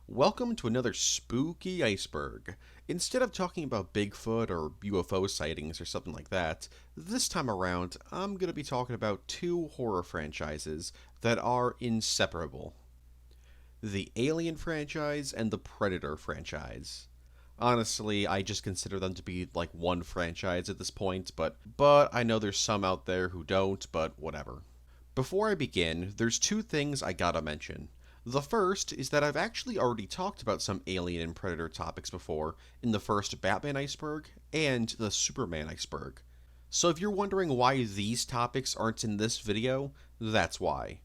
Welcome to another spooky iceberg. Instead of talking about Bigfoot or UFO sightings or something like that, this time around I'm going to be talking about two horror franchises that are inseparable: the Alien franchise and the Predator franchise. Honestly, I just consider them to be like one franchise at this point, but I know there's some out there who don't, but whatever. Before I begin, there's two things I gotta mention. The first is that I've actually already talked about some Alien and Predator topics before in the first Batman Iceberg and the Superman Iceberg. So if you're wondering why these topics aren't in this video, that's why.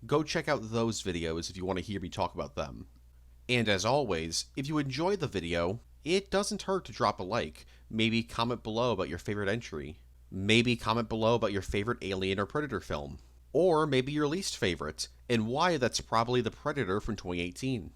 Go check out those videos if you want to hear me talk about them. And as always, if you enjoy the video, it doesn't hurt to drop a like, maybe comment below about your favorite entry, maybe comment below about your favorite Alien or Predator film, or maybe your least favorite, and why that's probably the Predator from 2018.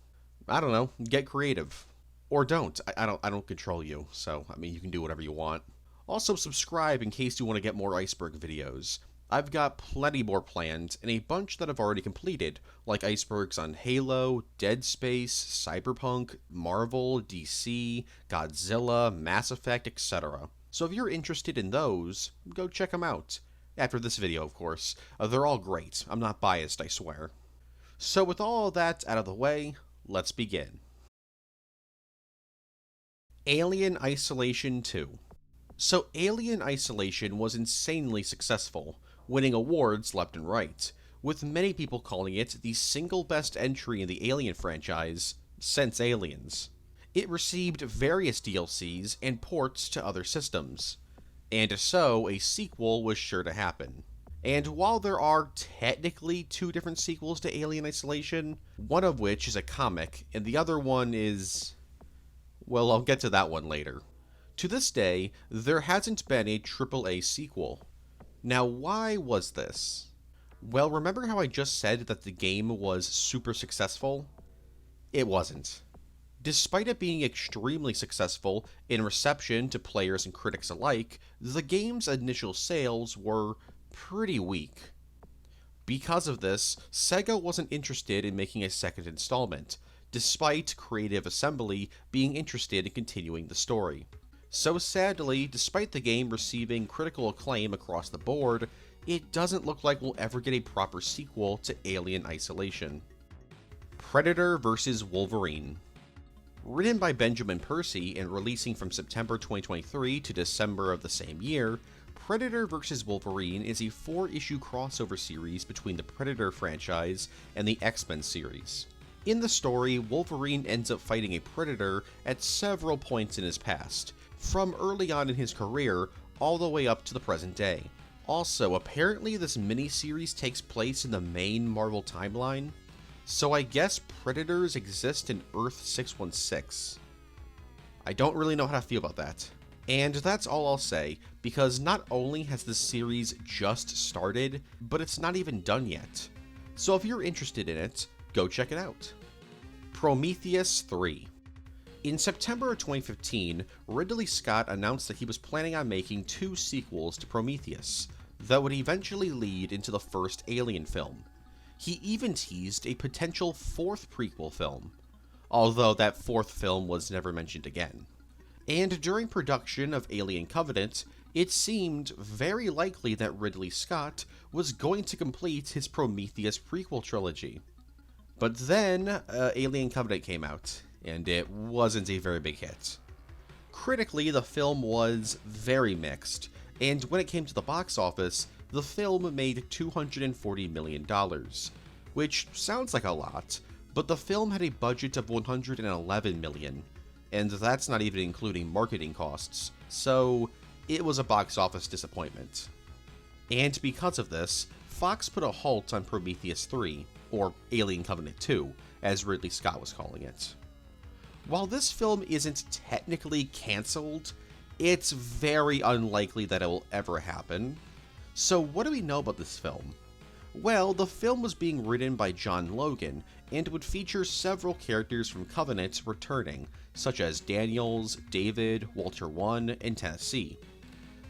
I don't know, get creative. Or don't. I don't control you, so I mean you can do whatever you want. Also subscribe in case you want to get more Iceberg videos. I've got plenty more planned, and a bunch that I've already completed, like icebergs on Halo, Dead Space, Cyberpunk, Marvel, DC, Godzilla, Mass Effect, etc. So if you're interested in those, go check them out. After this video, of course. They're all great. I'm not biased, I swear. So with all that out of the way, let's begin. Alien Isolation 2. So Alien Isolation was insanely successful, winning awards left and right, with many people calling it the single best entry in the Alien franchise since Aliens. It received various DLCs and ports to other systems, and so a sequel was sure to happen. And while there are technically two different sequels to Alien Isolation, one of which is a comic, and the other one is... well, I'll get to that one later. To this day, there hasn't been a AAA sequel. Now, why was this? Well, remember how I just said that the game was super successful? It wasn't. Despite it being extremely successful in reception to players and critics alike, the game's initial sales were pretty weak. Because of this, Sega wasn't interested in making a second installment, despite Creative Assembly being interested in continuing the story. So sadly, despite the game receiving critical acclaim across the board, it doesn't look like we'll ever get a proper sequel to Alien Isolation. Predator vs. Wolverine. Written by Benjamin Percy and releasing from September 2023 to December of the same year, Predator vs. Wolverine is a 4-issue crossover series between the Predator franchise and the X-Men series. In the story, Wolverine ends up fighting a Predator at several points in his past, from early on in his career all the way up to the present day. Also, apparently this miniseries takes place in the main Marvel timeline, so I guess Predators exist in Earth 616. I don't really know how to feel about that. And that's all I'll say, because not only has this series just started, but it's not even done yet. So if you're interested in it, go check it out. Prometheus 3. In September of 2015, Ridley Scott announced that he was planning on making 2 sequels to Prometheus, that would eventually lead into the first Alien film. He even teased a potential 4th prequel film, although that 4th film was never mentioned again. And during production of Alien Covenant, it seemed very likely that Ridley Scott was going to complete his Prometheus prequel trilogy. But then, Alien Covenant came out, and it wasn't a very big hit. Critically, the film was very mixed, and when it came to the box office, the film made $240 million, which sounds like a lot, but the film had a budget of $111 million, and that's not even including marketing costs, so it was a box office disappointment. And because of this, Fox put a halt on Prometheus 3, or Alien Covenant 2, as Ridley Scott was calling it. While this film isn't technically cancelled, it's very unlikely that it will ever happen. So what do we know about this film? Well, the film was being written by John Logan, and would feature several characters from Covenant returning, such as Daniels, David, Walter 1, and Tennessee.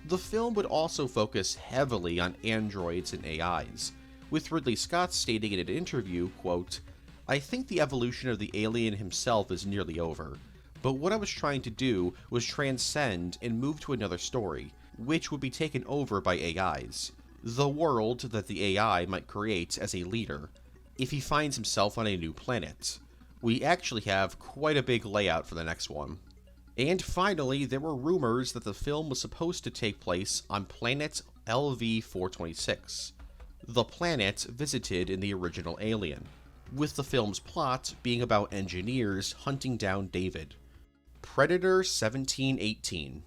The film would also focus heavily on androids and AIs, with Ridley Scott stating in an interview, quote, I think the evolution of the alien himself is nearly over, but what I was trying to do was transcend and move to another story, which would be taken over by AIs. The world that the AI might create as a leader, if he finds himself on a new planet. We actually have quite a big layout for the next one. And finally, there were rumors that the film was supposed to take place on planet LV-426, the planet visited in the original Alien, with the film's plot being about engineers hunting down David. Predator 1718.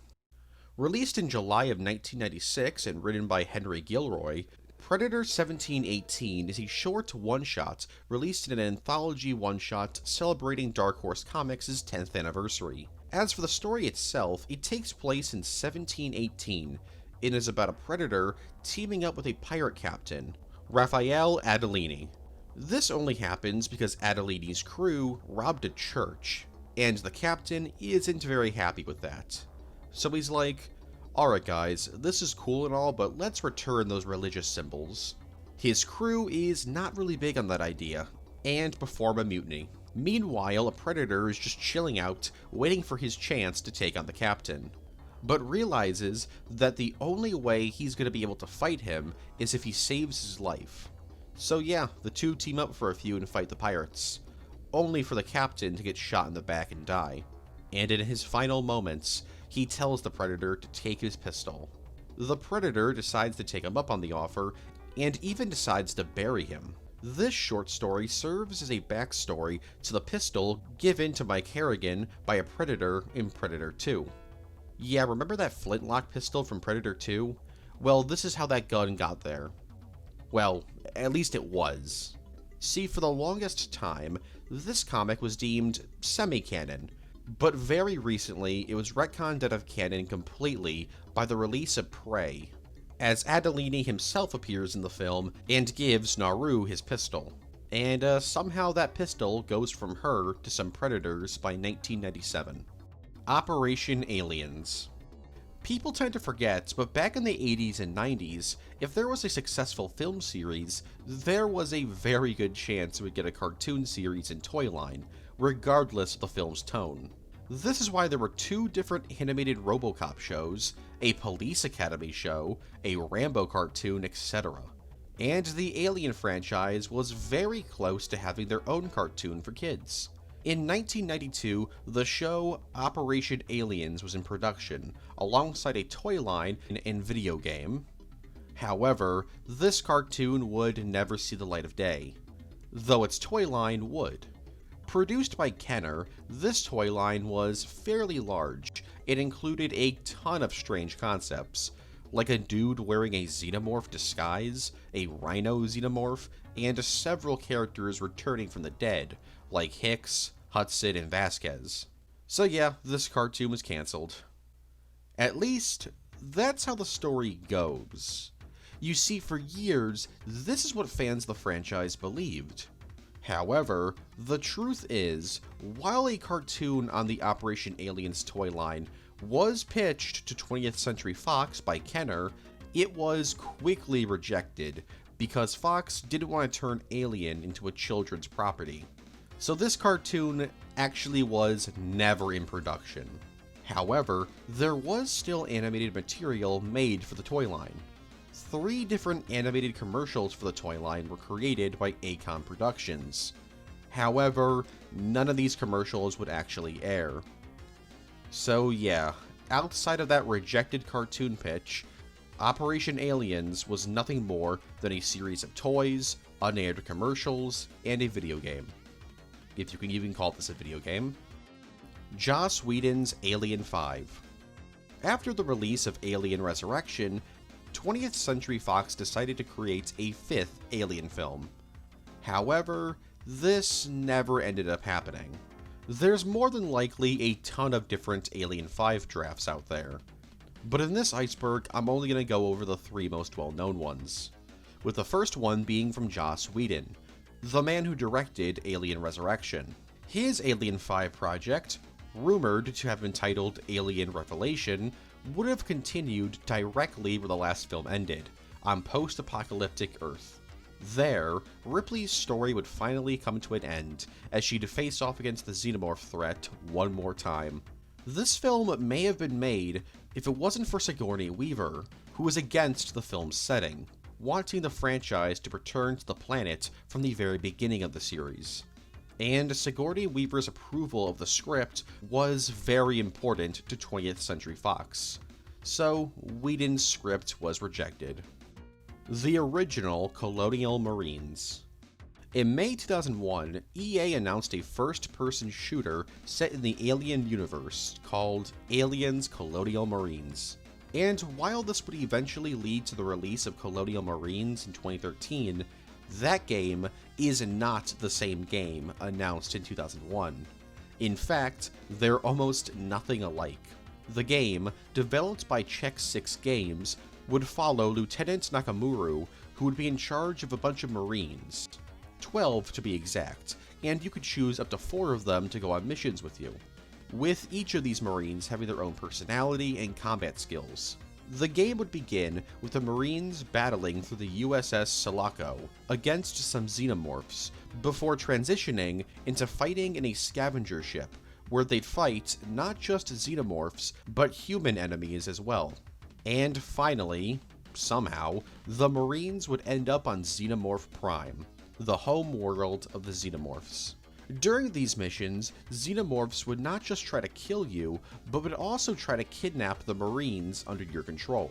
Released in July of 1996 and written by Henry Gilroy, Predator 1718 is a short one-shot released in an anthology one-shot celebrating Dark Horse Comics' 10th anniversary. As for the story itself, it takes place in 1718 and is about a predator teaming up with a pirate captain, Raphael Adelini. This only happens because Adelini's crew robbed a church, and the captain isn't very happy with that. So he's like, alright guys, this is cool and all, but let's return those religious symbols. His crew is not really big on that idea, and perform a mutiny. Meanwhile, a predator is just chilling out, waiting for his chance to take on the captain, but realizes that the only way he's going to be able to fight him is if he saves his life. So yeah, the two team up for a few and fight the pirates, only for the captain to get shot in the back and die. And in his final moments, he tells the Predator to take his pistol. The Predator decides to take him up on the offer, and even decides to bury him. This short story serves as a backstory to the pistol given to Mike Harrigan by a Predator in Predator 2. Yeah, remember that flintlock pistol from Predator 2? Well, this is how that gun got there. Well, at least it was. See, for the longest time, this comic was deemed semi-canon, but very recently it was retconned out of canon completely by the release of Prey, as Adelini himself appears in the film and gives Naru his pistol. And somehow that pistol goes from her to some predators by 1997. Operation Aliens. People tend to forget, but back in the 80s and 90s, if there was a successful film series, there was a very good chance it would get a cartoon series and toy line, regardless of the film's tone. This is why there were two different animated RoboCop shows, a Police Academy show, a Rambo cartoon, etc. And the Alien franchise was very close to having their own cartoon for kids. In 1992, the show Operation Aliens was in production, alongside a toy line and video game. However, this cartoon would never see the light of day, though its toy line would. Produced by Kenner, this toy line was fairly large. It included a ton of strange concepts, like a dude wearing a xenomorph disguise, a rhino xenomorph, and several characters returning from the dead, like Hicks, Hudson, and Vasquez. So yeah, this cartoon was cancelled. At least, that's how the story goes. You see, for years, this is what fans of the franchise believed. However, the truth is, while a cartoon on the Operation Aliens toy line was pitched to 20th Century Fox by Kenner, it was quickly rejected because Fox didn't want to turn Alien into a children's property. So this cartoon actually was never in production. However, there was still animated material made for the toy line. 3 different animated commercials for the toy line were created by Acom Productions. However, none of these commercials would actually air. So yeah, outside of that rejected cartoon pitch, Operation Aliens was nothing more than a series of toys, unaired commercials, and a video game. If you can even call this a video game. Joss Whedon's Alien 5. After the release of Alien Resurrection, 20th Century Fox decided to create a 5th Alien film. However, this never ended up happening. There's more than likely a ton of different Alien 5 drafts out there, but in this Iceberg, I'm only going to go over the 3 most well-known ones, with the first one being from Joss Whedon, the man who directed Alien Resurrection. His Alien 5 project, rumored to have been titled Alien Revelation, would have continued directly where the last film ended, on post-apocalyptic Earth. There, Ripley's story would finally come to an end, as she'd face off against the Xenomorph threat one more time. This film may have been made if it wasn't for Sigourney Weaver, who was against the film's setting, wanting the franchise to return to the planet from the very beginning of the series. And Sigourney Weaver's approval of the script was very important to 20th Century Fox, so Whedon's script was rejected. The original Colonial Marines. In May 2001, EA announced a first-person shooter set in the Alien universe called Aliens Colonial Marines. And while this would eventually lead to the release of Colonial Marines in 2013, that game is not the same game announced in 2001. In fact, they're almost nothing alike. The game, developed by Check 6 Games, would follow Lieutenant Nakamura, who would be in charge of a bunch of Marines. 12 to be exact, and you could choose up to 4 of them to go on missions with you, with each of these Marines having their own personality and combat skills. The game would begin with the Marines battling through the USS Sulaco against some Xenomorphs, before transitioning into fighting in a scavenger ship, where they'd fight not just Xenomorphs, but human enemies as well. And finally, somehow, the Marines would end up on Xenomorph Prime, the home world of the Xenomorphs. During these missions, Xenomorphs would not just try to kill you, but would also try to kidnap the Marines under your control.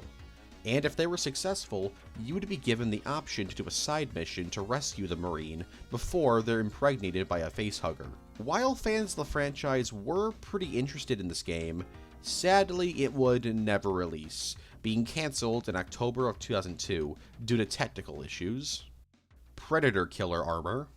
And if they were successful, you would be given the option to do a side mission to rescue the Marine before they're impregnated by a facehugger. While fans of the franchise were pretty interested in this game, sadly it would never release, being cancelled in October of 2002 due to technical issues. Predator Killer Armor.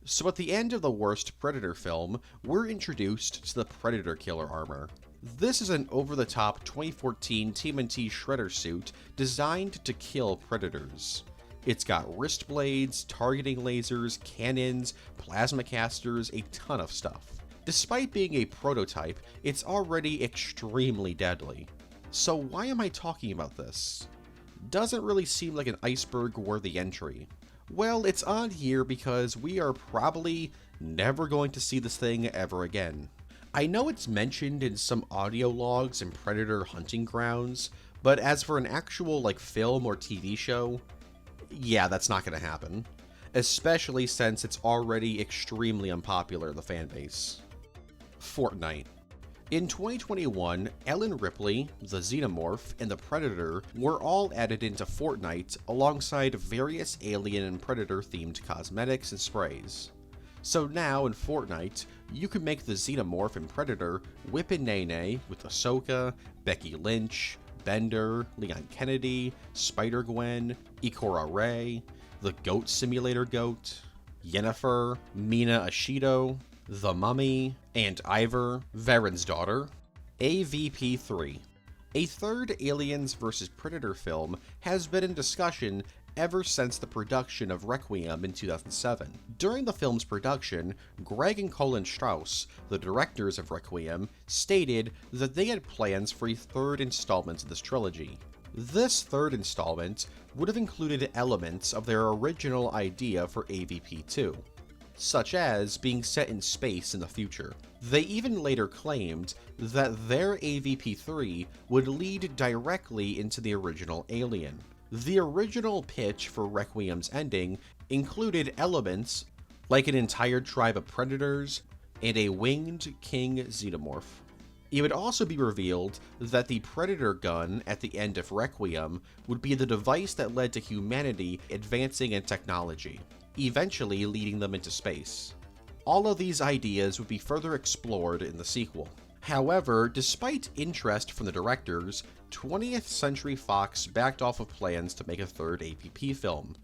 So at the end of the worst Predator film, we're introduced to the Predator Killer Armor. This is an over-the-top 2014 TMNT Shredder suit designed to kill predators. It's got wrist blades, targeting lasers, cannons, plasma casters, a ton of stuff. Despite being a prototype, it's already extremely deadly. So why am I talking about this? Doesn't really seem like an Iceberg-worthy entry. Well, it's on here because we are probably never going to see this thing ever again. I know it's mentioned in some audio logs in Predator Hunting Grounds, but as for an actual film or TV show, yeah, that's not going to happen. Especially since it's already extremely unpopular in the fanbase. Fortnite. In 2021, Ellen Ripley, the Xenomorph, and the Predator were all added into Fortnite alongside various Alien and Predator-themed cosmetics and sprays. So now, in Fortnite, you can make the Xenomorph and Predator whip and nay-nay with Ahsoka, Becky Lynch, Bender, Leon Kennedy, Spider-Gwen, Ikora Rey, the Goat Simulator Goat, Yennefer, Mina Ashido, The Mummy, and Ivor, Varen's daughter. AVP3. A third Aliens vs. Predator film has been in discussion ever since the production of Requiem in 2007. During the film's production, Greg and Colin Strauss, the directors of Requiem, stated that they had plans for a third installment of this trilogy. This third installment would have included elements of their original idea for AVP2, such as being set in space in the future. They even later claimed that their AVP3 would lead directly into the original Alien. The original pitch for Requiem's ending included elements like an entire tribe of predators and a winged king xenomorph. It would also be revealed that the Predator gun at the end of Requiem would be the device that led to humanity advancing in technology, eventually leading them into space. All of these ideas would be further explored in the sequel. However, despite interest from the directors, 20th Century Fox backed off of plans to make a third AVP film,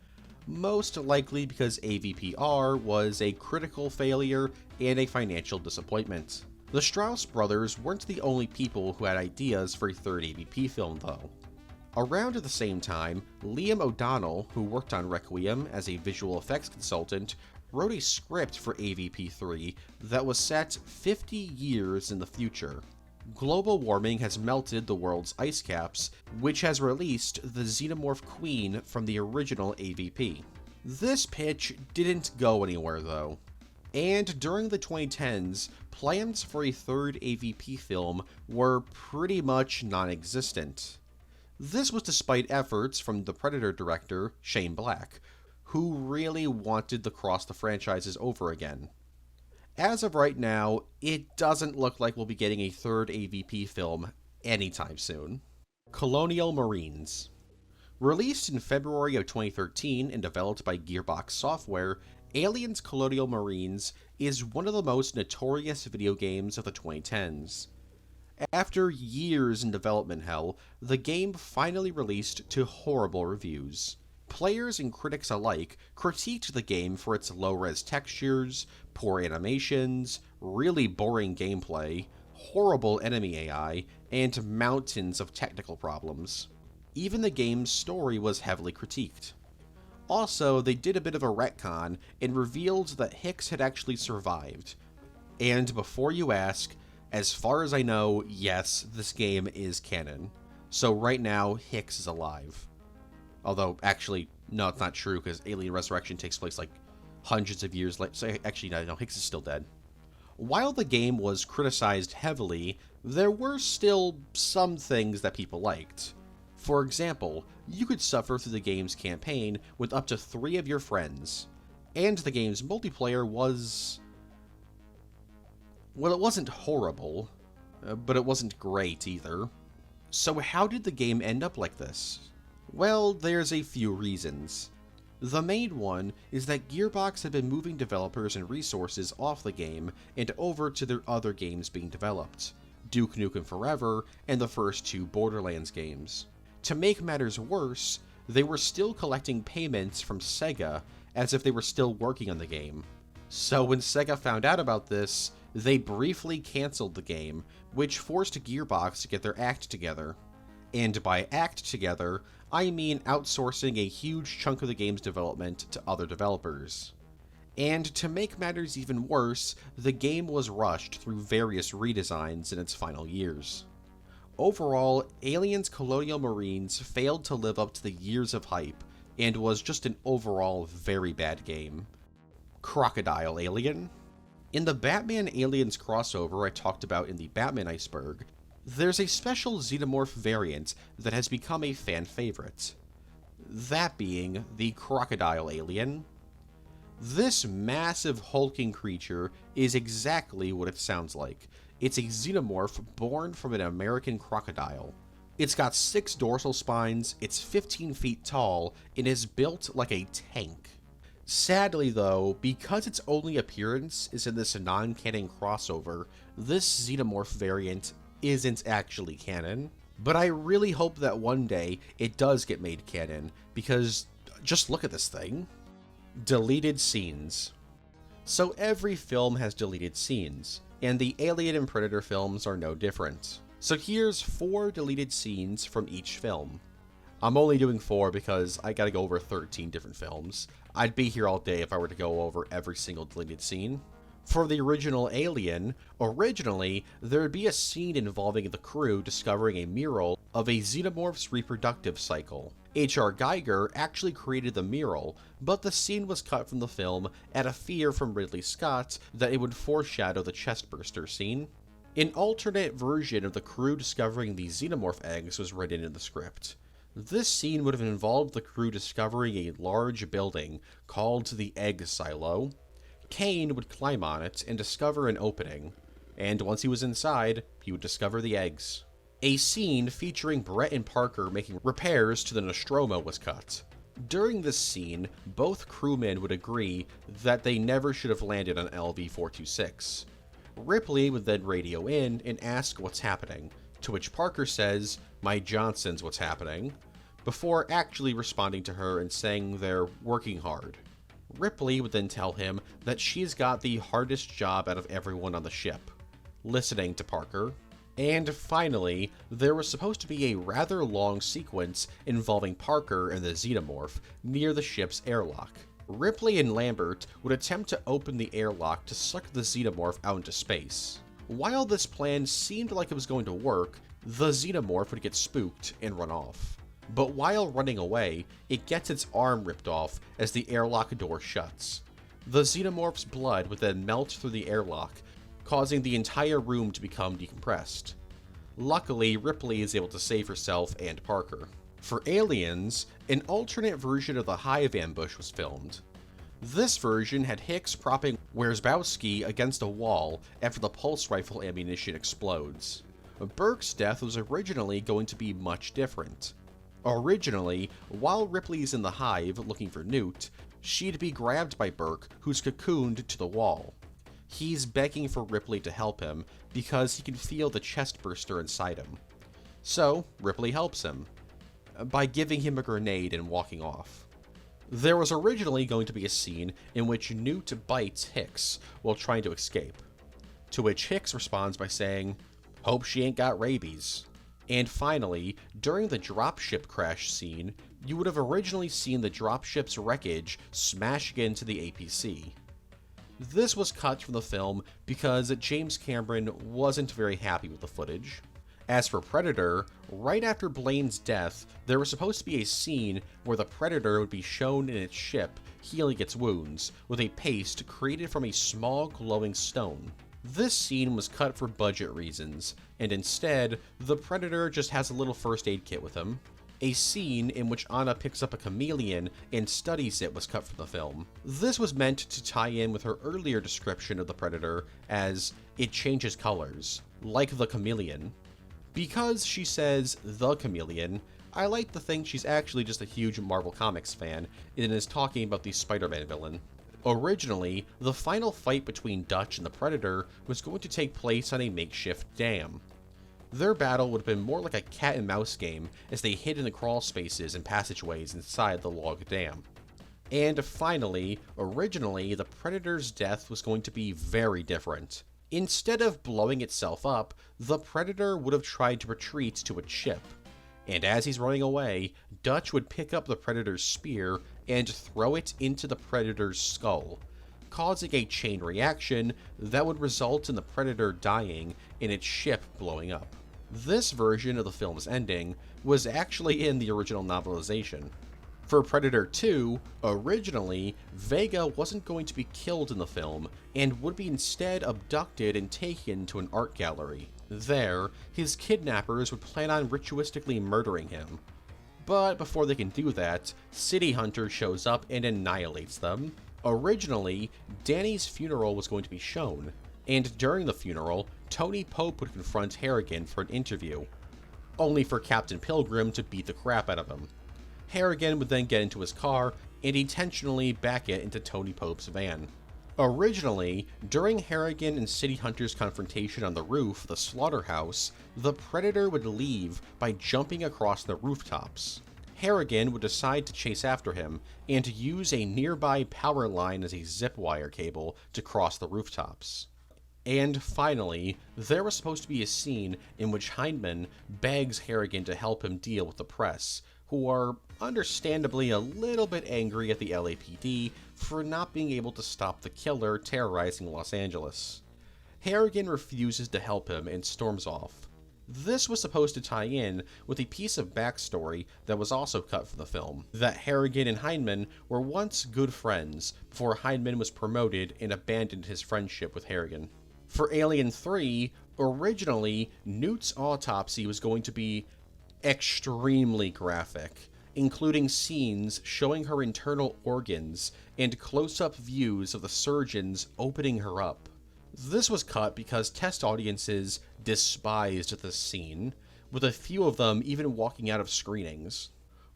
most likely because AVP-R was a critical failure and a financial disappointment. The Strauss brothers weren't the only people who had ideas for a third AVP film, though. Around the same time, Liam O'Donnell, who worked on Requiem as a visual effects consultant, wrote a script for AVP3 that was set 50 years in the future. Global warming has melted the world's ice caps, which has released the Xenomorph Queen from the original AVP. This pitch didn't go anywhere though. And during the 2010s, plans for a third AVP film were pretty much non-existent. This was despite efforts from the Predator director, Shane Black, who really wanted to cross the franchises over again. As of right now, it doesn't look like we'll be getting a third AVP film anytime soon. Colonial Marines. Released in February of 2013 and developed by Gearbox Software, Aliens Colonial Marines is one of the most notorious video games of the 2010s. After years in development hell, the game finally released to horrible reviews. Players and critics alike critiqued the game for its low-res textures, poor animations, really boring gameplay, horrible enemy AI, and mountains of technical problems. Even the game's story was heavily critiqued. Also, they did a bit of a retcon and revealed that Hicks had actually survived. And before you ask, as far as I know, yes, this game is canon. So right now, Hicks is alive. Although, actually, no, it's not true, because Alien Resurrection takes place like hundreds of years later. So actually, no, Hicks is still dead. While the game was criticized heavily, there were still some things that people liked. For example, you could suffer through the game's campaign with up to 3 of your friends, and the game's multiplayer was... well, it wasn't horrible, but it wasn't great either. So how did the game end up like this? Well, there's a few reasons. The main one is that Gearbox had been moving developers and resources off the game and over to their other games being developed, Duke Nukem Forever and the first 2 Borderlands games. To make matters worse, they were still collecting payments from Sega as if they were still working on the game. So when Sega found out about this, they briefly cancelled the game, which forced Gearbox to get their act together. And by act together, I mean outsourcing a huge chunk of the game's development to other developers. And to make matters even worse, the game was rushed through various redesigns in its final years. Overall, Aliens Colonial Marines failed to live up to the years of hype, and was just an overall very bad game. Crocodile Alien. In the Batman Aliens crossover I talked about in the Batman Iceberg, there's a special xenomorph variant that has become a fan favorite. That being the Crocodile Alien. This massive hulking creature is exactly what it sounds like. It's a xenomorph born from an American crocodile. It's got 6 dorsal spines, it's 15 feet tall, and is built like a tank. Sadly though, because its only appearance is in this non-canon crossover, this xenomorph variant isn't actually canon. But I really hope that one day it does get made canon, because just look at this thing. Deleted scenes. So every film has deleted scenes, and the Alien and Predator films are no different. So here's 4 deleted scenes from each film. I'm only doing 4 because I gotta go over 13 different films. I'd be here all day if I were to go over every single deleted scene. For the original Alien, originally, there would be a scene involving the crew discovering a mural of a xenomorph's reproductive cycle. H.R. Geiger actually created the mural, but the scene was cut from the film at a fear from Ridley Scott that it would foreshadow the chestburster scene. An alternate version of the crew discovering the xenomorph eggs was written in the script. This scene would have involved the crew discovering a large building called the Egg Silo. Kane would climb on it and discover an opening, and once he was inside, he would discover the eggs. A scene featuring Brett and Parker making repairs to the Nostromo was cut. During this scene, both crewmen would agree that they never should have landed on LV-426. Ripley would then radio in and ask what's happening, to which Parker says, "My Johnson's what's happening," before actually responding to her and saying they're working hard. Ripley would then tell him that she's got the hardest job out of everyone on the ship, listening to Parker. And finally, there was supposed to be a rather long sequence involving Parker and the xenomorph near the ship's airlock. Ripley and Lambert would attempt to open the airlock to suck the xenomorph out into space. While this plan seemed like it was going to work, the xenomorph would get spooked and run off. but while running away, it gets its arm ripped off as the airlock door shuts. The xenomorph's blood would then melt through the airlock, causing the entire room to become decompressed. Luckily, Ripley is able to save herself and Parker. For Aliens, an alternate version of the Hive ambush was filmed. This version had Hicks propping Wierzbowski against a wall after the pulse rifle ammunition explodes. Burke's death was originally going to be much different. Originally, while Ripley's in the Hive looking for Newt, she'd be grabbed by Burke, who's cocooned to the wall. He's begging for Ripley to help him because he can feel the chest burster inside him. So, Ripley helps him by giving him a grenade and walking off. There was originally going to be a scene in which Newt bites Hicks while trying to escape, to which Hicks responds by saying, "Hope she ain't got rabies." And finally, during the dropship crash scene, you would have originally seen the dropship's wreckage smashing into the APC. This was cut from the film because James Cameron wasn't very happy with the footage. As for Predator, right after Blaine's death, there was supposed to be a scene where the Predator would be shown in its ship healing its wounds with a paste created from a small glowing stone. This scene was cut for budget reasons, and instead, the Predator just has a little first aid kit with him. A scene in which Anna picks up a chameleon and studies it was cut from the film. This was meant to tie in with her earlier description of the Predator as it changes colors, like the chameleon. Because she says the chameleon, I like to think she's actually just a huge Marvel Comics fan and is talking about the Spider-Man villain. Originally, the final fight between Dutch and the Predator was going to take place on a makeshift dam. Their battle would have been more like a cat and mouse game as they hid in the crawl spaces and passageways inside the log dam. And finally, originally, the Predator's death was going to be very different. Instead of blowing itself up, the Predator would have tried to retreat to its ship. And as he's running away, Dutch would pick up the Predator's spear and throw it into the Predator's skull, causing a chain reaction that would result in the Predator dying and its ship blowing up. This version of the film's ending was actually in the original novelization. For Predator 2, originally, Vega wasn't going to be killed in the film and would be instead abducted and taken to an art gallery. There, his kidnappers would plan on ritualistically murdering him. But before they can do that, City Hunter shows up and annihilates them. Originally, Danny's funeral was going to be shown, and during the funeral, Tony Pope would confront Harrigan for an interview, only for Captain Pilgrim to beat the crap out of him. Harrigan would then get into his car and intentionally back it into Tony Pope's van. Originally, during Harrigan and City Hunter's confrontation on the roof of the slaughterhouse, the Predator would leave by jumping across the rooftops. Harrigan would decide to chase after him and to use a nearby power line as a zip wire cable to cross the rooftops. And finally, there was supposed to be a scene in which Hindman begs Harrigan to help him deal with the press, who are understandably a little bit angry at the LAPD for not being able to stop the killer terrorizing Los Angeles. Harrigan refuses to help him and storms off. This was supposed to tie in with a piece of backstory that was also cut from the film, that Harrigan and Hindman were once good friends before Hindman was promoted and abandoned his friendship with Harrigan. For Alien 3, originally, Newt's autopsy was going to be extremely graphic, including scenes showing her internal organs and close-up views of the surgeons opening her up. This was cut because test audiences despised this scene, with a few of them even walking out of screenings.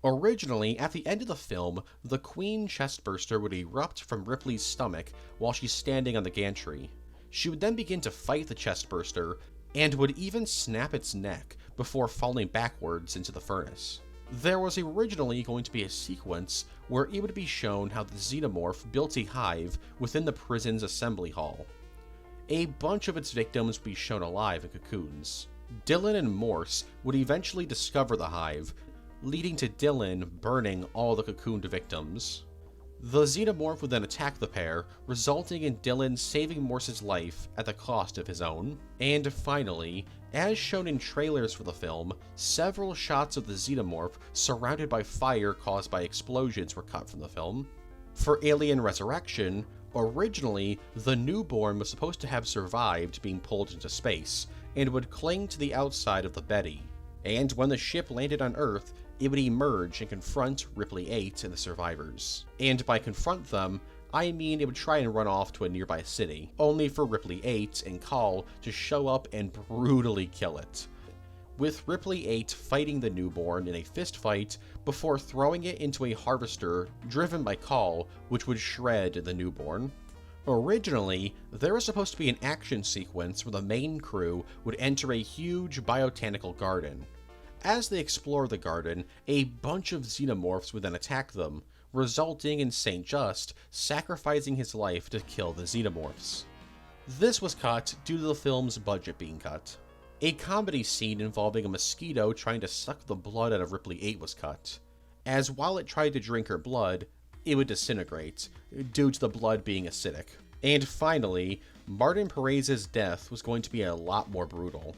Originally, at the end of the film, the Queen chestburster would erupt from Ripley's stomach while she's standing on the gantry. She would then begin to fight the chestburster and would even snap its neck before falling backwards into the furnace. There was originally going to be a sequence where it would be shown how the xenomorph built a hive within the prison's assembly hall. A bunch of its victims would be shown alive in cocoons. Dylan and Morse would eventually discover the hive, leading to Dylan burning all the cocooned victims. The xenomorph would then attack the pair, resulting in Dylan saving Morse's life at the cost of his own. And finally, as shown in trailers for the film, several shots of the xenomorph surrounded by fire caused by explosions were cut from the film. For Alien Resurrection, originally, the newborn was supposed to have survived being pulled into space, and would cling to the outside of the Betty. And when the ship landed on Earth, it would emerge and confront Ripley 8 and the survivors. And by confront them, I mean it would try and run off to a nearby city, only for Ripley 8 and Call to show up and brutally kill it, with Ripley 8 fighting the newborn in a fistfight before throwing it into a harvester driven by Call, which would shred the newborn. Originally, there was supposed to be an action sequence where the main crew would enter a huge botanical garden. As they explore the garden, a bunch of xenomorphs would then attack them, resulting in St. Just sacrificing his life to kill the xenomorphs. This was cut due to the film's budget being cut. A comedy scene involving a mosquito trying to suck the blood out of Ripley 8 was cut, as while it tried to drink her blood, it would disintegrate, due to the blood being acidic. And finally, Martin Perez's death was going to be a lot more brutal,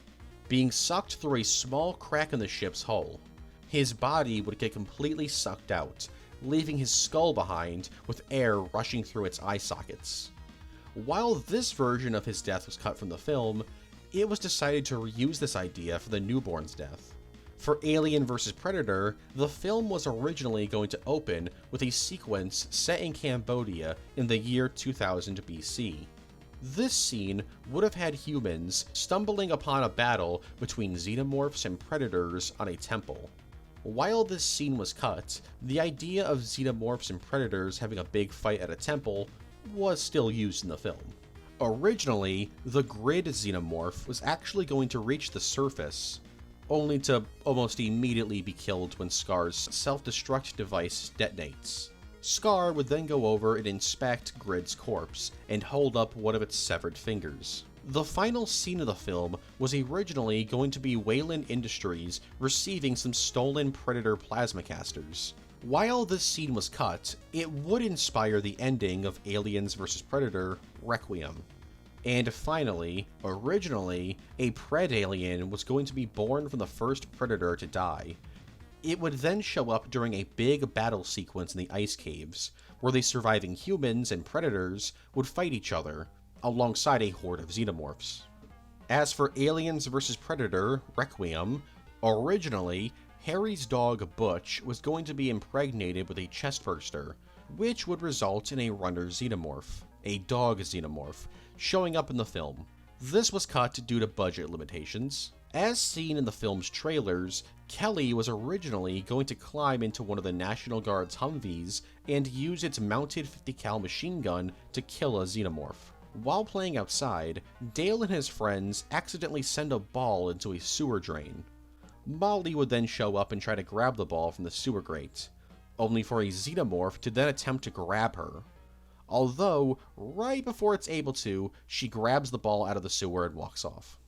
being sucked through a small crack in the ship's hull. His body would get completely sucked out, leaving his skull behind with air rushing through its eye sockets. While this version of his death was cut from the film, it was decided to reuse this idea for the newborn's death. For Alien vs. Predator, the film was originally going to open with a sequence set in Cambodia in the year 2000 BC. This scene would have had humans stumbling upon a battle between xenomorphs and predators on a temple. While this scene was cut, the idea of xenomorphs and predators having a big fight at a temple was still used in the film. Originally, the grid xenomorph was actually going to reach the surface, only to almost immediately be killed when Scar's self-destruct device detonates. Scar would then go over and inspect Grid's corpse, and hold up one of its severed fingers. The final scene of the film was originally going to be Weyland Industries receiving some stolen Predator plasma casters. While this scene was cut, it would inspire the ending of Aliens vs. Predator: Requiem. And finally, originally, a Pred-Alien was going to be born from the first Predator to die. It would then show up during a big battle sequence in the ice caves, where the surviving humans and predators would fight each other, alongside a horde of xenomorphs. As for Aliens vs. Predator: Requiem, originally, Harry's dog Butch was going to be impregnated with a chestburster, which would result in a runner xenomorph, a dog xenomorph, showing up in the film. This was cut due to budget limitations. As seen in the film's trailers, Kelly was originally going to climb into one of the National Guard's Humvees and use its mounted 50 cal machine gun to kill a xenomorph. While playing outside, Dale and his friends accidentally send a ball into a sewer drain. Molly would then show up and try to grab the ball from the sewer grate, only for a xenomorph to then attempt to grab her. Although, right before it's able to, she grabs the ball out of the sewer and walks off.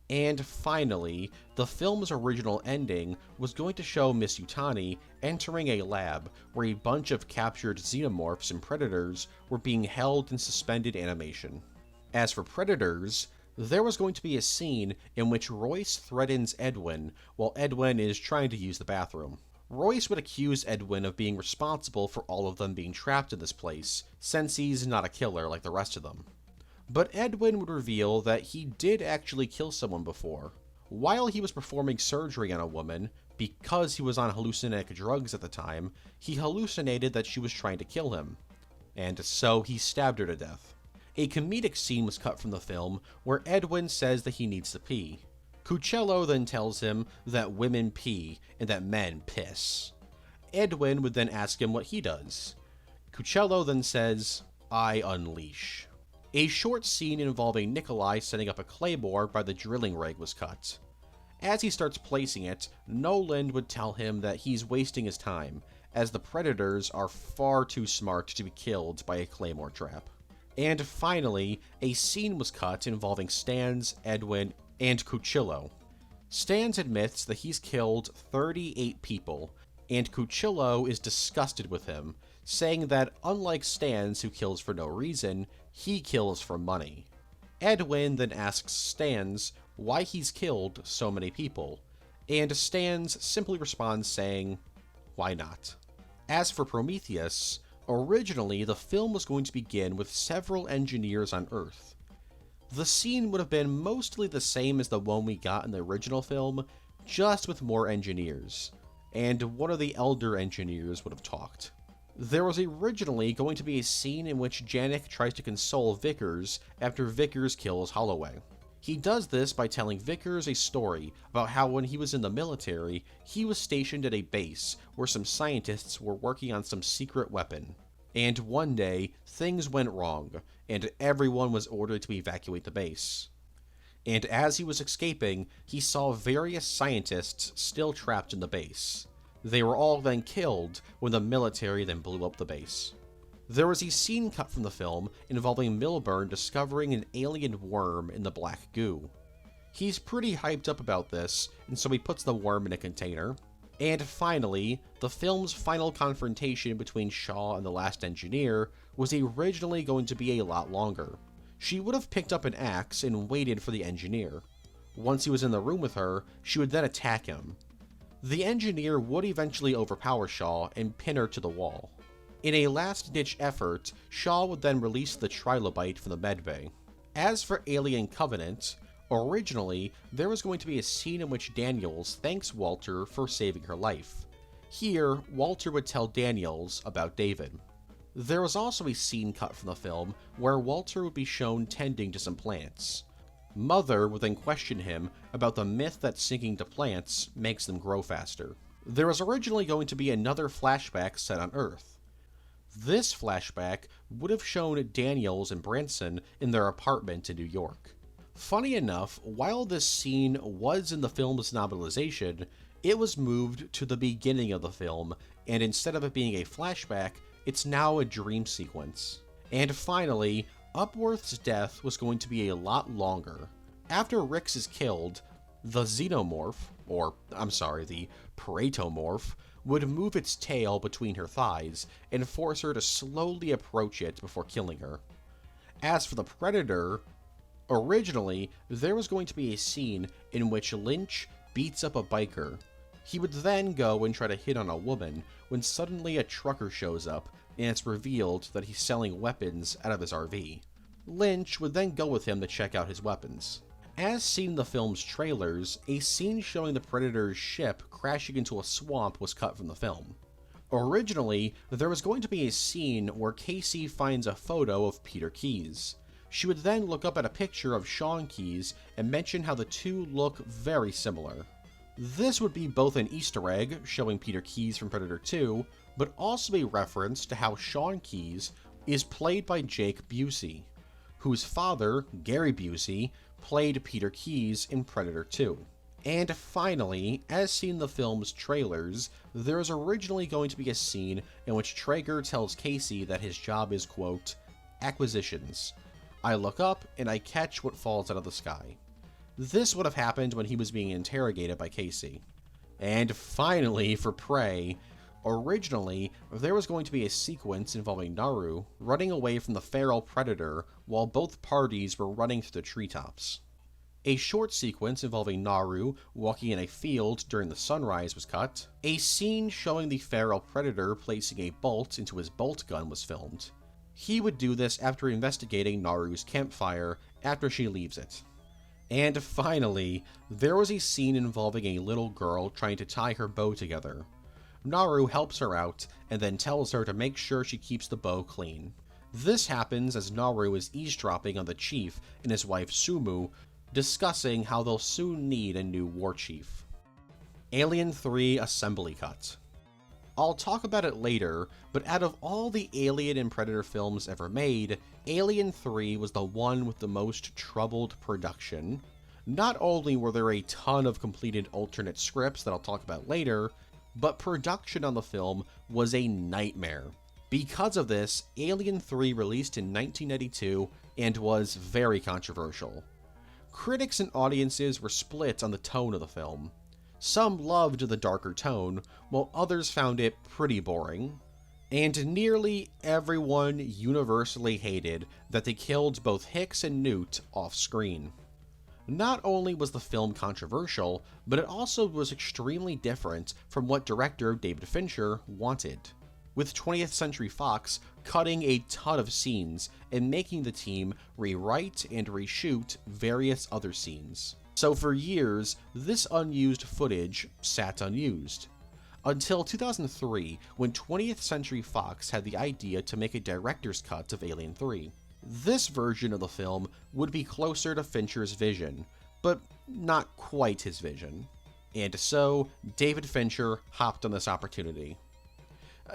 And finally, the film's original ending was going to show Miss Yutani entering a lab where a bunch of captured xenomorphs and predators were being held in suspended animation. As for predators, there was going to be a scene in which Royce threatens Edwin while Edwin is trying to use the bathroom. Royce would accuse Edwin of being responsible for all of them being trapped in this place, since he's not a killer like the rest of them. But Edwin would reveal that he did actually kill someone before. While he was performing surgery on a woman, because he was on hallucinogenic drugs at the time, he hallucinated that she was trying to kill him, and so he stabbed her to death. A comedic scene was cut from the film where Edwin says that he needs to pee. Cuccello then tells him that women pee and that men piss. Edwin would then ask him what he does. Cuccello then says, "I unleash." A short scene involving Nikolai setting up a claymore by the drilling rig was cut. As he starts placing it, Nolan would tell him that he's wasting his time, as the predators are far too smart to be killed by a claymore trap. And finally, a scene was cut involving Stans, Edwin, and Cuccello. Stans admits that he's killed 38 people, and Cuccello is disgusted with him, saying that unlike Stans, who kills for no reason, he kills for money. Edwin then asks Stans why he's killed so many people, and Stans simply responds saying, "Why not?" As for Prometheus, originally the film was going to begin with several engineers on Earth. The scene would have been mostly the same as the one we got in the original film, just with more engineers, and one of the elder engineers would have talked. There was originally going to be a scene in which Janek tries to console Vickers after Vickers kills Holloway. He does this by telling Vickers a story about how when he was in the military, he was stationed at a base where some scientists were working on some secret weapon. And one day, things went wrong, and everyone was ordered to evacuate the base. And as he was escaping, he saw various scientists still trapped in the base. They were all then killed when the military then blew up the base. There was a scene cut from the film involving Milburn discovering an alien worm in the black goo. He's pretty hyped up about this, and so he puts the worm in a container. And finally, the film's final confrontation between Shaw and the last engineer was originally going to be a lot longer. She would have picked up an axe and waited for the engineer. Once he was in the room with her, she would then attack him. The engineer would eventually overpower Shaw and pin her to the wall. In a last-ditch effort, Shaw would then release the trilobite from the medbay. As for Alien Covenant, originally, there was going to be a scene in which Daniels thanks Walter for saving her life. Here, Walter would tell Daniels about David. There was also a scene cut from the film where Walter would be shown tending to some plants. Mother would then question him about the myth that sinking to plants makes them grow faster. There was originally going to be another flashback set on Earth. This flashback would have shown Daniels and Branson in their apartment in New York. Funny enough, while this scene was in the film's novelization, it was moved to the beginning of the film, and instead of it being a flashback, it's now a dream sequence. And finally, Upworth's death was going to be a lot longer. After Rix is killed, the xenomorph, the paratomorph, would move its tail between her thighs and force her to slowly approach it before killing her. As for the Predator, originally, there was going to be a scene in which Lynch beats up a biker. He would then go and try to hit on a woman when suddenly a trucker shows up and it's revealed that he's selling weapons out of his RV. Lynch would then go with him to check out his weapons. As seen in the film's trailers, a scene showing the Predator's ship crashing into a swamp was cut from the film. Originally, there was going to be a scene where Casey finds a photo of Peter Keyes. She would then look up at a picture of Sean Keyes and mention how the two look very similar. This would be both an Easter egg showing Peter Keyes from Predator 2, but also a reference to how Sean Keyes is played by Jake Busey, whose father, Gary Busey, played Peter Keyes in Predator 2. And finally, as seen in the film's trailers, there is originally going to be a scene in which Traeger tells Casey that his job is, quote, acquisitions. I look up and I catch what falls out of the sky. This would have happened when he was being interrogated by Casey. And finally, for Prey, originally, there was going to be a sequence involving Naru running away from the feral predator while both parties were running through the treetops. A short sequence involving Naru walking in a field during the sunrise was cut. A scene showing the feral predator placing a bolt into his bolt gun was filmed. He would do this after investigating Naru's campfire after she leaves it. And finally, there was a scene involving a little girl trying to tie her bow together. Naru helps her out and then tells her to make sure she keeps the bow clean. This happens as Naru is eavesdropping on the chief and his wife Sumu, discussing how they'll soon need a new war chief. Alien 3 Assembly Cut. I'll talk about it later, but out of all the Alien and Predator films ever made, Alien 3 was the one with the most troubled production. Not only were there a ton of completed alternate scripts that I'll talk about later, but production on the film was a nightmare. Because of this, Alien 3 released in 1992 and was very controversial. Critics and audiences were split on the tone of the film. Some loved the darker tone, while others found it pretty boring. And nearly everyone universally hated that they killed both Hicks and Newt off screen. Not only was the film controversial, but it also was extremely different from what director David Fincher wanted, with 20th Century Fox cutting a ton of scenes and making the team rewrite and reshoot various other scenes. So for years, this unused footage sat unused. Until 2003, when 20th Century Fox had the idea to make a director's cut of Alien 3. This version of the film would be closer to Fincher's vision, but not quite his vision. And so, David Fincher hopped on this opportunity.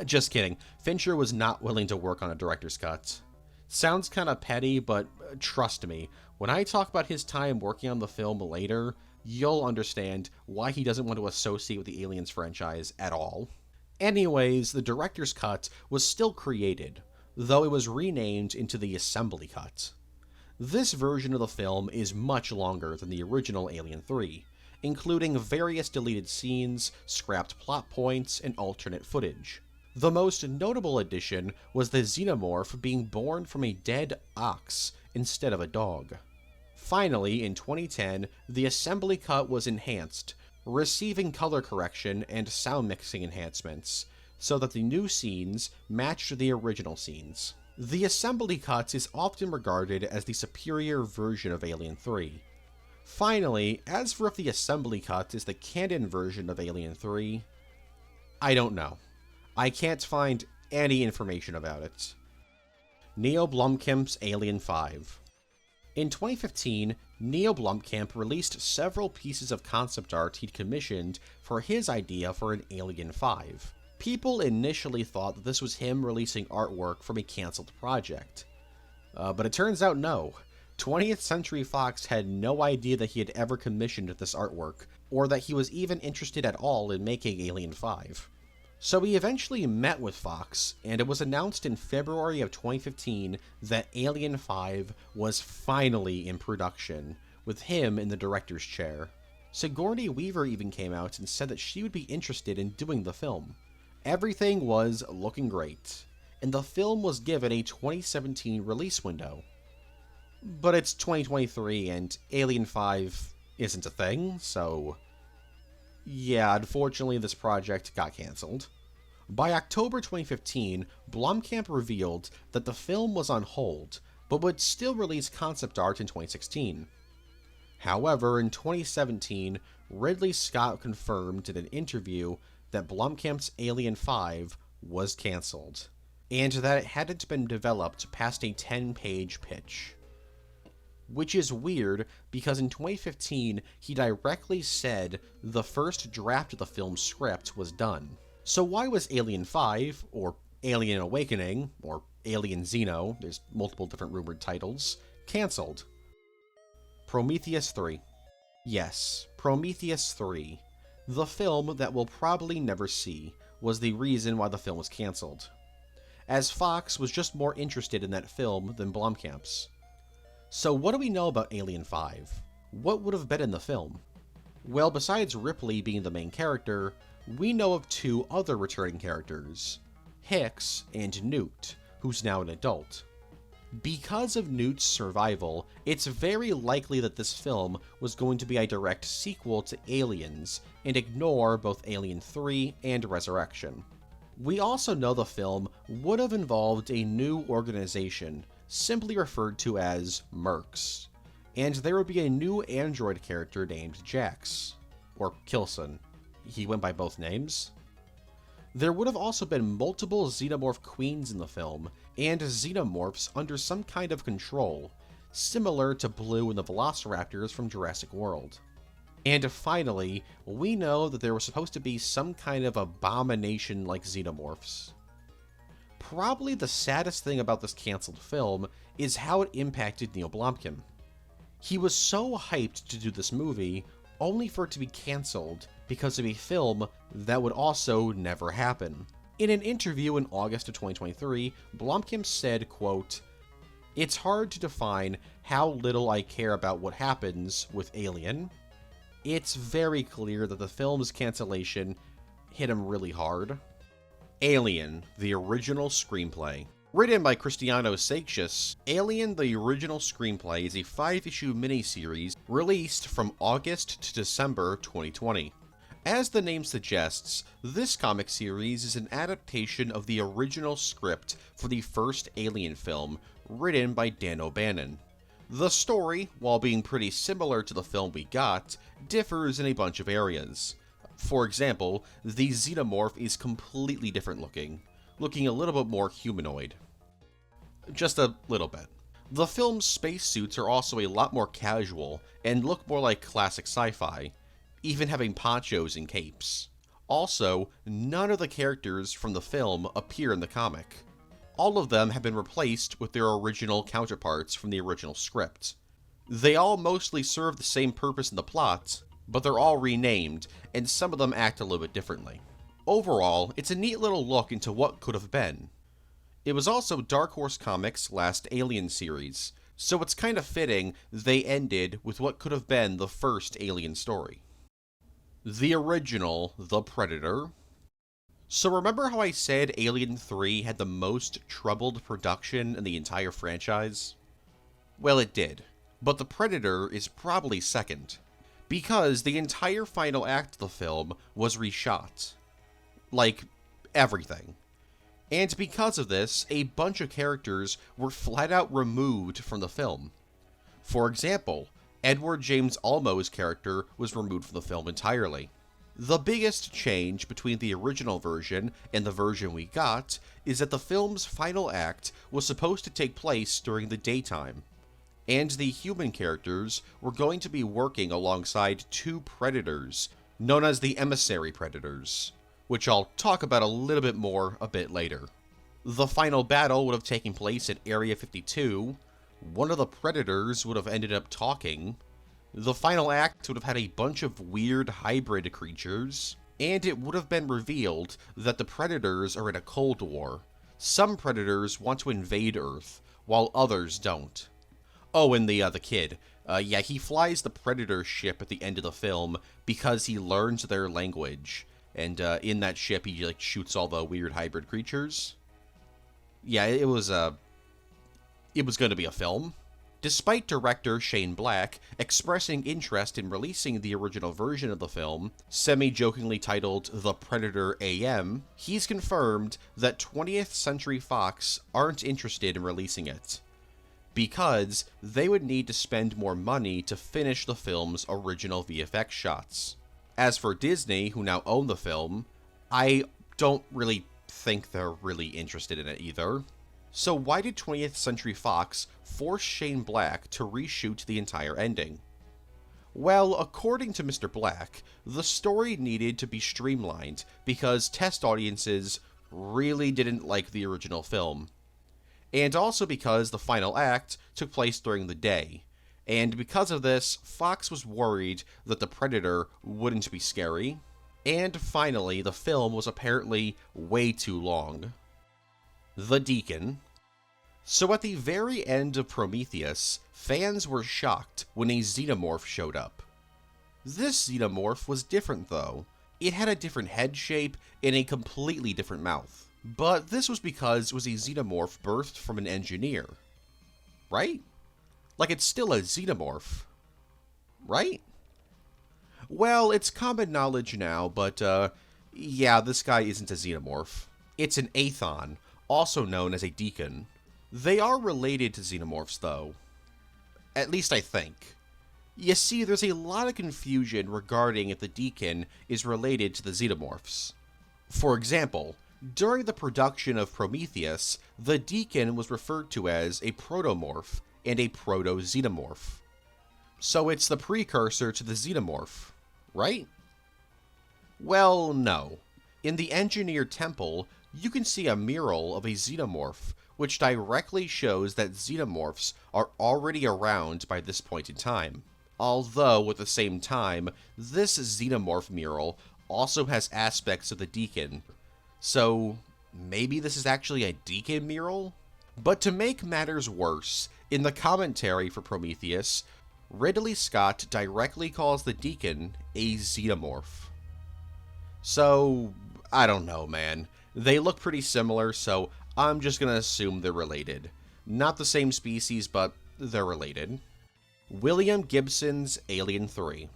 Just kidding, Fincher was not willing to work on a director's cut. Sounds kinda petty, but trust me, when I talk about his time working on the film later, you'll understand why he doesn't want to associate with the Aliens franchise at all. Anyways, the director's cut was still created, though it was renamed into the Assembly Cut. This version of the film is much longer than the original Alien 3, including various deleted scenes, scrapped plot points, and alternate footage. The most notable addition was the xenomorph being born from a dead ox instead of a dog. Finally, in 2010, the Assembly Cut was enhanced, receiving color correction and sound mixing enhancements, so that the new scenes matched the original scenes. The Assembly Cut is often regarded as the superior version of Alien 3. Finally, as for if the Assembly Cut is the canon version of Alien 3, I don't know. I can't find any information about it. Neil Blomkamp's Alien 5. In 2015, Neil Blomkamp released several pieces of concept art he'd commissioned for his idea for an Alien 5. People initially thought that this was him releasing artwork from a cancelled project. But it turns out no. 20th Century Fox had no idea that he had ever commissioned this artwork, or that he was even interested at all in making Alien 5. So he eventually met with Fox, and it was announced in February of 2015 that Alien 5 was finally in production, with him in the director's chair. Sigourney Weaver even came out and said that she would be interested in doing the film. Everything was looking great, and the film was given a 2017 release window. But it's 2023 and Alien 5 isn't a thing, so yeah, unfortunately this project got cancelled. By October 2015, Blomkamp revealed that the film was on hold, but would still release concept art in 2016. However, in 2017, Ridley Scott confirmed in an interview that Blomkamp's Alien 5 was cancelled, and that it hadn't been developed past a 10-page pitch. Which is weird, because in 2015, he directly said the first draft of the film's script was done. So why was Alien 5, or Alien Awakening, or Alien Xeno, there's multiple different rumored titles, cancelled? Prometheus 3. Yes, Prometheus 3. The film that we'll probably never see was the reason why the film was cancelled, as Fox was just more interested in that film than Blomkamp's. So what do we know about Alien 5? What would have been in the film? Well, besides Ripley being the main character, we know of two other returning characters, Hicks and Newt, who's now an adult. Because of Newt's survival, it's very likely that this film was going to be a direct sequel to Aliens, and ignore both Alien 3 and Resurrection. We also know the film would have involved a new organization, simply referred to as Mercs, and there would be a new android character named Jax, or Kilson. He went by both names. There would have also been multiple xenomorph queens in the film, and xenomorphs under some kind of control, similar to Blue and the Velociraptors from Jurassic World. And finally, we know that there was supposed to be some kind of abomination like xenomorphs. Probably the saddest thing about this cancelled film is how it impacted Neil Blomkamp. He was so hyped to do this movie, only for it to be cancelled because of a film that would also never happen. In an interview in August of 2023, Blomkamp said, quote, "It's hard to define how little I care about what happens with Alien. It's very clear that the film's cancellation hit him really hard. Alien, the original screenplay. Written by Cristiano Seixas, Alien, the original screenplay is a 5-issue miniseries released from August to December 2020. As the name suggests, this comic series is an adaptation of the original script for the first Alien film, written by Dan O'Bannon. The story, while being pretty similar to the film we got, differs in a bunch of areas. For example, the xenomorph is completely different looking a little bit more humanoid. Just a little bit. The film's spacesuits are also a lot more casual and look more like classic sci-fi, even having ponchos and capes. Also, none of the characters from the film appear in the comic. All of them have been replaced with their original counterparts from the original script. They all mostly serve the same purpose in the plot, but they're all renamed, and some of them act a little bit differently. Overall, it's a neat little look into what could have been. It was also Dark Horse Comics' last Alien series, so it's kind of fitting they ended with what could have been the first Alien story. The original, The Predator. So remember how I said Alien 3 had the most troubled production in the entire franchise? Well, it did, but The Predator is probably second, because the entire final act of the film was reshot. Like, everything. And because of this, a bunch of characters were flat out removed from the film. For example, Edward James Olmo's character was removed from the film entirely. The biggest change between the original version and the version we got is that the film's final act was supposed to take place during the daytime, and the human characters were going to be working alongside two predators, known as the emissary predators, which I'll talk about a little bit more a bit later. The final battle would have taken place at Area 52, one of the predators would have ended up talking, the final act would have had a bunch of weird hybrid creatures, and it would have been revealed that the predators are in a Cold War. Some predators want to invade Earth, while others don't. Oh, and the kid. He flies the Predator ship at the end of the film because he learns their language. And in that ship, he shoots all the weird hybrid creatures. Yeah, it was going to be a film. Despite director Shane Black expressing interest in releasing the original version of the film, semi-jokingly titled The Predator AM, he's confirmed that 20th Century Fox aren't interested in releasing it, because they would need to spend more money to finish the film's original VFX shots. As for Disney, who now own the film, I don't really think they're really interested in it either. So why did 20th Century Fox force Shane Black to reshoot the entire ending? Well, according to Mr. Black, the story needed to be streamlined because test audiences really didn't like the original film. And also because the final act took place during the day. And because of this, Fox was worried that the Predator wouldn't be scary. And finally, the film was apparently way too long. The Deacon. So at the very end of Prometheus, fans were shocked when a xenomorph showed up. This xenomorph was different though. It had a different head shape and a completely different mouth. But this was because it was a xenomorph birthed from an engineer. Right? Like, it's still a xenomorph. Right? Well, it's common knowledge now, but yeah, this guy isn't a xenomorph. It's an Aethon, also known as a Deacon. They are related to xenomorphs, though. At least I think. You see, there's a lot of confusion regarding if the Deacon is related to the xenomorphs. For example, during the production of Prometheus, the Deacon was referred to as a protomorph and a proto-xenomorph. So it's the precursor to the xenomorph, right? Well, no. In the Engineer Temple, you can see a mural of a xenomorph, which directly shows that xenomorphs are already around by this point in time. Although, at the same time, this xenomorph mural also has aspects of the Deacon. So, maybe this is actually a Deacon mural? But to make matters worse, in the commentary for Prometheus, Ridley Scott directly calls the Deacon a xenomorph. So, I don't know, man. They look pretty similar, so I'm just gonna assume they're related. Not the same species, but they're related. William Gibson's Alien 3.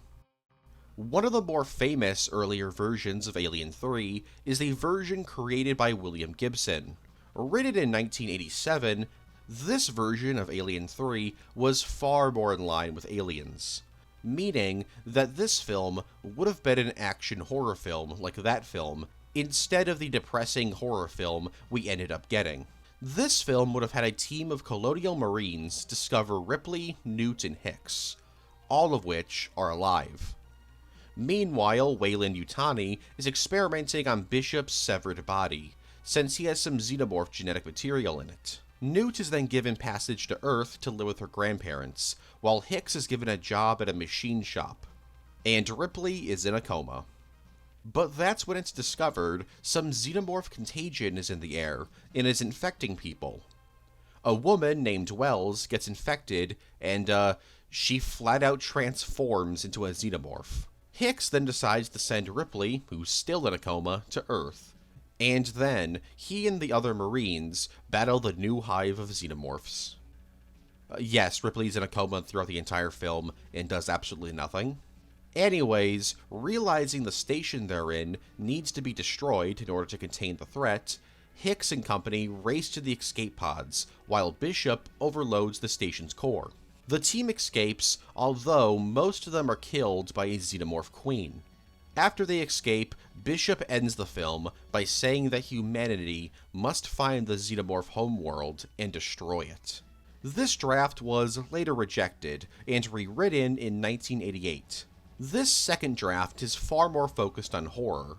One of the more famous earlier versions of Alien 3 is the version created by William Gibson. Written in 1987, this version of Alien 3 was far more in line with Aliens, meaning that this film would have been an action horror film like that film, instead of the depressing horror film we ended up getting. This film would have had a team of Colonial Marines discover Ripley, Newt, and Hicks, all of which are alive. Meanwhile, Weyland-Yutani is experimenting on Bishop's severed body, since he has some xenomorph genetic material in it. Newt is then given passage to Earth to live with her grandparents, while Hicks is given a job at a machine shop. And Ripley is in a coma. But that's when it's discovered some xenomorph contagion is in the air and is infecting people. A woman named Wells gets infected, and she flat out transforms into a xenomorph. Hicks then decides to send Ripley, who's still in a coma, to Earth. And then, he and the other Marines battle the new hive of xenomorphs. Yes, Ripley's in a coma throughout the entire film and does absolutely nothing. Anyways, realizing the station they're in needs to be destroyed in order to contain the threat, Hicks and company race to the escape pods, while Bishop overloads the station's core. The team escapes, although most of them are killed by a xenomorph queen. After they escape, Bishop ends the film by saying that humanity must find the xenomorph homeworld and destroy it. This draft was later rejected and rewritten in 1988. This second draft is far more focused on horror.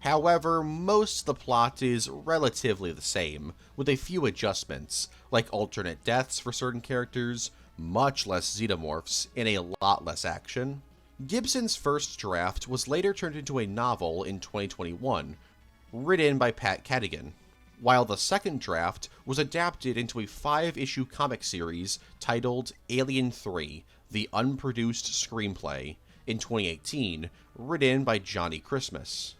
However, most of the plot is relatively the same, with a few adjustments, like alternate deaths for certain characters, much less xenomorphs, and a lot less action. Gibson's first draft was later turned into a novel in 2021, written by Pat Cadigan, while the second draft was adapted into a 5-issue comic series titled Alien 3, The Unproduced Screenplay, in 2018, written by Johnny Christmas.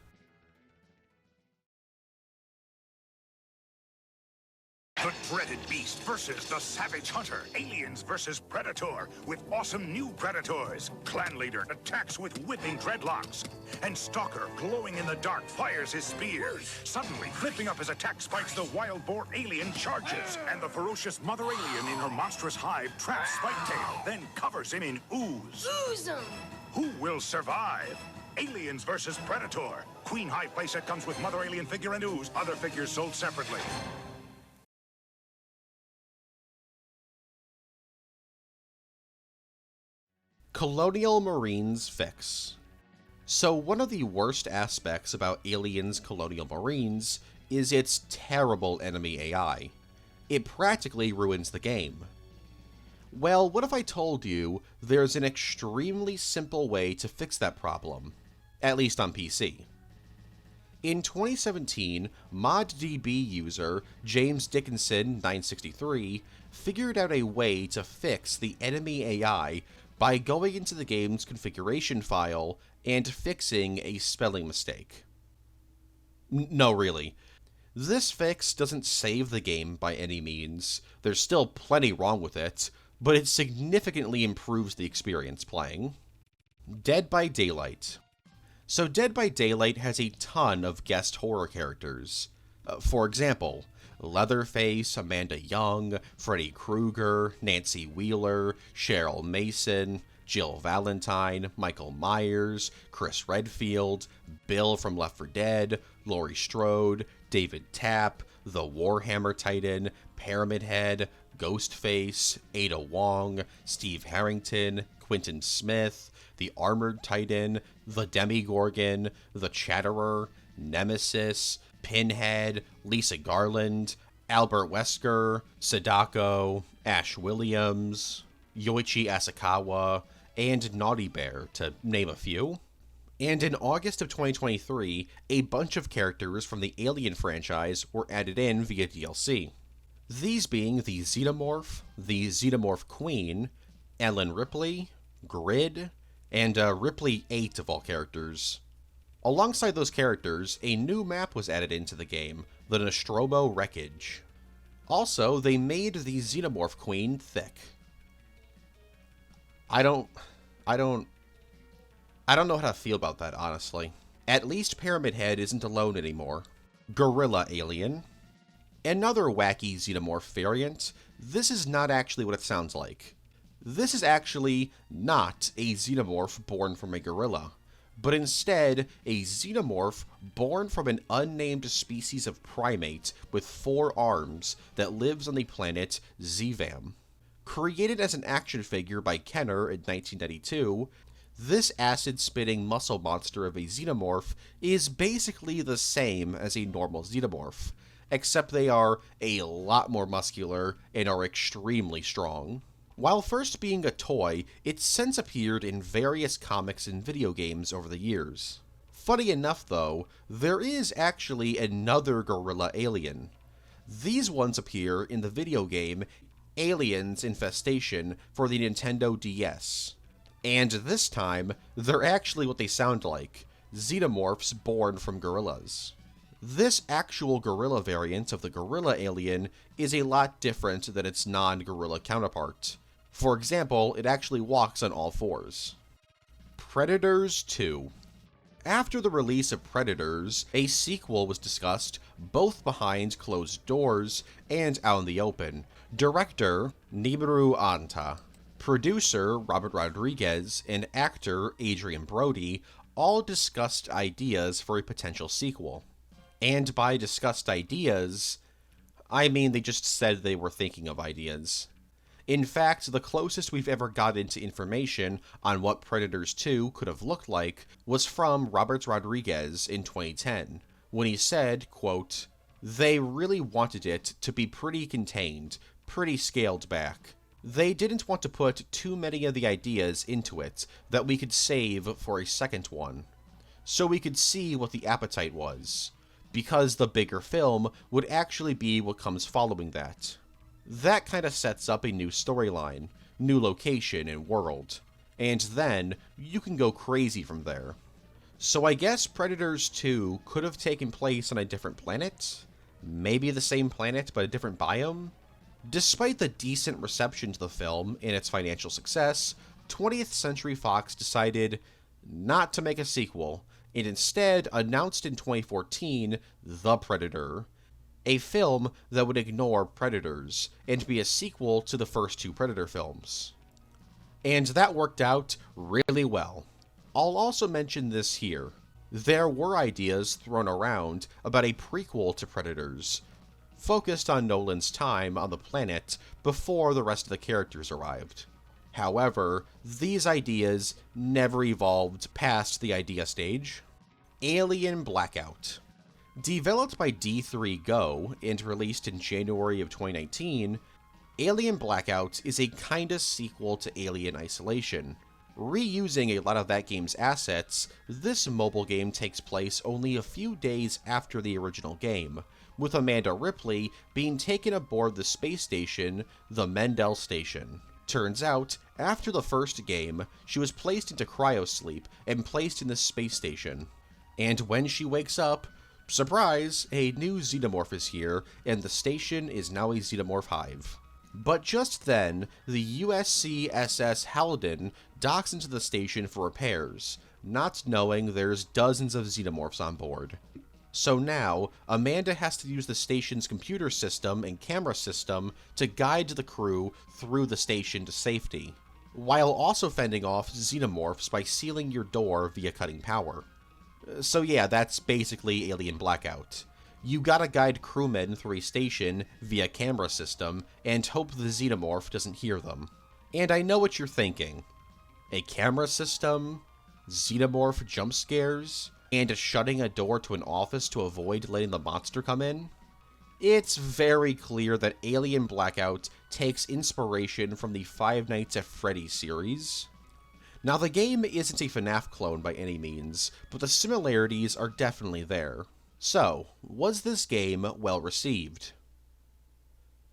The dreaded beast versus the savage hunter. Aliens versus Predator, with awesome new Predators. Clan leader attacks with whipping dreadlocks. And Stalker, glowing in the dark, fires his spear. Suddenly, flipping up his attack spikes, the wild boar alien charges. And the ferocious mother alien in her monstrous hive traps Spiketail, then covers him in ooze. Ooze 'em! Who will survive? Aliens versus Predator. Queen Hive playset comes with mother alien figure and ooze. Other figures sold separately. Colonial Marines fix. So one of the worst aspects about Aliens Colonial Marines is its terrible enemy AI. It practically ruins the game. Well, what if I told you there's an extremely simple way to fix that problem? At least on PC. In 2017, ModDB user James Dickinson 963 figured out a way to fix the enemy AI by going into the game's configuration file and fixing a spelling mistake. No, really. This fix doesn't save the game by any means. There's still plenty wrong with it, but it significantly improves the experience playing. Dead by Daylight. So Dead by Daylight has a ton of guest horror characters. For example, Leatherface, Amanda Young, Freddy Krueger, Nancy Wheeler, Cheryl Mason, Jill Valentine, Michael Myers, Chris Redfield, Bill from Left 4 Dead, Laurie Strode, David Tapp, the Warhammer Titan, Pyramid Head, Ghostface, Ada Wong, Steve Harrington, Quentin Smith, the Armored Titan, the Demigorgon, the Chatterer, Nemesis, Pinhead, Lisa Garland, Albert Wesker, Sadako, Ash Williams, Yoichi Asakawa, and Naughty Bear, to name a few. And in August of 2023, a bunch of characters from the Alien franchise were added in via DLC. These being the Xenomorph Queen, Ellen Ripley, Grid, and Ripley 8 of all characters. Alongside those characters, a new map was added into the game, the Nostromo Wreckage. Also, they made the Xenomorph Queen thick. I don't know how to feel about that, honestly. At least Pyramid Head isn't alone anymore. Gorilla Alien. Another wacky Xenomorph variant. This is not actually what it sounds like. This is actually not a Xenomorph born from a gorilla, but instead a Xenomorph born from an unnamed species of primate with 4 arms that lives on the planet Zevam. Created as an action figure by Kenner in 1992, this acid-spitting muscle monster of a Xenomorph is basically the same as a normal Xenomorph, except they are a lot more muscular and are extremely strong. While first being a toy, it's since appeared in various comics and video games over the years. Funny enough though, there is actually another gorilla alien. These ones appear in the video game Aliens Infestation for the Nintendo DS. And this time, they're actually what they sound like, xenomorphs born from gorillas. This actual gorilla variant of the gorilla alien is a lot different than its non-gorilla counterpart. For example, it actually walks on all 4s. Predators 2. After the release of Predators, a sequel was discussed, both behind closed doors and out in the open. Director Nibiru Anta, producer Robert Rodriguez, and actor Adrian Brody all discussed ideas for a potential sequel. And by discussed ideas, I mean they just said they were thinking of ideas. In fact, the closest we've ever gotten to information on what Predators 2 could have looked like was from Robert Rodriguez in 2010, when he said, quote, "They really wanted it to be pretty contained, pretty scaled back. They didn't want to put too many of the ideas into it that we could save for a second one. So we could see what the appetite was, because the bigger film would actually be what comes following that. That kind of sets up a new storyline, new location and world, and then you can go crazy from there. So I guess Predators 2 could have taken place on a different planet? Maybe the same planet, but a different biome? Despite the decent reception to the film and its financial success, 20th Century Fox decided not to make a sequel, and instead announced in 2014 The Predator, a film that would ignore Predators and be a sequel to the first 2 Predator films. And that worked out really well. I'll also mention this here. There were ideas thrown around about a prequel to Predators, focused on Nolan's time on the planet before the rest of the characters arrived. However, these ideas never evolved past the idea stage. Alien Blackout. Developed by D3 Go and released in January of 2019, Alien Blackout is a kinda sequel to Alien Isolation. Reusing a lot of that game's assets, this mobile game takes place only a few days after the original game, with Amanda Ripley being taken aboard the space station, the Mendel Station. Turns out, after the first game, she was placed into cryosleep and placed in the space station. And when she wakes up, surprise, a new xenomorph is here, and the station is now a xenomorph hive. But just then, the USC SS Halden docks into the station for repairs, not knowing there's dozens of xenomorphs on board. So now, Amanda has to use the station's computer system and camera system to guide the crew through the station to safety, while also fending off xenomorphs by sealing your door via cutting power. So yeah, that's basically Alien Blackout. You gotta guide crewmen through a station via camera system and hope the xenomorph doesn't hear them. And I know what you're thinking. A camera system? Xenomorph jump scares? And shutting a door to an office to avoid letting the monster come in? It's very clear that Alien Blackout takes inspiration from the Five Nights at Freddy's series. Now, the game isn't a FNAF clone by any means, but the similarities are definitely there. So, was this game well received?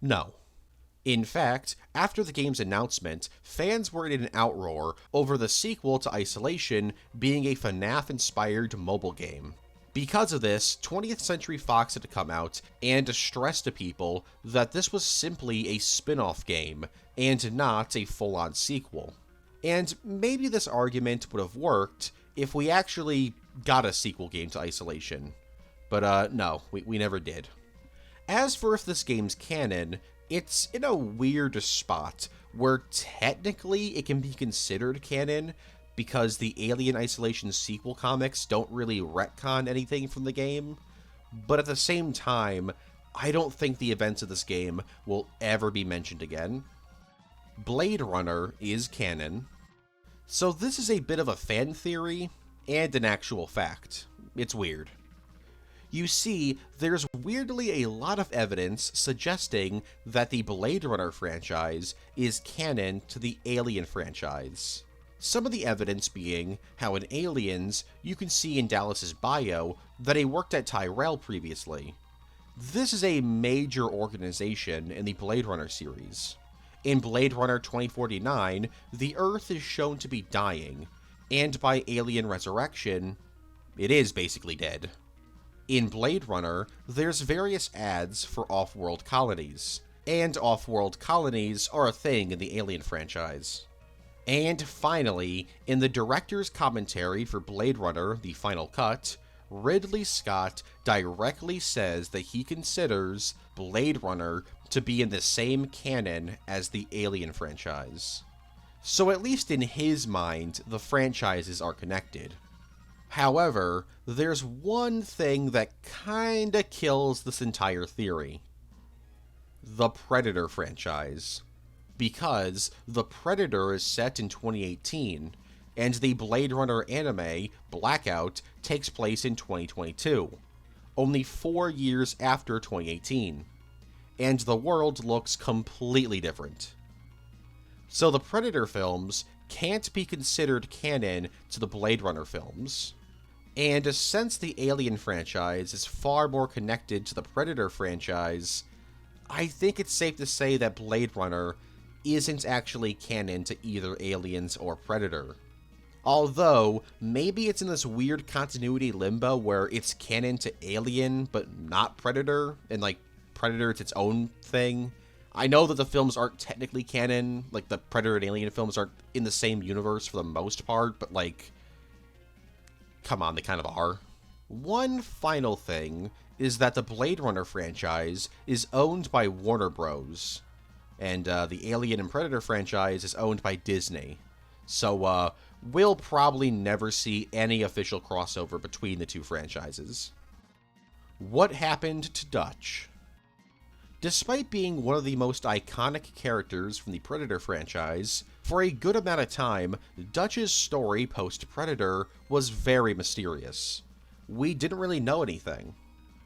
No. In fact, after the game's announcement, fans were in an outroar over the sequel to Isolation being a FNAF-inspired mobile game. Because of this, 20th Century Fox had to come out and stress to people that this was simply a spin-off game, and not a full-on sequel. And maybe this argument would have worked if we actually got a sequel game to Isolation. But no, we never did. As for if this game's canon, it's in a weird spot where technically it can be considered canon, because the Alien Isolation sequel comics don't really retcon anything from the game, but at the same time, I don't think the events of this game will ever be mentioned again. Blade Runner is canon, so this is a bit of a fan theory and an actual fact. It's weird. You see, there's weirdly a lot of evidence suggesting that the Blade Runner franchise is canon to the Alien franchise. Some of the evidence being how in Aliens, you can see in Dallas's bio that he worked at Tyrell previously. This is a major organization in the Blade Runner series. In Blade Runner 2049, the Earth is shown to be dying, and by Alien Resurrection, it is basically dead. In Blade Runner, there's various ads for off-world colonies, and off-world colonies are a thing in the Alien franchise. And finally, in the director's commentary for Blade Runner: The Final Cut, Ridley Scott directly says that he considers Blade Runner to be in the same canon as the Alien franchise. So at least in his mind, the franchises are connected. However, there's one thing that kinda kills this entire theory. The Predator franchise. Because The Predator is set in 2018, and the Blade Runner anime, Blackout, takes place in 2022, only 4 years after 2018, and the world looks completely different. So the Predator films can't be considered canon to the Blade Runner films. And since the Alien franchise is far more connected to the Predator franchise, I think it's safe to say that Blade Runner isn't actually canon to either Aliens or Predator. Although, maybe it's in this weird continuity limbo where it's canon to Alien, but not Predator, and like, Predator, it's its own thing. I know that the films aren't technically canon, like the Predator and Alien films aren't in the same universe for the most part, but like, come on, they kind of are. One final thing is that the Blade Runner franchise is owned by Warner Bros., and the Alien and Predator franchise is owned by Disney. So, we'll probably never see any official crossover between the two franchises. What happened to Dutch? Despite being one of the most iconic characters from the Predator franchise, for a good amount of time, Dutch's story post-Predator was very mysterious. We didn't really know anything.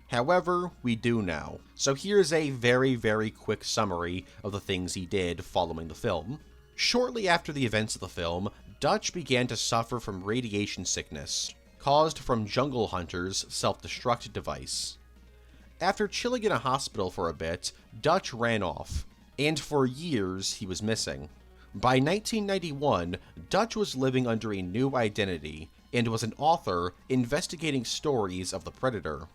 However, we do now. So here's a very, very quick summary of the things he did following the film. Shortly after the events of the film, Dutch began to suffer from radiation sickness, caused from Jungle Hunter's self-destruct device. After chilling in a hospital for a bit, Dutch ran off, and for years he was missing. By 1991, Dutch was living under a new identity, and was an author investigating stories of the Predator.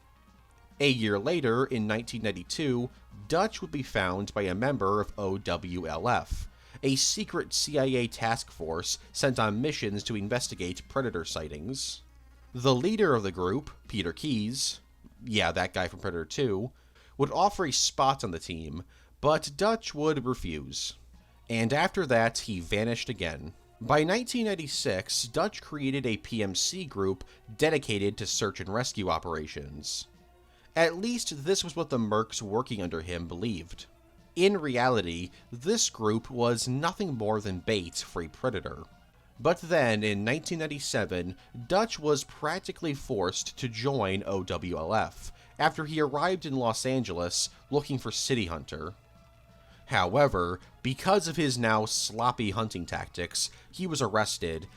A year later, in 1992, Dutch would be found by a member of OWLF, a secret CIA task force sent on missions to investigate Predator sightings. The leader of the group, Peter Keyes, yeah, that guy from Predator 2, would offer a spot on the team, but Dutch would refuse. And after that, he vanished again. By 1996, Dutch created a PMC group dedicated to search and rescue operations. At least this was what the mercs working under him believed. In reality, this group was nothing more than bait for a Predator. But then, in 1997, Dutch was practically forced to join OWLF after he arrived in Los Angeles looking for City Hunter. However, because of his now sloppy hunting tactics, he was arrested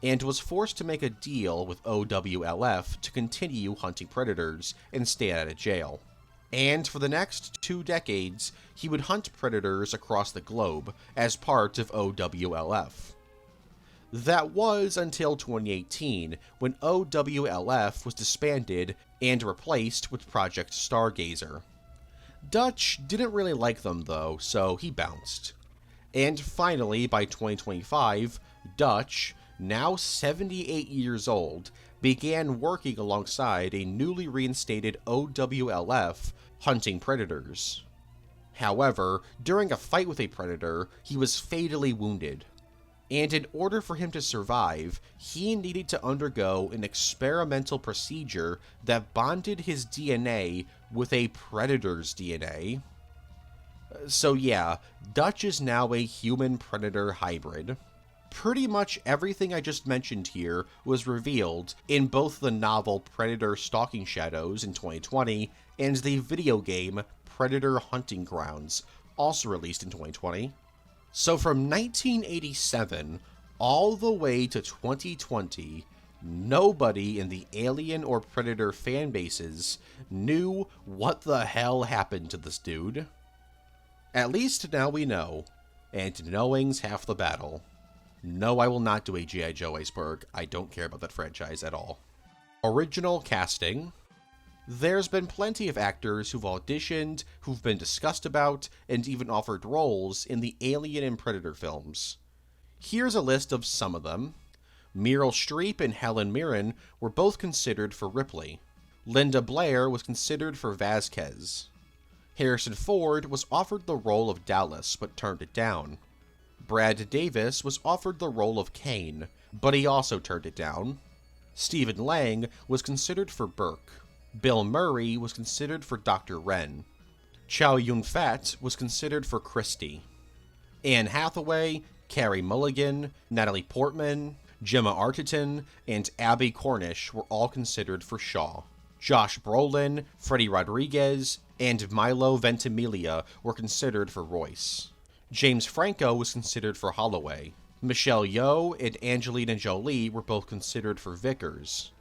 and was forced to make a deal with OWLF to continue hunting predators and stay out of jail. And for the next 2 decades, he would hunt predators across the globe as part of OWLF. That was until 2018, when OWLF was disbanded and replaced with Project Stargazer. Dutch didn't really like them though, so he bounced. And finally, by 2025, Dutch, now 78 years old, began working alongside a newly reinstated OWLF hunting predators. However, during a fight with a predator, he was fatally wounded. And in order for him to survive, he needed to undergo an experimental procedure that bonded his DNA with a predator's DNA. So yeah, Dutch is now a human-predator hybrid. Pretty much everything I just mentioned here was revealed in both the novel Predator Stalking Shadows in 2020 and the video game Predator Hunting Grounds, also released in 2020. So from 1987 all the way to 2020, nobody in the Alien or Predator fan bases knew what the hell happened to this dude. At least now we know, and knowing's half the battle. No, I will not do a G.I. Joe Iceberg. I don't care about that franchise at all. Original casting. There's been plenty of actors who've auditioned, who've been discussed about, and even offered roles in the Alien and Predator films. Here's a list of some of them. Meryl Streep and Helen Mirren were both considered for Ripley. Linda Blair was considered for Vasquez. Harrison Ford was offered the role of Dallas, but turned it down. Brad Davis was offered the role of Kane, but he also turned it down. Stephen Lang was considered for Burke. Bill Murray was considered for Dr. Wren. Chow Yun-fat was considered for Christie. Anne Hathaway, Carey Mulligan, Natalie Portman, Gemma Arterton, and Abby Cornish were all considered for Shaw. Josh Brolin, Freddie Rodriguez, and Milo Ventimiglia were considered for Royce. James Franco was considered for Holloway. Michelle Yeoh and Angelina Jolie were both considered for Vickers.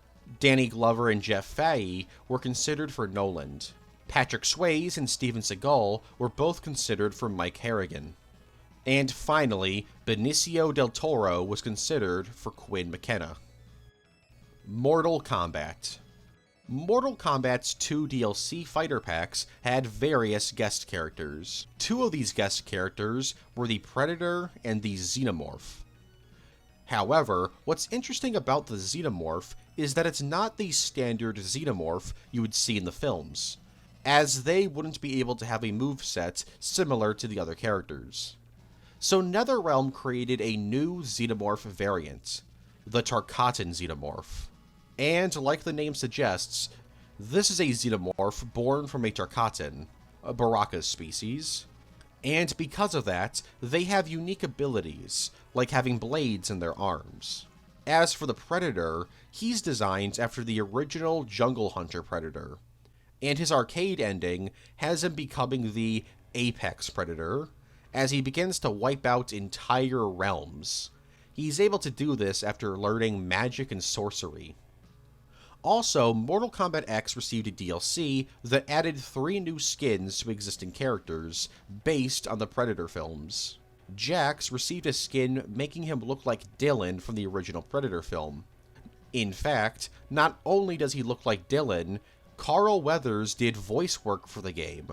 Danny Glover and Jeff Fahey were considered for Noland. Patrick Swayze and Steven Seagal were both considered for Mike Harrigan. And finally, Benicio del Toro was considered for Quinn McKenna. Mortal Kombat. Mortal Kombat's 2 DLC fighter packs had various guest characters. 2 of these guest characters were the Predator and the Xenomorph. However, what's interesting about the Xenomorph is that it's not the standard Xenomorph you would see in the films, as they wouldn't be able to have a moveset similar to the other characters. So NetherRealm created a new Xenomorph variant, the Tarkatan Xenomorph. And like the name suggests, this is a Xenomorph born from a Tarkatan, a Baraka's species. And because of that, they have unique abilities, like having blades in their arms. As for the Predator, he's designed after the original Jungle Hunter Predator, and his arcade ending has him becoming the Apex Predator, as he begins to wipe out entire realms. He's able to do this after learning magic and sorcery. Also, Mortal Kombat X received a DLC that added 3 new skins to existing characters, based on the Predator films. Jax received a skin making him look like Dylan from the original Predator film. In fact, not only does he look like Dylan, Carl Weathers did voice work for the game.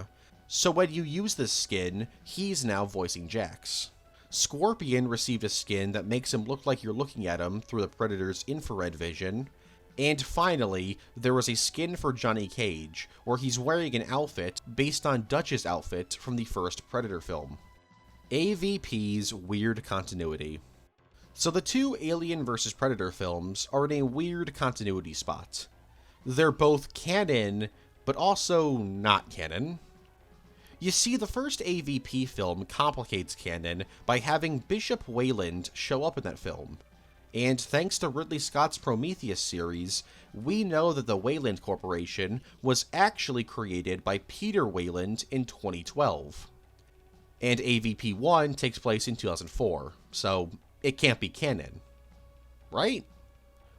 So when you use this skin, he's now voicing Jax. Scorpion received a skin that makes him look like you're looking at him through the Predator's infrared vision. And finally, there was a skin for Johnny Cage, where he's wearing an outfit based on Dutch's outfit from the first Predator film. AVP's weird continuity. So the 2 Alien vs. Predator films are in a weird continuity spot. They're both canon, but also not canon. You see, the first AVP film complicates canon by having Bishop Weyland show up in that film. And thanks to Ridley Scott's Prometheus series, we know that the Weyland Corporation was actually created by Peter Weyland in 2012. And AVP-1 takes place in 2004, so it can't be canon. Right?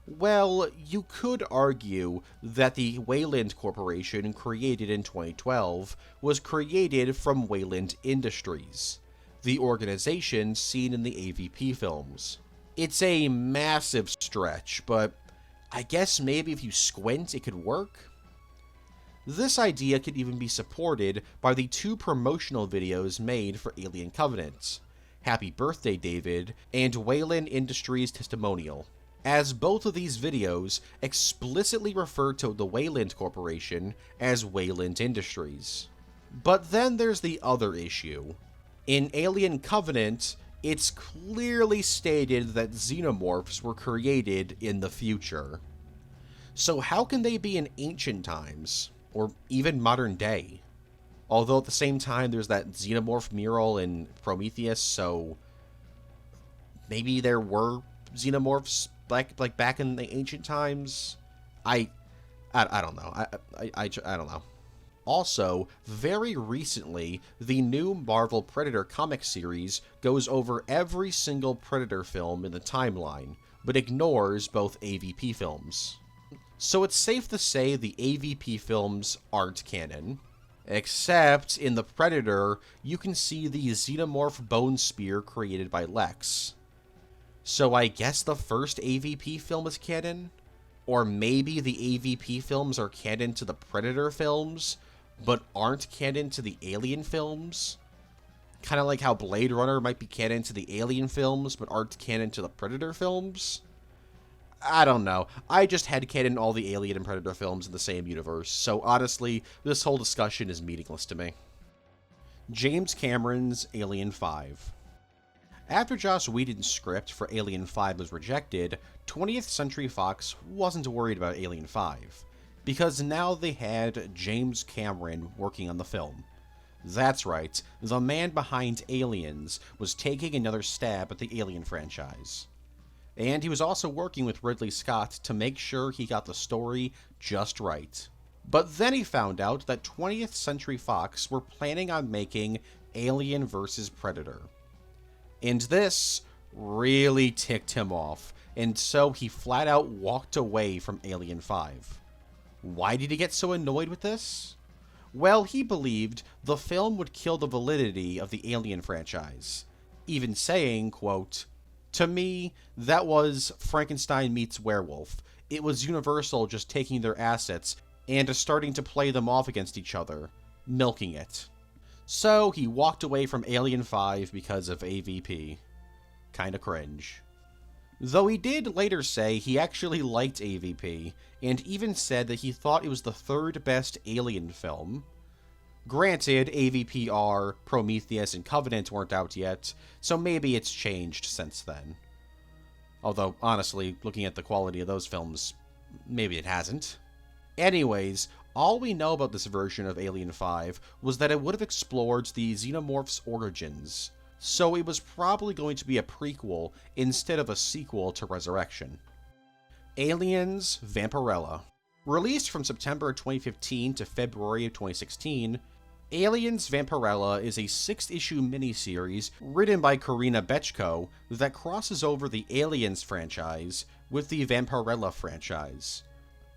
Well, you could argue that the Weyland Corporation, created in 2012, was created from Weyland Industries, the organization seen in the AVP films. It's a massive stretch, but I guess maybe if you squint it could work? This idea could even be supported by the two promotional videos made for Alien Covenant, Happy Birthday David and Weyland Industries Testimonial, as both of these videos explicitly refer to the Weyland Corporation as Weyland Industries. But then there's the other issue. In Alien Covenant, it's clearly stated that xenomorphs were created in the future. So how can they be in ancient times, or even modern day? Although at the same time there's that xenomorph mural in Prometheus, so maybe there were xenomorphs like back in the ancient times? I don't know. I don't know. Also, very recently, the new Marvel Predator comic series goes over every single Predator film in the timeline, but ignores both AVP films. So it's safe to say the AVP films aren't canon. Except, in the Predator, you can see the xenomorph bone spear created by Lex. So I guess the first AVP film is canon? Or maybe the AVP films are canon to the Predator films, but aren't canon to the Alien films? Kind of like how Blade Runner might be canon to the Alien films, but aren't canon to the Predator films? I don't know. I just headcanon all the Alien and Predator films in the same universe, so honestly, this whole discussion is meaningless to me. James Cameron's Alien 5. After Joss Whedon's script for Alien 5 was rejected, 20th Century Fox wasn't worried about Alien 5, because now they had James Cameron working on the film. That's right, the man behind Aliens was taking another stab at the Alien franchise. And he was also working with Ridley Scott to make sure he got the story just right. But then he found out that 20th Century Fox were planning on making Alien vs. Predator. And this really ticked him off, and so he flat out walked away from Alien 5. Why did he get so annoyed with this? Well, he believed the film would kill the validity of the Alien franchise, even saying, quote, "To me, that was Frankenstein meets werewolf. It was Universal just taking their assets and starting to play them off against each other, milking it." So he walked away from Alien 5 because of AVP. Kinda cringe. Though he did later say he actually liked AVP, and even said that he thought it was the third best Alien film. Granted, AVPR, Prometheus, and Covenant weren't out yet, so maybe it's changed since then. Although, honestly, looking at the quality of those films, maybe it hasn't. Anyways, all we know about this version of Alien 5 was that it would have explored the xenomorph's origins, so it was probably going to be a prequel instead of a sequel to Resurrection. Aliens Vampirella. Released from September 2015 to February of 2016, Aliens Vampirella is a 6-issue miniseries written by Karina Bechko that crosses over the Aliens franchise with the Vampirella franchise.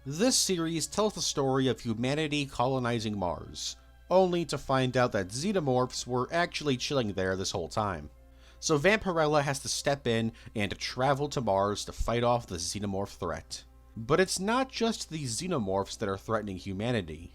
This series tells the story of humanity colonizing Mars, only to find out that xenomorphs were actually chilling there this whole time. So Vampirella has to step in and travel to Mars to fight off the xenomorph threat. But it's not just the xenomorphs that are threatening humanity.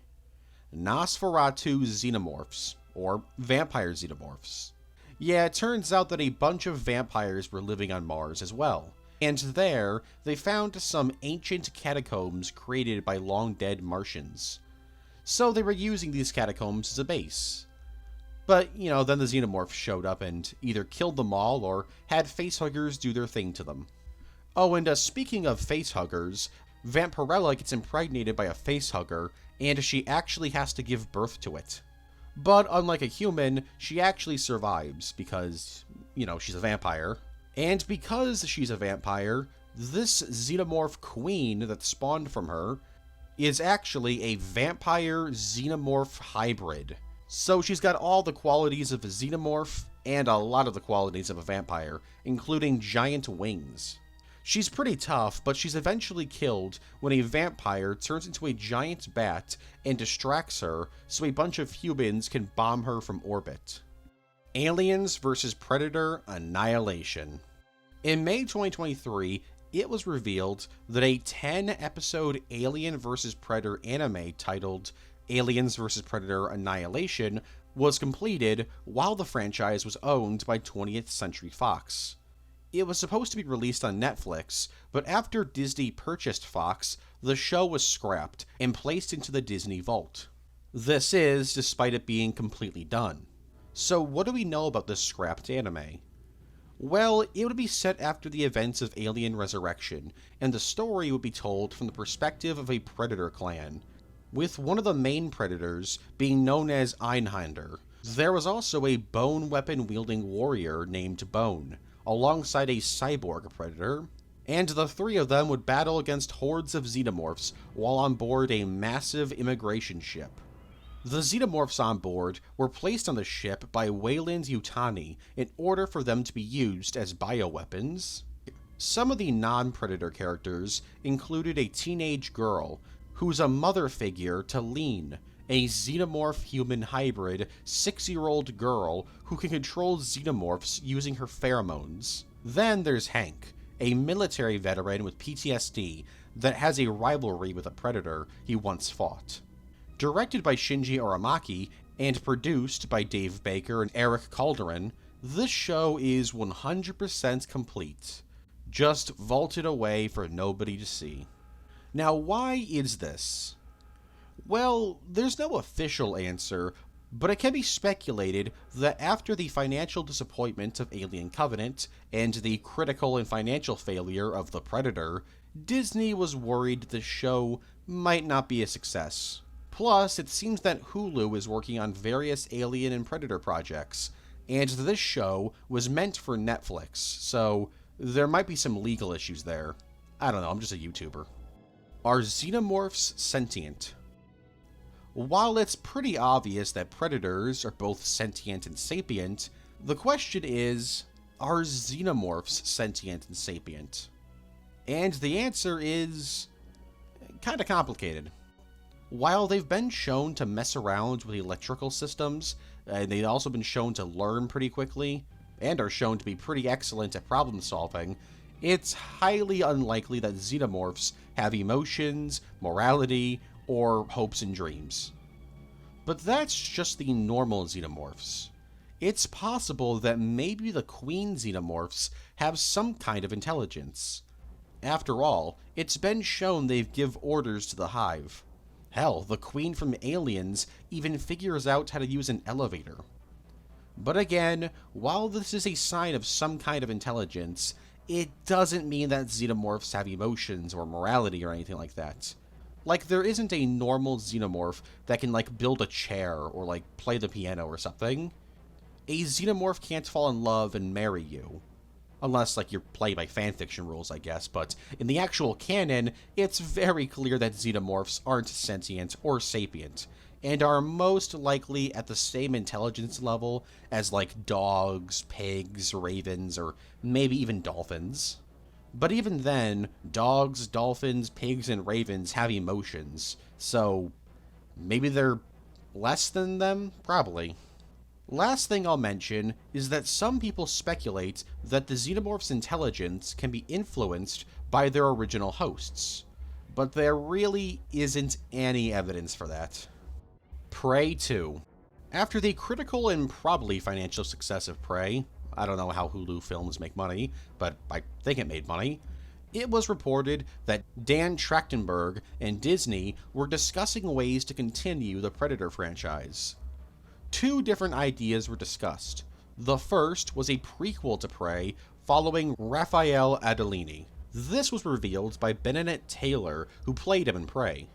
Nosferatu xenomorphs, or vampire xenomorphs. Yeah, it turns out that a bunch of vampires were living on Mars as well. And there, they found some ancient catacombs created by long-dead Martians. So they were using these catacombs as a base. But, then the xenomorphs showed up and either killed them all or had facehuggers do their thing to them. Oh, and speaking of facehuggers, Vampirella gets impregnated by a facehugger, and she actually has to give birth to it. But unlike a human, she actually survives because, she's a vampire. And because she's a vampire, this xenomorph queen that spawned from her is actually a vampire-xenomorph hybrid. So she's got all the qualities of a xenomorph and a lot of the qualities of a vampire, including giant wings. She's pretty tough, but she's eventually killed when a vampire turns into a giant bat and distracts her so a bunch of humans can bomb her from orbit. Aliens vs. Predator Annihilation. In May 2023, it was revealed that a 10-episode Alien vs. Predator anime titled Aliens vs. Predator Annihilation was completed while the franchise was owned by 20th Century Fox. It was supposed to be released on Netflix, but after Disney purchased Fox, the show was scrapped and placed into the Disney Vault. This is despite it being completely done. So what do we know about this scrapped anime? Well, it would be set after the events of Alien Resurrection, and the story would be told from the perspective of a predator clan, with one of the main predators being known as Einhander. There was also a bone weapon-wielding warrior named Bone, alongside a cyborg predator, and the three of them would battle against hordes of xenomorphs while on board a massive immigration ship. The xenomorphs on board were placed on the ship by Weyland-Yutani in order for them to be used as bioweapons. Some of the non-predator characters included a teenage girl who's a mother figure to Lean, a xenomorph-human hybrid 6-year-old girl who can control xenomorphs using her pheromones. Then there's Hank, a military veteran with PTSD that has a rivalry with a predator he once fought. Directed by Shinji Aramaki and produced by Dave Baker and Eric Calderon, this show is 100% complete, just vaulted away for nobody to see. Now, why is this? Well, there's no official answer, but it can be speculated that after the financial disappointment of Alien Covenant and the critical and financial failure of The Predator, Disney was worried the show might not be a success. Plus, it seems that Hulu is working on various Alien and Predator projects, and this show was meant for Netflix, so there might be some legal issues there. I don't know, I'm just a YouTuber. Are xenomorphs sentient? While it's pretty obvious that predators are both sentient and sapient, the question is, are xenomorphs sentient and sapient? And the answer is kinda complicated. While they've been shown to mess around with electrical systems, and they've also been shown to learn pretty quickly, and are shown to be pretty excellent at problem solving, it's highly unlikely that xenomorphs have emotions, morality, or hopes and dreams. But that's just the normal xenomorphs. It's possible that maybe the queen xenomorphs have some kind of intelligence. After all, it's been shown they give orders to the hive. Hell, the queen from Aliens even figures out how to use an elevator. But again, while this is a sign of some kind of intelligence, it doesn't mean that xenomorphs have emotions or morality or anything like that. Like, there isn't a normal xenomorph that can, build a chair or, play the piano or something. A xenomorph can't fall in love and marry you. Unless, you're playing by fanfiction rules, I guess, but in the actual canon, it's very clear that xenomorphs aren't sentient or sapient, and are most likely at the same intelligence level as, dogs, pigs, ravens, or maybe even dolphins. But even then, dogs, dolphins, pigs, and ravens have emotions, so maybe they're less than them? Probably. Last thing I'll mention is that some people speculate that the xenomorph's intelligence can be influenced by their original hosts, but there really isn't any evidence for that. Prey 2. After the critical and probably financial success of Prey, I don't know how Hulu films make money, but I think it made money, it was reported that Dan Trachtenberg and Disney were discussing ways to continue the Predator franchise. Two different ideas were discussed. The first was a prequel to Prey following Raphael Adolini. This was revealed by Benedict Taylor, who played him in Prey.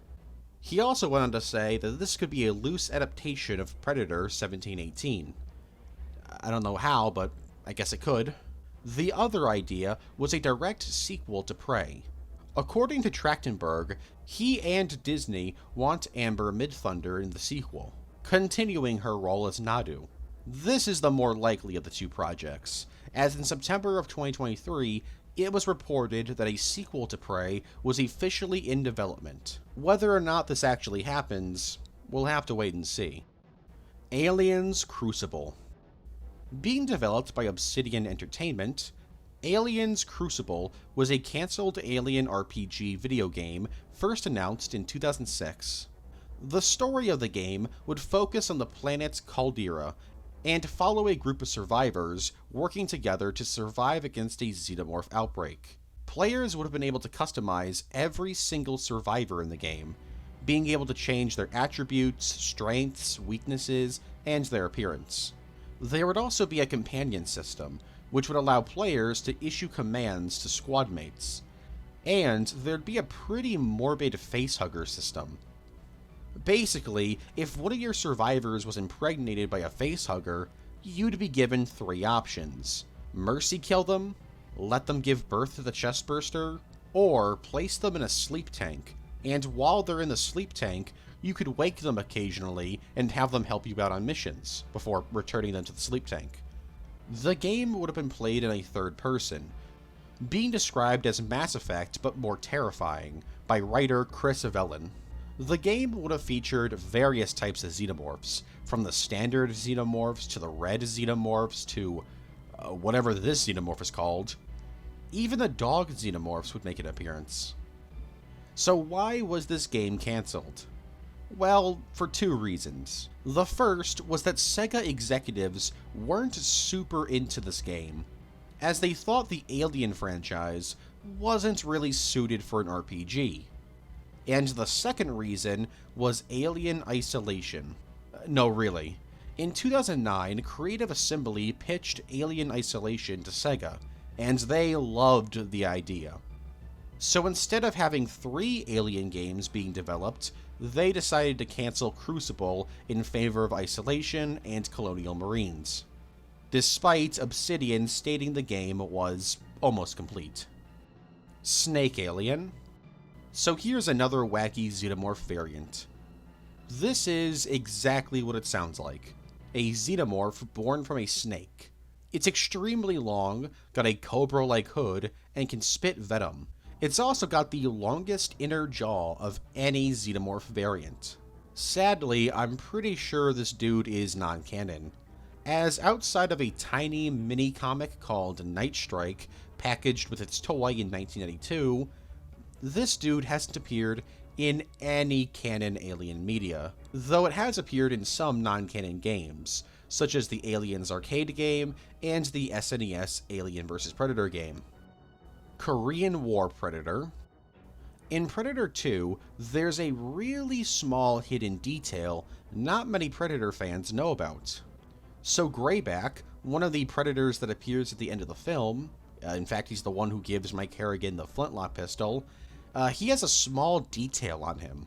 He also went on to say that this could be a loose adaptation of Predator 1718. I don't know how, but I guess it could. The other idea was a direct sequel to Prey. According to Trachtenberg, he and Disney want Amber Midthunder in the sequel, continuing her role as Nadu. This is the more likely of the two projects, as in September of 2023, it was reported that a sequel to Prey was officially in development. Whether or not this actually happens, we'll have to wait and see. Aliens Crucible. Being developed by Obsidian Entertainment, Aliens Crucible was a cancelled alien RPG video game first announced in 2006. The story of the game would focus on the planet Caldera and follow a group of survivors working together to survive against a xenomorph outbreak. Players would have been able to customize every single survivor in the game, being able to change their attributes, strengths, weaknesses, and their appearance. There would also be a companion system, which would allow players to issue commands to squad mates. And there'd be a pretty morbid facehugger system. Basically, if one of your survivors was impregnated by a facehugger, you'd be given 3 options. Mercy kill them, let them give birth to the chestburster, or place them in a sleep tank, and while they're in the sleep tank, you could wake them occasionally and have them help you out on missions, before returning them to the sleep tank. The game would have been played in a third person, being described as Mass Effect but more terrifying by writer Chris Avellin. The game would have featured various types of xenomorphs, from the standard xenomorphs to the red xenomorphs to whatever this xenomorph is called. Even the dog xenomorphs would make an appearance. So why was this game cancelled? Well, for 2 reasons. The first was that Sega executives weren't super into this game, as they thought the Alien franchise wasn't really suited for an RPG. And the second reason was Alien Isolation. No, really. In 2009, Creative Assembly pitched Alien Isolation to Sega, and they loved the idea. So instead of having 3 Alien games being developed, they decided to cancel Crucible in favor of Isolation and Colonial Marines, despite Obsidian stating the game was almost complete. Snake Alien. So here's another wacky xenomorph variant. This is exactly what it sounds like. A xenomorph born from a snake. It's extremely long, got a cobra-like hood, and can spit venom. It's also got the longest inner jaw of any xenomorph variant. Sadly, I'm pretty sure this dude is non-canon, as outside of a tiny mini-comic called Night Strike packaged with its toy in 1992, this dude hasn't appeared in any canon Alien media, though it has appeared in some non-canon games, such as the Aliens arcade game and the SNES Alien vs. Predator game. Korean War Predator. In Predator 2, there's a really small hidden detail not many Predator fans know about. So Greyback, one of the Predators that appears at the end of the film, in fact he's the one who gives Mike Harrigan the flintlock pistol, he has a small detail on him.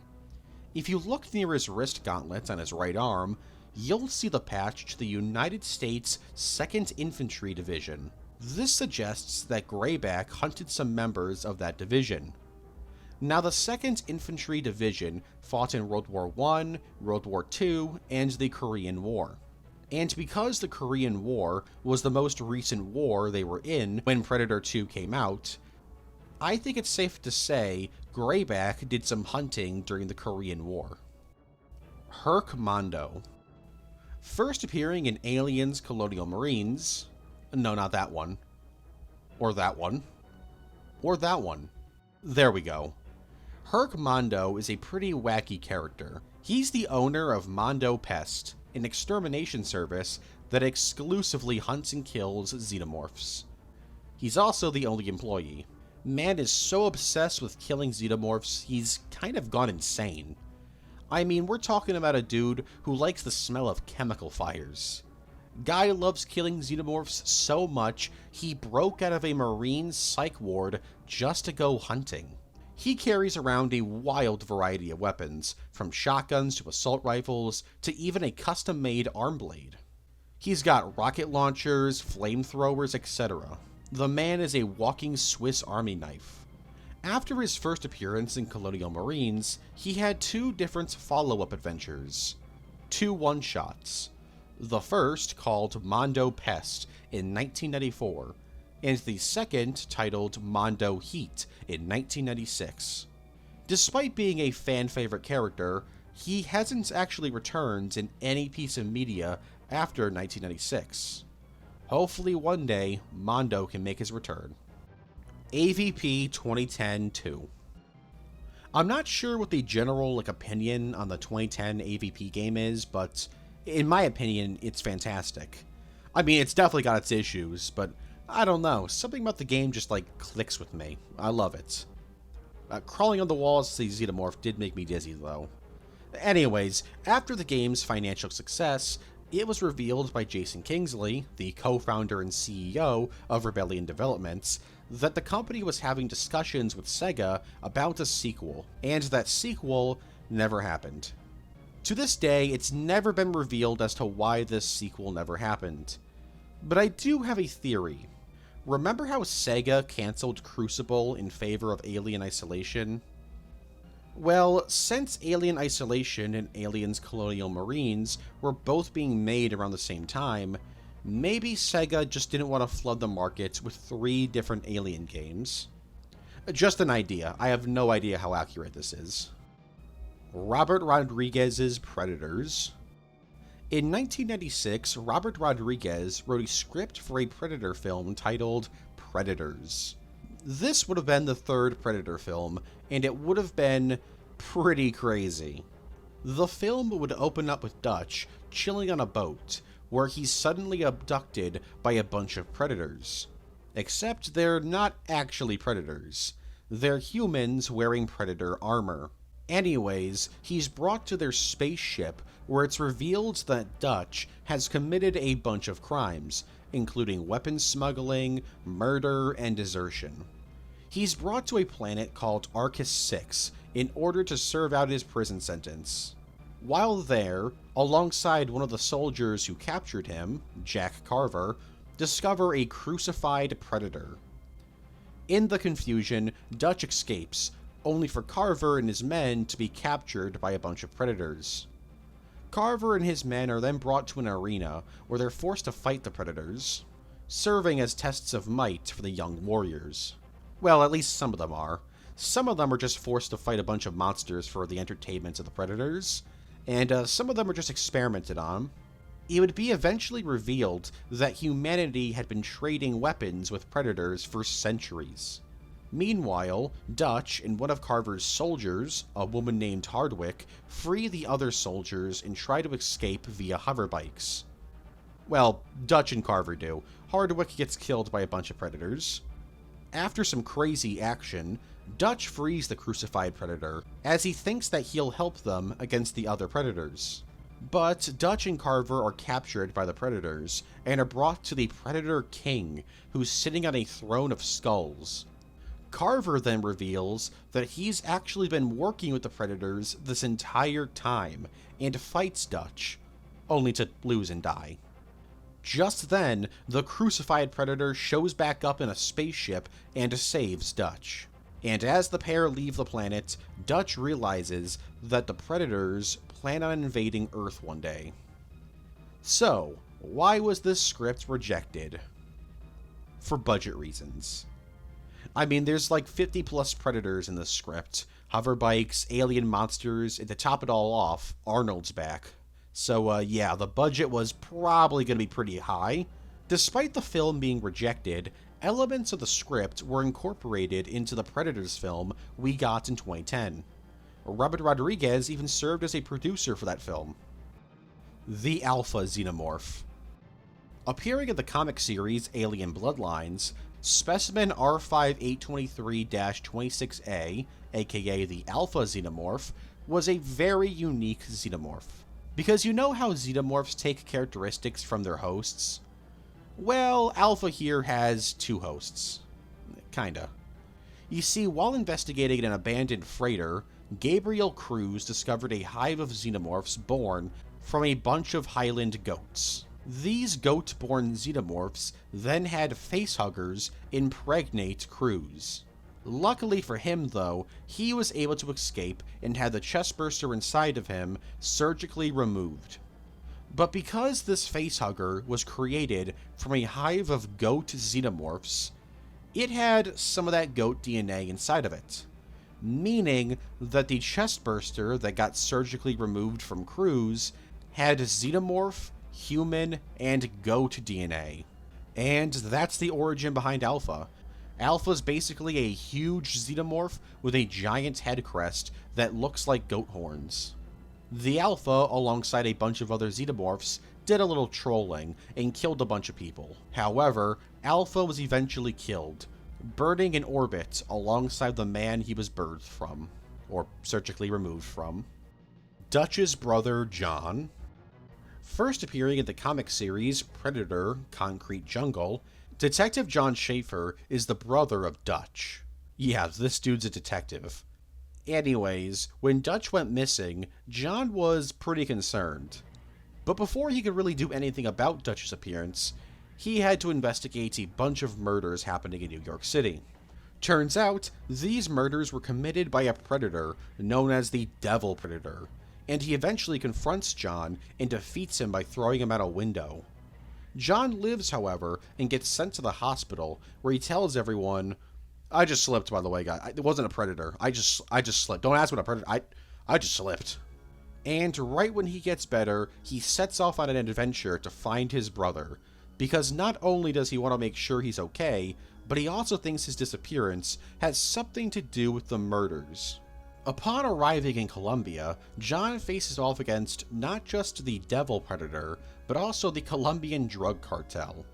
If you look near his wrist gauntlet on his right arm, you'll see the patch to the United States 2nd Infantry Division. This suggests that Greyback hunted some members of that division. Now, the 2nd Infantry Division fought in World War I, World War II, and the Korean War. And because the Korean War was the most recent war they were in when Predator 2 came out, I think it's safe to say Greyback did some hunting during the Korean War. Herc Mondo. First appearing in Aliens Colonial Marines... No, not that one. Or that one. Or that one. There we go. Herc Mondo is a pretty wacky character. He's the owner of Mondo Pest, an extermination service that exclusively hunts and kills xenomorphs. He's also the only employee. Man is so obsessed with killing xenomorphs, he's kind of gone insane. I mean, we're talking about a dude who likes the smell of chemical fires. Guy loves killing xenomorphs so much, he broke out of a Marine psych ward just to go hunting. He carries around a wild variety of weapons, from shotguns to assault rifles, to even a custom-made arm blade. He's got rocket launchers, flamethrowers, etc. The man is a walking Swiss Army knife. After his first appearance in Colonial Marines, he had 2 different follow-up adventures. 2 one-shots. The first, called Mondo Pest in 1994, and the second titled Mondo Heat in 1996. Despite being a fan-favorite character, he hasn't actually returned in any piece of media after 1996. Hopefully one day, Mondo can make his return. AVP 2010-2. I'm not sure what the general opinion on the 2010 AVP game is, but in my opinion, it's fantastic. I mean, it's definitely got its issues, but I don't know, something about the game just clicks with me. I love it. Crawling on the walls to see Xenomorph did make me dizzy though. Anyways, after the game's financial success, it was revealed by Jason Kingsley, the co-founder and CEO of Rebellion Developments, that the company was having discussions with Sega about a sequel, and that sequel never happened. To this day, it's never been revealed as to why this sequel never happened. But I do have a theory. Remember how Sega canceled Crucible in favor of Alien Isolation? Well, since Alien Isolation and Aliens Colonial Marines were both being made around the same time, maybe Sega just didn't want to flood the market with 3 different Alien games. Just an idea. I have no idea how accurate this is. Robert Rodriguez's Predators. In 1996, Robert Rodriguez wrote a script for a Predator film titled Predators. This would have been the 3rd Predator film, and it would have been pretty crazy. The film would open up with Dutch chilling on a boat, where he's suddenly abducted by a bunch of predators. Except they're not actually predators. They're humans wearing predator armor. Anyways, he's brought to their spaceship, where it's revealed that Dutch has committed a bunch of crimes, including weapons smuggling, murder, and desertion. He's brought to a planet called Arcus 6 in order to serve out his prison sentence. While there, alongside one of the soldiers who captured him, Jack Carver, discover a crucified predator. In the confusion, Dutch escapes, only for Carver and his men to be captured by a bunch of predators. Carver and his men are then brought to an arena where they're forced to fight the predators, serving as tests of might for the young warriors. Well, at least some of them are. Some of them are just forced to fight a bunch of monsters for the entertainment of the predators, and some of them are just experimented on. It would be eventually revealed that humanity had been trading weapons with predators for centuries. Meanwhile, Dutch and one of Carver's soldiers, a woman named Hardwick, free the other soldiers and try to escape via hoverbikes. Well, Dutch and Carver do. Hardwick gets killed by a bunch of predators. After some crazy action, Dutch frees the crucified predator, as he thinks that he'll help them against the other predators. But Dutch and Carver are captured by the predators, and are brought to the Predator King, who's sitting on a throne of skulls. Carver then reveals that he's actually been working with the predators this entire time, and fights Dutch, only to lose and die. Just then, the crucified predator shows back up in a spaceship and saves Dutch. And as the pair leave the planet, Dutch realizes that the predators plan on invading Earth one day. So, why was this script rejected? For budget reasons. I mean, there's 50 plus predators in this script, hoverbikes, alien monsters, and to top it all off, Arnold's back. So yeah, the budget was probably going to be pretty high. Despite the film being rejected, elements of the script were incorporated into the Predators film we got in 2010. Robert Rodriguez even served as a producer for that film. The Alpha Xenomorph. Appearing in the comic series Alien Bloodlines, Specimen R5823-26A, aka the Alpha Xenomorph, was a very unique xenomorph. Because you know how xenomorphs take characteristics from their hosts? Well, Alpha here has 2 hosts. Kinda. You see, while investigating an abandoned freighter, Gabriel Cruz discovered a hive of xenomorphs born from a bunch of Highland goats. These goat-born xenomorphs then had facehuggers impregnate Cruz. Luckily for him, though, he was able to escape and had the chestburster inside of him surgically removed. But because this facehugger was created from a hive of goat xenomorphs, it had some of that goat DNA inside of it, meaning that the chestburster that got surgically removed from Cruz had xenomorph, human, and goat DNA. And that's the origin behind Alpha. Alpha's basically a huge xenomorph with a giant head crest that looks like goat horns. The Alpha, alongside a bunch of other xenomorphs, did a little trolling and killed a bunch of people. However, Alpha was eventually killed, burning in orbit alongside the man he was birthed from, or surgically removed from. Dutch's brother, John. First appearing in the comic series Predator: Concrete Jungle, Detective John Schaefer is the brother of Dutch. Yeah, this dude's a detective. Anyways, when Dutch went missing, John was pretty concerned. But before he could really do anything about Dutch's appearance, he had to investigate a bunch of murders happening in New York City. Turns out, these murders were committed by a predator known as the Devil Predator, and he eventually confronts John and defeats him by throwing him out a window. John lives, however, and gets sent to the hospital, where he tells everyone, "I just slipped, by the way, guys. It wasn't a predator. I just slipped. Don't ask what a predator. I just slipped." And right when he gets better, he sets off on an adventure to find his brother, because not only does he want to make sure he's okay, but he also thinks his disappearance has something to do with the murders. Upon arriving in Colombia, John faces off against not just the Devil Predator, but also the Colombian drug cartel.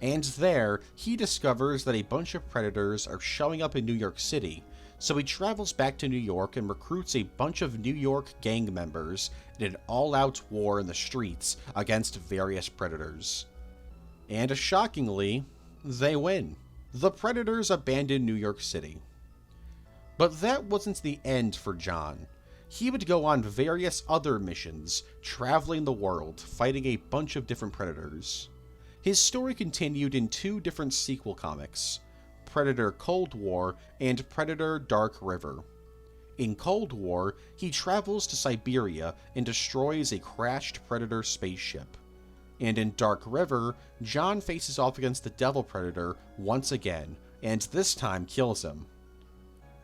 And there, he discovers that a bunch of predators are showing up in New York City, so he travels back to New York and recruits a bunch of New York gang members in an all-out war in the streets against various predators. And shockingly, they win. The predators abandon New York City. But that wasn't the end for John. He would go on various other missions, traveling the world, fighting a bunch of different predators. His story continued in two different sequel comics, Predator Cold War and Predator Dark River. In Cold War, he travels to Siberia and destroys a crashed Predator spaceship. And in Dark River, John faces off against the Devil Predator once again, and this time kills him.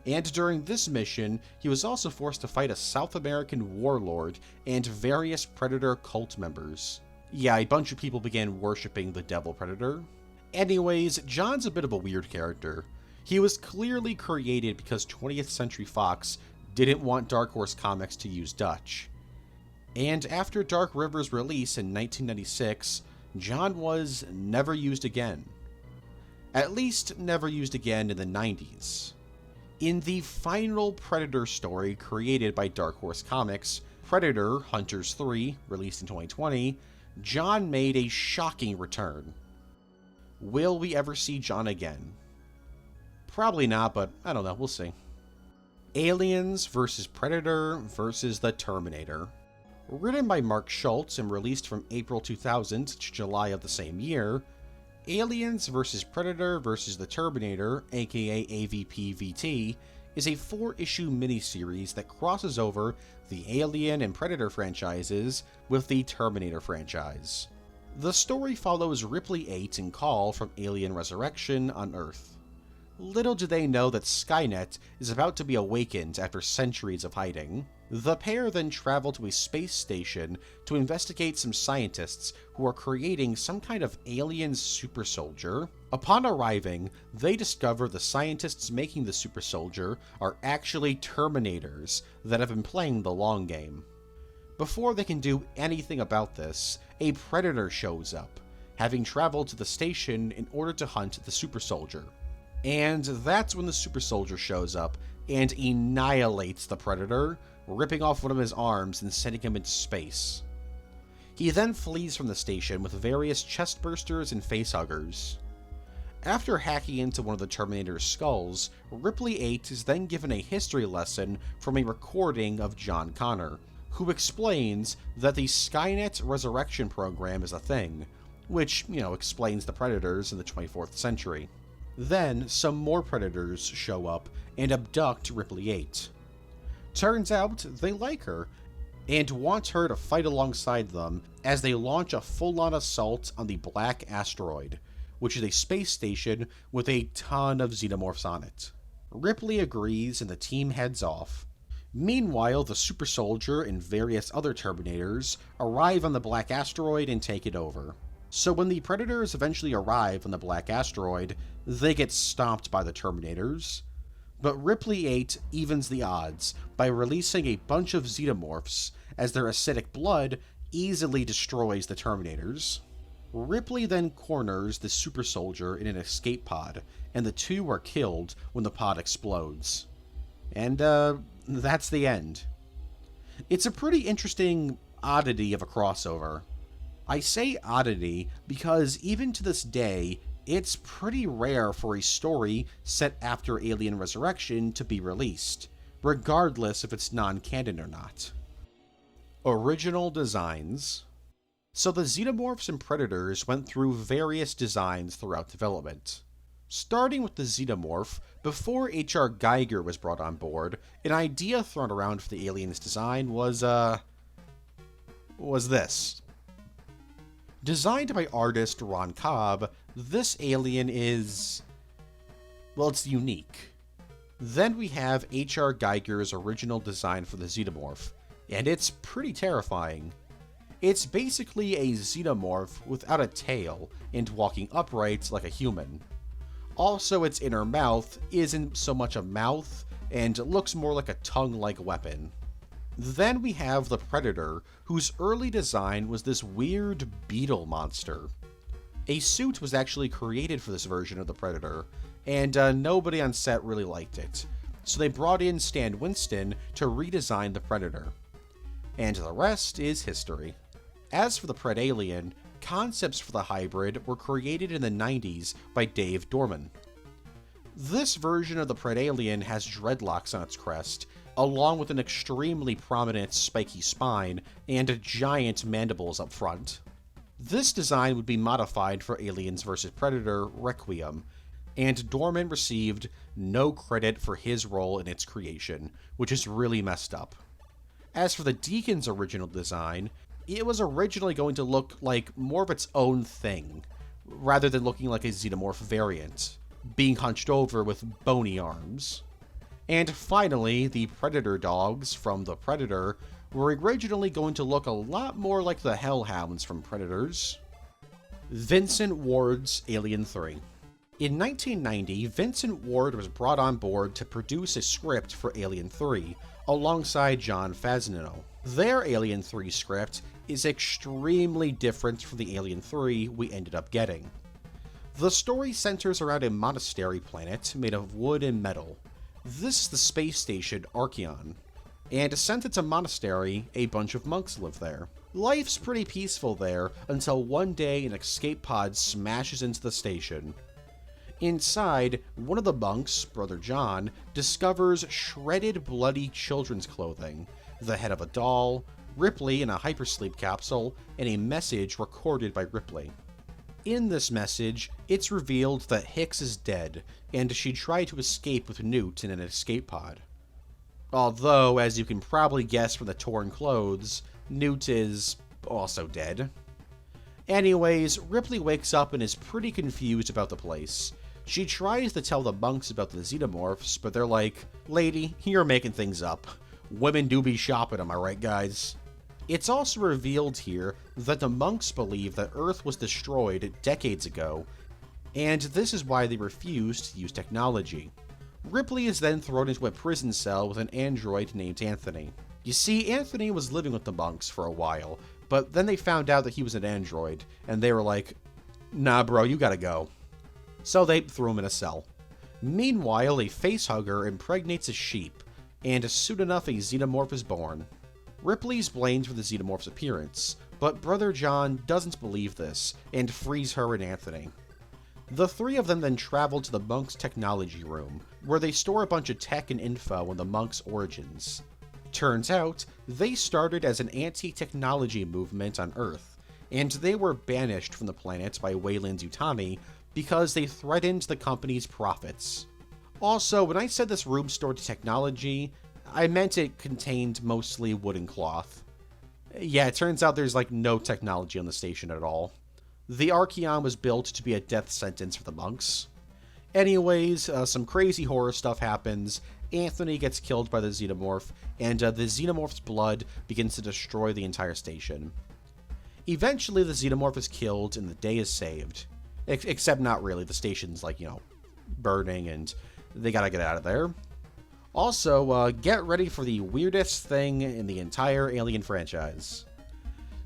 And during this mission, he was also forced to fight a South American warlord and various Predator cult members. Yeah, a bunch of people began worshipping the Devil Predator. Anyways, John's a bit of a weird character. He was clearly created because 20th Century Fox didn't want Dark Horse Comics to use Dutch. And after Dark River's release in 1996, John was never used again. At least never used again in the 90s. In the final Predator story created by Dark Horse Comics, Predator Hunters 3, released in 2020, John made a shocking return. Will we ever see John again? Probably not, but I don't know, we'll see. Aliens vs. Predator vs. the Terminator. Written by Mark Schultz and released from April 2000 to July of the same year, Aliens vs. Predator vs. the Terminator, aka AVP-VT, is a 4-issue miniseries that crosses over the Alien and Predator franchises with the Terminator franchise. The story follows Ripley 8 and Call from Alien Resurrection on Earth. Little do they know that Skynet is about to be awakened after centuries of hiding. The pair then travel to a space station to investigate some scientists who are creating some kind of alien super soldier. Upon arriving, they discover the scientists making the super soldier are actually Terminators that have been playing the long game. Before they can do anything about this, a predator shows up, having traveled to the station in order to hunt the super soldier. And that's when the super soldier shows up and annihilates the predator, ripping off one of his arms and sending him into space. He then flees from the station with various chestbursters and facehuggers. After hacking into one of the Terminator's skulls, Ripley 8 is then given a history lesson from a recording of John Connor, who explains that the Skynet resurrection program is a thing, which, explains the predators in the 24th century. Then, some more predators show up and abduct Ripley 8. Turns out, they like her, and wants her to fight alongside them as they launch a full-on assault on the Black Asteroid, which is a space station with a ton of xenomorphs on it. Ripley agrees and the team heads off. Meanwhile, the Super Soldier and various other Terminators arrive on the Black Asteroid and take it over. So when the Predators eventually arrive on the Black Asteroid, they get stomped by the Terminators. But Ripley 8 evens the odds by releasing a bunch of xenomorphs as their acidic blood easily destroys the Terminators. Ripley then corners the Super Soldier in an escape pod, and the two are killed when the pod explodes. And, that's the end. It's a pretty interesting oddity of a crossover. I say oddity because even to this day, it's pretty rare for a story set after Alien Resurrection to be released, regardless if it's non-canon or not. Original designs. So the Xenomorphs and Predators went through various designs throughout development. Starting with the Xenomorph, before H.R. Geiger was brought on board, an idea thrown around for the alien's design was this. Designed by artist Ron Cobb, this alien is, well, it's unique. Then we have H.R. Geiger's original design for the Xenomorph, and it's pretty terrifying. It's basically a Xenomorph without a tail and walking upright like a human. Also, its inner mouth isn't so much a mouth and looks more like a tongue-like weapon. Then we have the Predator, whose early design was this weird beetle monster. A suit was actually created for this version of the Predator, and nobody on set really liked it, so they brought in Stan Winston to redesign the Predator. And the rest is history. As for the Predalien, concepts for the hybrid were created in the 90s by Dave Dorman. This version of the Predalien has dreadlocks on its crest, along with an extremely prominent spiky spine and giant mandibles up front. This design would be modified for Aliens vs. Predator Requiem, and Dorman received no credit for his role in its creation, which is really messed up. As for the Deacon's original design, it was originally going to look like more of its own thing, rather than looking like a Xenomorph variant, being hunched over with bony arms. And finally, the Predator dogs from the Predator were originally going to look a lot more like the Hellhounds from Predators. Vincent Ward's Alien 3. In 1990, Vincent Ward was brought on board to produce a script for Alien 3, alongside John Fasano. Their Alien 3 script is extremely different from the Alien 3 we ended up getting. The story centers around a monastery planet made of wood and metal. This is the space station Archeon, and since it's a monastery, a bunch of monks live there. Life's pretty peaceful there until one day an escape pod smashes into the station. Inside, one of the monks, Brother John, discovers shredded bloody children's clothing, the head of a doll, Ripley in a hypersleep capsule, and a message recorded by Ripley. In this message, it's revealed that Hicks is dead, and she tried to escape with Newt in an escape pod. Although, as you can probably guess from the torn clothes, Newt is also dead. Anyways, Ripley wakes up and is pretty confused about the place. She tries to tell the monks about the Xenomorphs, but they're like, "Lady, you're making things up. Women do be shopping, am I right, guys?" It's also revealed here that the monks believe that Earth was destroyed decades ago, and this is why they refused to use technology. Ripley is then thrown into a prison cell with an android named Anthony. You see, Anthony was living with the monks for a while, but then they found out that he was an android, and they were like, "Nah bro, you gotta go." So they threw him in a cell. Meanwhile, a facehugger impregnates a sheep, and soon enough a Xenomorph is born. Ripley's blamed for the Xenomorph's appearance, but Brother John doesn't believe this, and frees her and Anthony. The three of them then travel to the monks' technology room, where they store a bunch of tech and info on the monks' origins. Turns out, they started as an anti-technology movement on Earth, and they were banished from the planet by Weyland-Yutani because they threatened the company's profits. Also, when I said this room stored technology, I meant it contained mostly wood and cloth. Yeah, it turns out there's like no technology on the station at all. The Archeon was built to be a death sentence for the monks. Anyways, some crazy horror stuff happens. Anthony gets killed by the Xenomorph, and the Xenomorph's blood begins to destroy the entire station. Eventually, the Xenomorph is killed, and the day is saved. Except not really. The station's, like, burning, and they gotta get out of there. Also, get ready for the weirdest thing in the entire Alien franchise.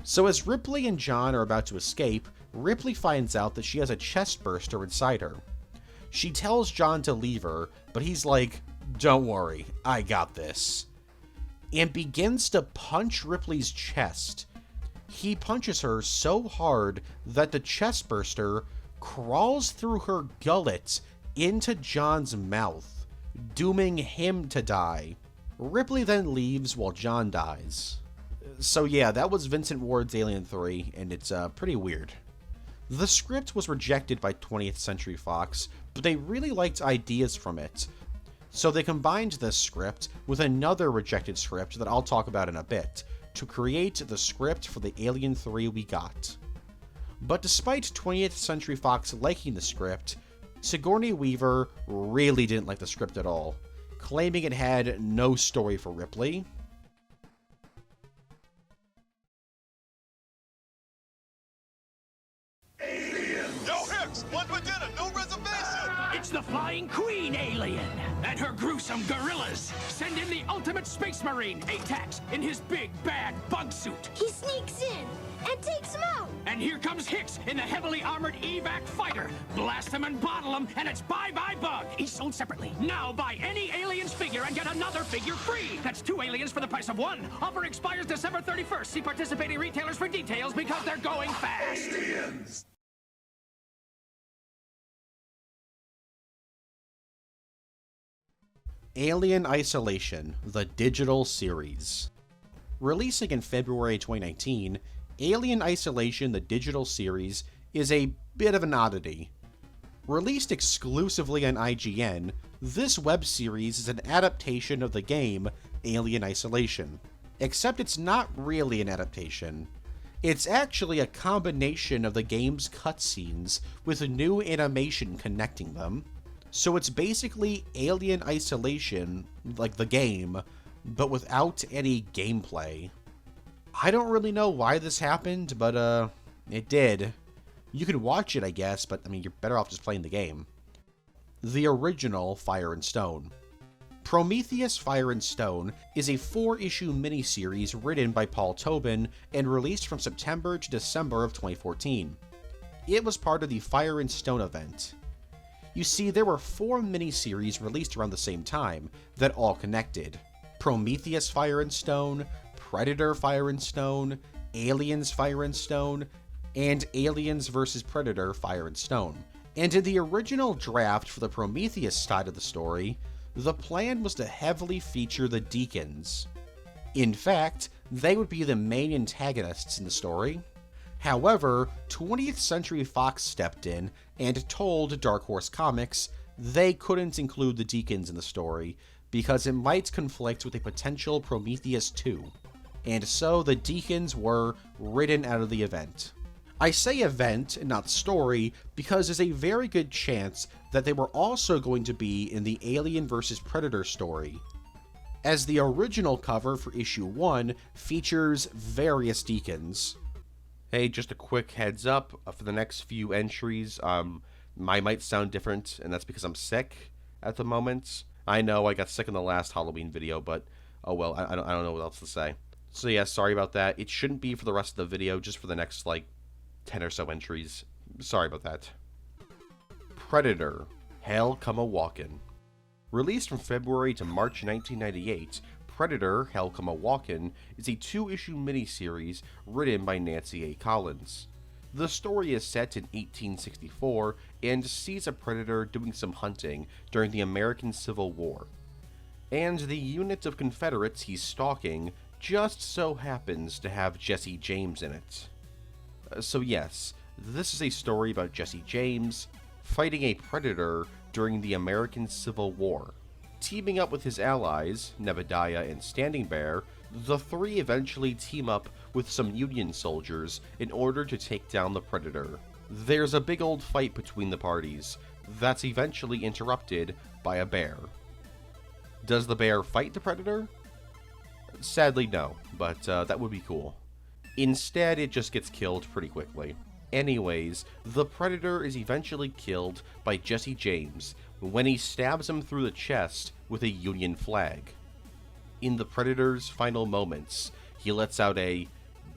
So as Ripley and John are about to escape, Ripley finds out that she has a chest burster inside her. She tells John to leave her, but he's like, "Don't worry, I got this," and begins to punch Ripley's chest. He punches her so hard that the chest burster crawls through her gullet into John's mouth, dooming him to die. Ripley then leaves while John dies. So yeah, that was Vincent Ward's Alien 3, and it's pretty weird. The script was rejected by 20th Century Fox, but they really liked ideas from it. So they combined this script with another rejected script that I'll talk about in a bit, to create the script for the Alien 3 we got. But despite 20th Century Fox liking the script, Sigourney Weaver really didn't like the script at all, claiming it had no story for Ripley. Yo, Hicks, one for dinner, no reservation! It's the Flying Queen alien and her gruesome gorillas. Send in the ultimate space marine, Atax, in his big, bad bug suit. He sneaks in and takes him out. And here comes Hicks in the heavily armored evac fighter. Blast him and bottle him, and it's bye-bye bug. Each sold separately. Now buy any aliens figure and get another figure free. That's 2 aliens for the price of 1. Offer expires December 31st. See participating retailers for details because they're going fast. Aliens! Alien Isolation, the digital series. Releasing in February 2019, Alien Isolation, the digital series, is a bit of an oddity. Released exclusively on IGN, this web series is an adaptation of the game Alien Isolation. Except it's not really an adaptation. It's actually a combination of the game's cutscenes with a new animation connecting them. So it's basically Alien Isolation, like the game, but without any gameplay. I don't really know why this happened, but it did. You can watch it, I guess, but I mean, you're better off just playing the game. The original Fire and Stone. Prometheus Fire and Stone is a 4-issue miniseries written by Paul Tobin and released from September to December of 2014. It was part of the Fire and Stone event. You see, there were 4 miniseries released around the same time that all connected. Prometheus Fire and Stone, Predator Fire and Stone, Aliens Fire and Stone, and Aliens vs. Predator Fire and Stone. And in the original draft for the Prometheus side of the story, the plan was to heavily feature the Deacons. In fact, they would be the main antagonists in the story. However, 20th Century Fox stepped in and told Dark Horse Comics they couldn't include the Deacons in the story because it might conflict with a potential Prometheus 2, and so the Deacons were written out of the event. I say event and not story because there's a very good chance that they were also going to be in the Alien vs. Predator story, as the original cover for issue 1 features various Deacons. Hey, just a quick heads up for the next few entries. I might sound different, and that's because I'm sick at the moment. I know I got sick in the last Halloween video, but oh well, I don't know what else to say. So yeah, sorry about that. It shouldn't be for the rest of the video, just for the next, 10 or so entries. Sorry about that. Predator, Hell Come A-Walkin'. Released from February to March 1998, Predator, Hell Come A-Walkin' is a 2-issue miniseries written by Nancy A. Collins. The story is set in 1864 and sees a predator doing some hunting during the American Civil War. And the unit of Confederates he's stalking just so happens to have Jesse James in it. So yes, this is a story about Jesse James fighting a predator during the American Civil War, teaming up with his allies, Nebediah and Standing Bear, The three eventually team up with some Union soldiers in order to take down the Predator. There's a big old fight between the parties that's eventually interrupted by a bear. Does the bear fight the Predator? Sadly, no, but that would be cool. Instead, it just gets killed pretty quickly. Anyways, the Predator is eventually killed by Jesse James when he stabs him through the chest with a Union flag. In the Predator's final moments, he lets out a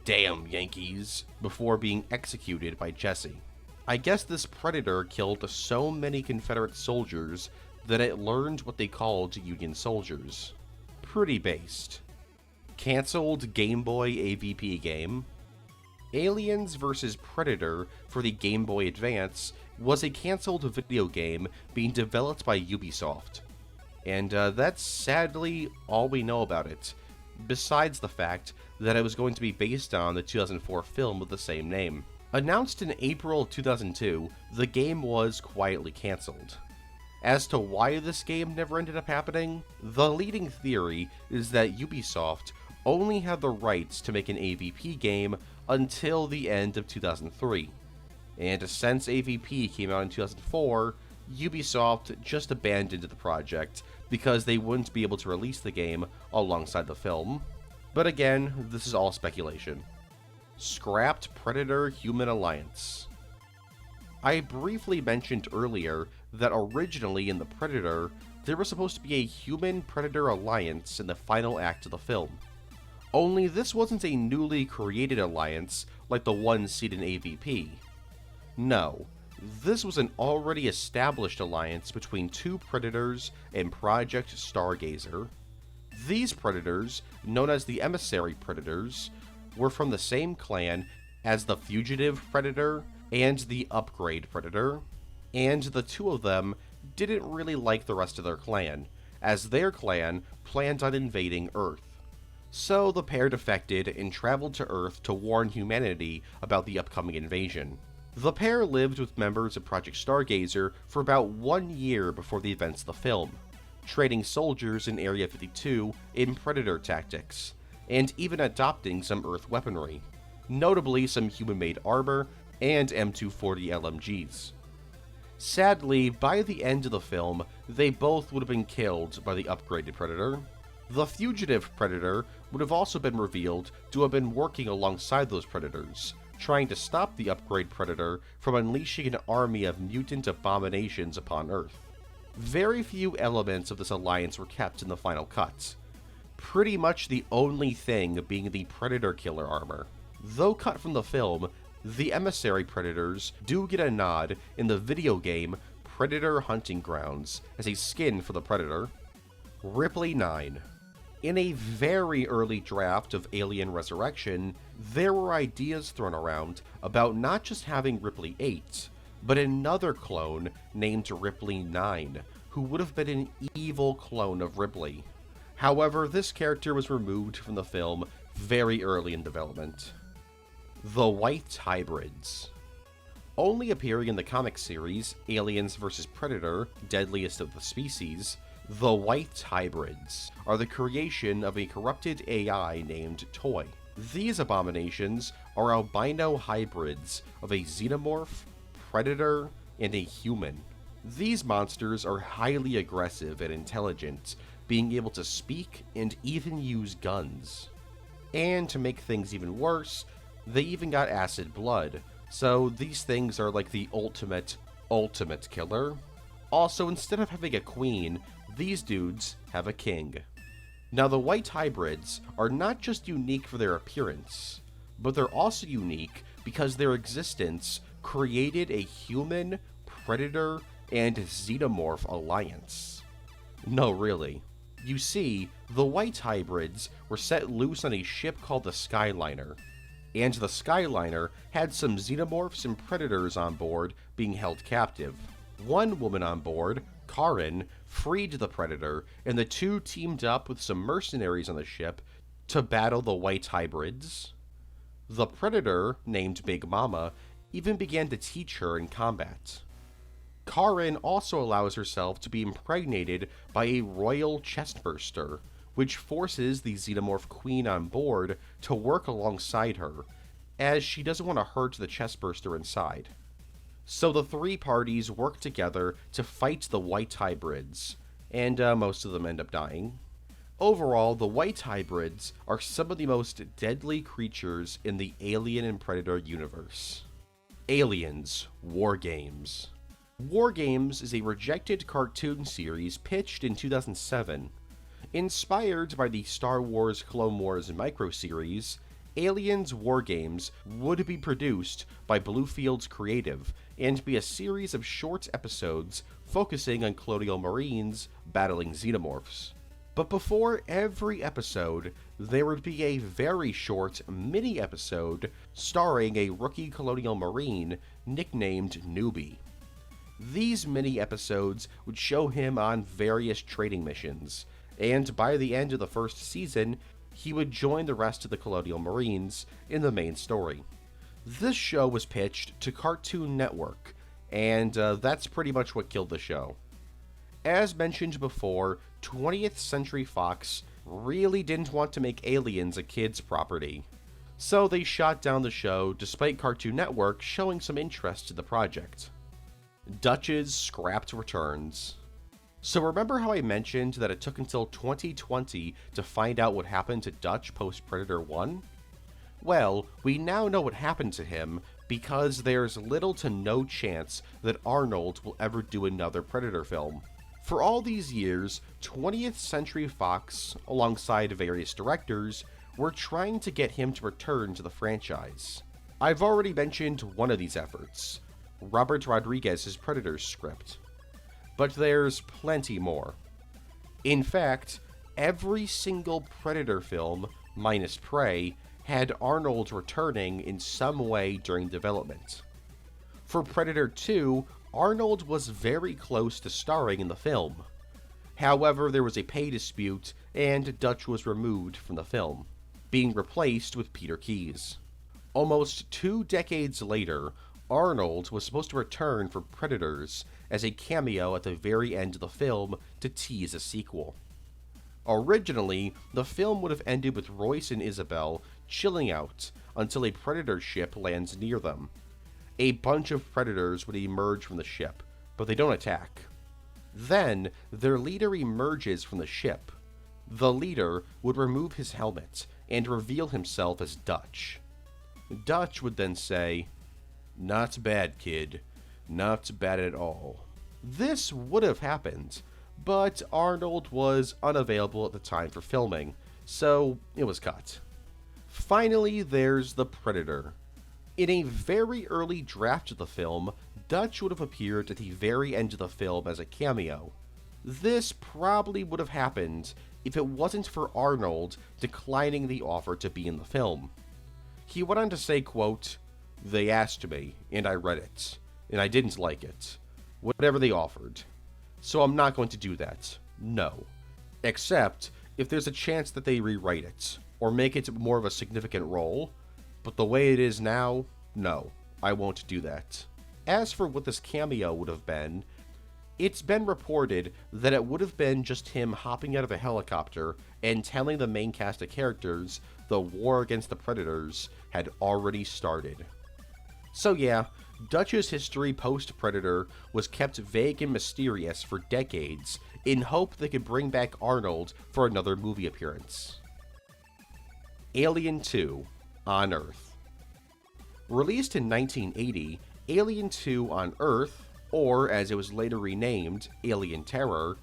"Damn Yankees" before being executed by Jesse. I guess this Predator killed so many Confederate soldiers that it learned what they called Union soldiers. Pretty based. Cancelled Game Boy AVP game. Aliens vs. Predator for the Game Boy Advance was a cancelled video game being developed by Ubisoft. And that's sadly all we know about it, besides the fact that it was going to be based on the 2004 film with the same name. Announced in April 2002, the game was quietly cancelled. As to why this game never ended up happening, the leading theory is that Ubisoft only had the rights to make an AVP game until the end of 2003. And since AVP came out in 2004, Ubisoft just abandoned the project because they wouldn't be able to release the game alongside the film. But again, this is all speculation. Scrapped Predator-Human Alliance. I briefly mentioned earlier that originally in The Predator, there was supposed to be a human-predator alliance in the final act of the film. Only this wasn't a newly created alliance like the one seen in AVP. No, this was an already established alliance between two Predators and Project Stargazer. These Predators, known as the Emissary Predators, were from the same clan as the Fugitive Predator and the Upgrade Predator, and the two of them didn't really like the rest of their clan, as their clan planned on invading Earth. So the pair defected and traveled to Earth to warn humanity about the upcoming invasion. The pair lived with members of Project Stargazer for about 1 year before the events of the film, training soldiers in Area 52 in Predator tactics, and even adopting some Earth weaponry, notably some human-made armor and M240 LMGs. Sadly, by the end of the film, they both would have been killed by the upgraded Predator. The Fugitive Predator would have also been revealed to have been working alongside those Predators, trying to stop the upgrade Predator from unleashing an army of mutant abominations upon Earth. Very few elements of this alliance were kept in the final cut, pretty much the only thing being the Predator killer armor. Though cut from the film, the Emissary Predators do get a nod in the video game Predator Hunting Grounds as a skin for the Predator. Ripley 9. In a very early draft of Alien Resurrection, there were ideas thrown around about not just having Ripley 8, but another clone named Ripley 9, who would have been an evil clone of Ripley. However, this character was removed from the film very early in development. The White Hybrids. Only appearing in the comic series Aliens vs. Predator, Deadliest of the Species, the White Hybrids are the creation of a corrupted AI named Toy. These abominations are albino hybrids of a xenomorph, predator, and a human. These monsters are highly aggressive and intelligent, being able to speak and even use guns. And to make things even worse, they even got acid blood, so these things are like the ultimate killer. Also, instead of having a queen, these dudes have a king. Now, the White Hybrids are not just unique for their appearance, but they're also unique because their existence created a human, predator, and xenomorph alliance. No, really. You see, the White Hybrids were set loose on a ship called the Skyliner, and the Skyliner had some xenomorphs and predators on board being held captive. One woman on board, Karin, freed the Predator, and the two teamed up with some mercenaries on the ship to battle the White Hybrids. The Predator, named Big Mama, even began to teach her in combat. Karin also allows herself to be impregnated by a royal chestburster, which forces the Xenomorph Queen on board to work alongside her, as she doesn't want to hurt the chestburster inside. So the three parties work together to fight the white hybrids, and most of them end up dying. Overall, the white hybrids are some of the most deadly creatures in the Alien and Predator universe. Aliens, War Games. War Games is a rejected cartoon series pitched in 2007. Inspired by the Star Wars Clone Wars micro-series, Aliens War Games would be produced by Bluefield's Creative and be a series of short episodes focusing on Colonial Marines battling xenomorphs. But before every episode, there would be a very short mini-episode starring a rookie Colonial Marine nicknamed Newbie. These mini-episodes would show him on various training missions, and by the end of the first season, he would join the rest of the Colonial Marines in the main story. This show was pitched to Cartoon Network, and that's pretty much what killed the show. As mentioned before, 20th Century Fox really didn't want to make Aliens a kid's property, so they shot down the show despite Cartoon Network showing some interest in the project. Dutch's scrapped returns. So remember how I mentioned that it took until 2020 to find out what happened to Dutch post-Predator 1? Well, we now know what happened to him because there's little to no chance that Arnold will ever do another Predator film. For all these years, 20th Century Fox, alongside various directors, were trying to get him to return to the franchise. I've already mentioned one of these efforts, Robert Rodriguez's Predator script. But there's plenty more. In fact, every single Predator film, minus Prey, had Arnold returning in some way during development. For Predator 2, Arnold was very close to starring in the film. However, there was a pay dispute, and Dutch was removed from the film, being replaced with Peter Keyes. Almost 2 decades later, Arnold was supposed to return for Predators as a cameo at the very end of the film to tease a sequel. Originally, the film would have ended with Royce and Isabel chilling out until a Predator ship lands near them. A bunch of Predators would emerge from the ship, but they don't attack. Then, their leader emerges from the ship. The leader would remove his helmet and reveal himself as Dutch. Dutch would then say, "Not bad, kid. Not bad at all." This would have happened, but Arnold was unavailable at the time for filming, so it was cut. Finally, there's the Predator. In a very early draft of the film, Dutch would have appeared at the very end of the film as a cameo. This probably would have happened if it wasn't for Arnold declining the offer to be in the film. He went on to say, quote, "They asked me, and I read it, and I didn't like it. Whatever they offered. So I'm not going to do that. No. Except if there's a chance that they rewrite it, or make it more of a significant role. But the way it is now, no, I won't do that." As for what this cameo would have been, it's been reported that it would have been just him hopping out of a helicopter and telling the main cast of characters the war against the Predators had already started. So yeah, Dutch's history post-Predator was kept vague and mysterious for decades in hope they could bring back Arnold for another movie appearance. Alien 2 on Earth. Released in 1980, Alien 2 on Earth, or as it was later renamed, Alien Terror,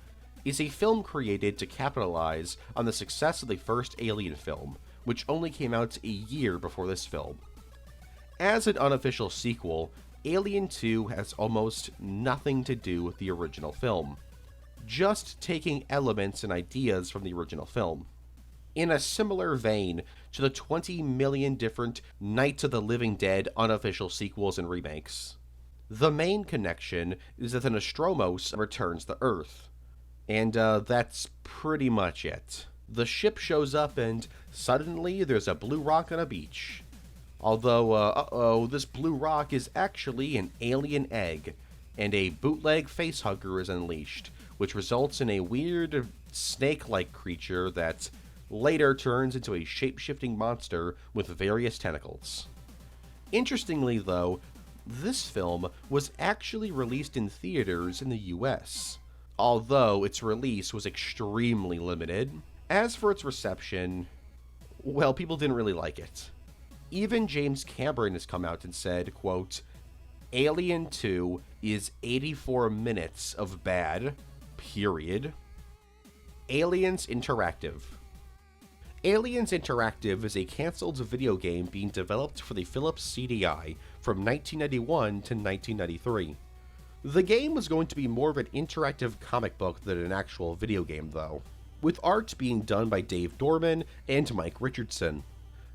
is a film created to capitalize on the success of the first Alien film, which only came out a year before this film. As an unofficial sequel, Alien 2 has almost nothing to do with the original film, just taking elements and ideas from the original film. In a similar vein to the 20 million different Night of the Living Dead unofficial sequels and remakes. The main connection is that the Nostromos returns to Earth, and that's pretty much it. The ship shows up and suddenly there's a blue rock on a beach. Although, this blue rock is actually an alien egg, and a bootleg facehugger is unleashed, which results in a weird snake-like creature that later turns into a shape-shifting monster with various tentacles. Interestingly, though, this film was actually released in theaters in the US, although its release was extremely limited. As for its reception, well, people didn't really like it. Even James Cameron has come out and said, quote, "Alien 2 is 84 minutes of bad, period." Aliens Interactive. Aliens Interactive is a cancelled video game being developed for the Philips CDI from 1991 to 1993. The game was going to be more of an interactive comic book than an actual video game, though, with art being done by Dave Dorman and Mike Richardson.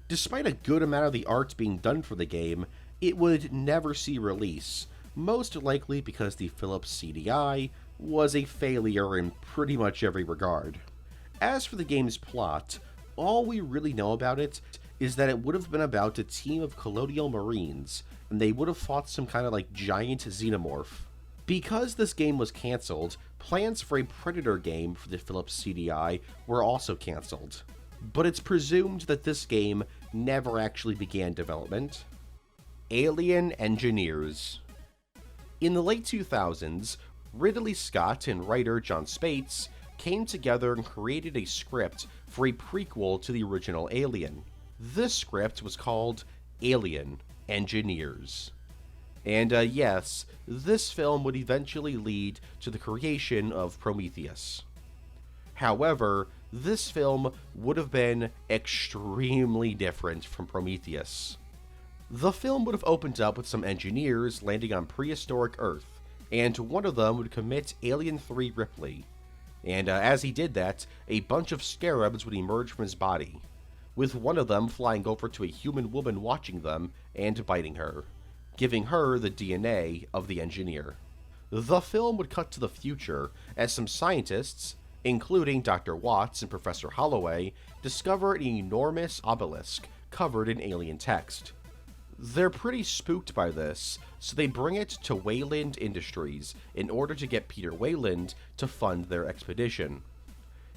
Despite a good amount of the art being done for the game, it would never see release, most likely because the Philips CDI was a failure in pretty much every regard. As for the game's plot, all we really know about it is that it would have been about a team of Colonial Marines, and they would have fought some kind of like giant xenomorph. Because this game was cancelled, plans for a Predator game for the Philips CDI were also cancelled. But it's presumed that this game never actually began development. Alien Engineers. In the late 2000s, Ridley Scott and writer John Spates came together and created a script for a prequel to the original Alien. This script was called Alien Engineers. And yes, this film would eventually lead to the creation of Prometheus. However, this film would have been extremely different from Prometheus. The film would have opened up with some engineers landing on prehistoric Earth, and one of them would commit Alien 3 Ripley. And as he did that, a bunch of scarabs would emerge from his body, with one of them flying over to a human woman watching them and biting her, giving her the DNA of the engineer. The film would cut to the future as some scientists, including Dr. Watts and Professor Holloway, discover an enormous obelisk covered in alien text. They're pretty spooked by this, so they bring it to Weyland Industries in order to get Peter Weyland to fund their expedition.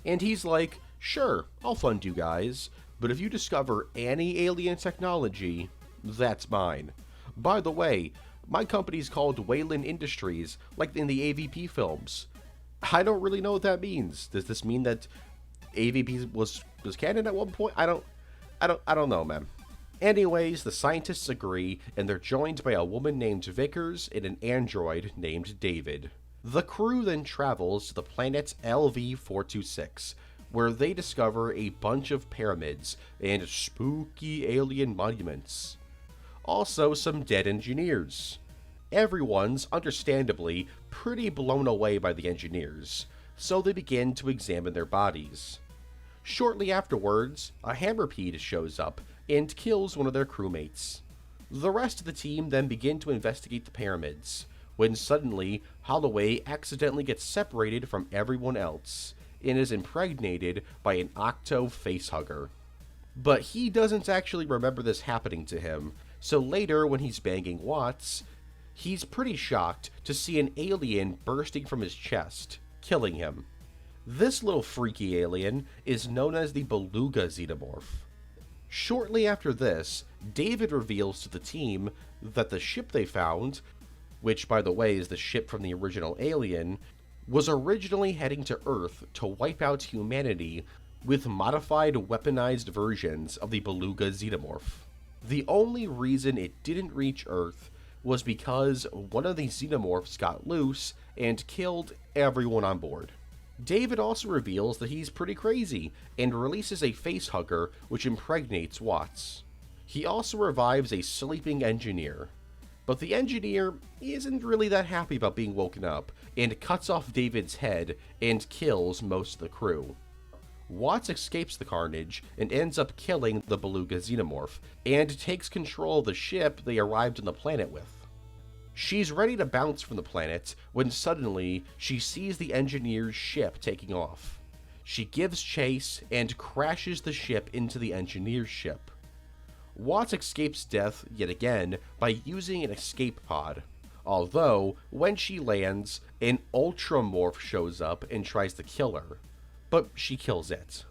And he's like, "Sure, I'll fund you guys, but if you discover any alien technology, that's mine. By the way, my company's called Weyland Industries, like in the AVP films." I don't really know what that means. Does this mean that AVP was canon at one point? I don't know, man. Anyways, the scientists agree, and they're joined by a woman named Vickers and an android named David. The crew then travels to the planet LV-426, where they discover a bunch of pyramids and spooky alien monuments. Also, some dead engineers. Everyone's, understandably, pretty blown away by the engineers, so they begin to examine their bodies. Shortly afterwards, a hammerpede shows up and kills one of their crewmates. The rest of the team then begin to investigate the pyramids, when suddenly Holloway accidentally gets separated from everyone else and is impregnated by an octo facehugger. But he doesn't actually remember this happening to him, so later when he's banging Watts, he's pretty shocked to see an alien bursting from his chest, killing him. This little freaky alien is known as the Beluga Xenomorph. Shortly after this, David reveals to the team that the ship they found, which by the way is the ship from the original Alien, was originally heading to Earth to wipe out humanity with modified weaponized versions of the Beluga Xenomorph. The only reason it didn't reach Earth was because one of the Xenomorphs got loose and killed everyone on board. David also reveals that he's pretty crazy and releases a facehugger which impregnates Watts. He also revives a sleeping engineer, but the engineer isn't really that happy about being woken up and cuts off David's head and kills most of the crew. Watts escapes the carnage and ends up killing the Beluga Xenomorph and takes control of the ship they arrived on the planet with. She's ready to bounce from the planet when suddenly she sees the engineer's ship taking off. She gives chase and crashes the ship into the engineer's ship. Watts escapes death yet again by using an escape pod, although when she lands, an Ultramorph shows up and tries to kill her. but she kills it.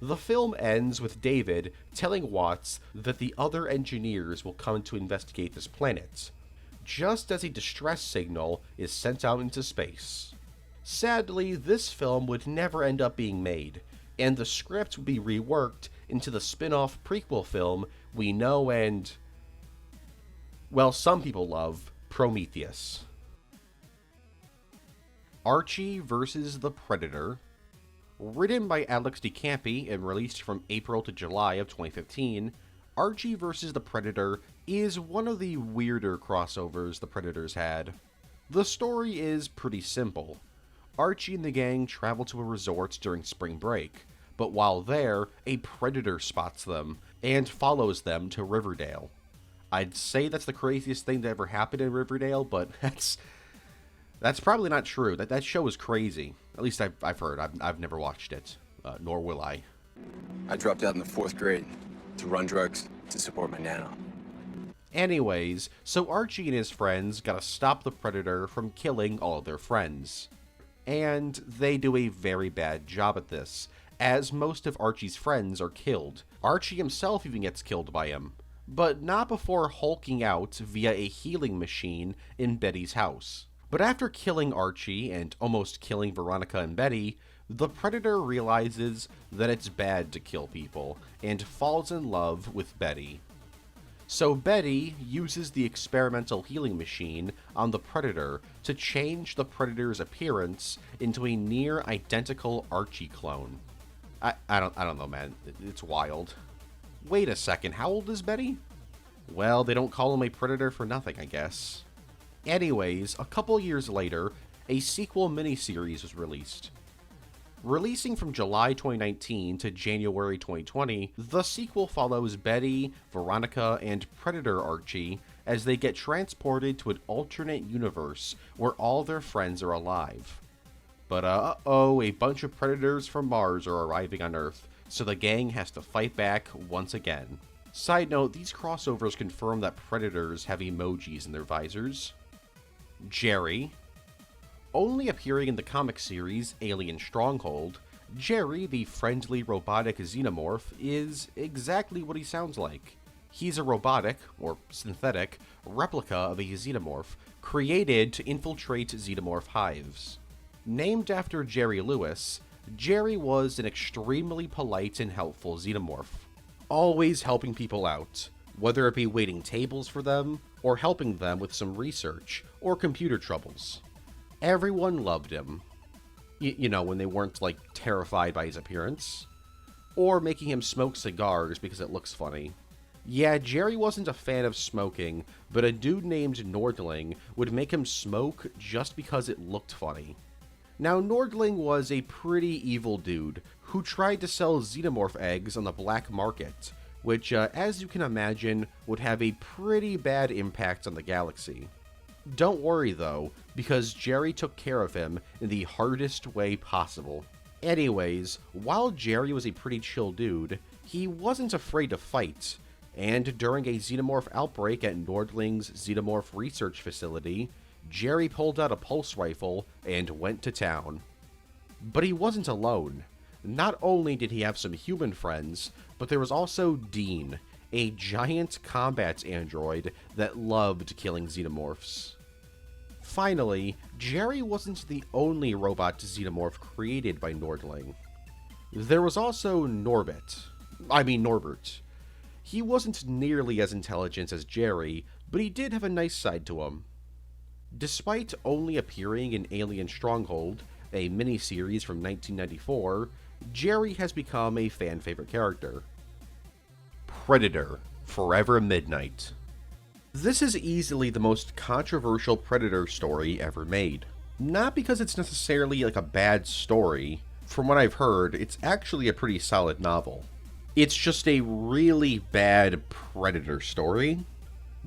The film ends with David telling Watts that the other engineers will come to investigate this planet, just as a distress signal is sent out into space. Sadly, this film would never end up being made, and the script would be reworked into the spin-off prequel film we know and, well, some people love, Prometheus. Archie vs. the Predator. Written by Alex DeCampi and released from April to July of 2015, Archie vs. the Predator is one of the weirder crossovers the Predators had. The story is pretty simple. Archie and the gang travel to a resort during spring break, but while there, a predator spots them and follows them to Riverdale. I'd say that's the craziest thing to ever happen in Riverdale, but that's probably not true. That show is crazy. At least I've heard. I've never watched it, nor will I. I dropped out in the 4th grade to run drugs to support my nano. Anyways, so Archie and his friends gotta stop the Predator from killing all of their friends. And they do a very bad job at this, as most of Archie's friends are killed. Archie himself even gets killed by him, but not before hulking out via a healing machine in Betty's house. But after killing Archie and almost killing Veronica and Betty, the Predator realizes that it's bad to kill people and falls in love with Betty. So Betty uses the experimental healing machine on the Predator to change the Predator's appearance into a near identical Archie clone. I don't know, man. It's wild. Wait a second, how old is Betty? Well, they don't call him a Predator for nothing, I guess. Anyways, a couple years later, a sequel miniseries was released. Releasing from July 2019 to January 2020, the sequel follows Betty, Veronica, and Predator Archie as they get transported to an alternate universe where all their friends are alive. But uh-oh, a bunch of predators from Mars are arriving on Earth, so the gang has to fight back once again. Side note, these crossovers confirm that predators have emojis in their visors. Jerry. Only appearing in the comic series Alien Stronghold, Jerry, the friendly robotic xenomorph, is exactly what he sounds like. He's a robotic, or synthetic, replica of a xenomorph created to infiltrate xenomorph hives. Named after Jerry Lewis, Jerry was an extremely polite and helpful xenomorph, always helping people out, whether it be waiting tables for them, or helping them with some research, or computer troubles. Everyone loved him. You know, when they weren't, like, terrified by his appearance. Or making him smoke cigars because it looks funny. Yeah, Jerry wasn't a fan of smoking, but a dude named Nordling would make him smoke just because it looked funny. Now, Nordling was a pretty evil dude who tried to sell xenomorph eggs on the black market, which, as you can imagine, would have a pretty bad impact on the galaxy. Don't worry, though, because Jerry took care of him in the hardest way possible. Anyways, while Jerry was a pretty chill dude, he wasn't afraid to fight, and during a xenomorph outbreak at Nordling's xenomorph research facility, Jerry pulled out a pulse rifle and went to town. But he wasn't alone. Not only did he have some human friends, but there was also Dean, a giant combat android that loved killing xenomorphs. Finally, Jerry wasn't the only robot xenomorph created by Nordling. There was also Norbert. He wasn't nearly as intelligent as Jerry, but he did have a nice side to him. Despite only appearing in Alien Stronghold, a miniseries from 1994, Jerry has become a fan-favorite character. Predator, Forever Midnight. This is easily the most controversial Predator story ever made. Not because it's necessarily like a bad story. From what I've heard, it's actually a pretty solid novel. It's just a really bad Predator story,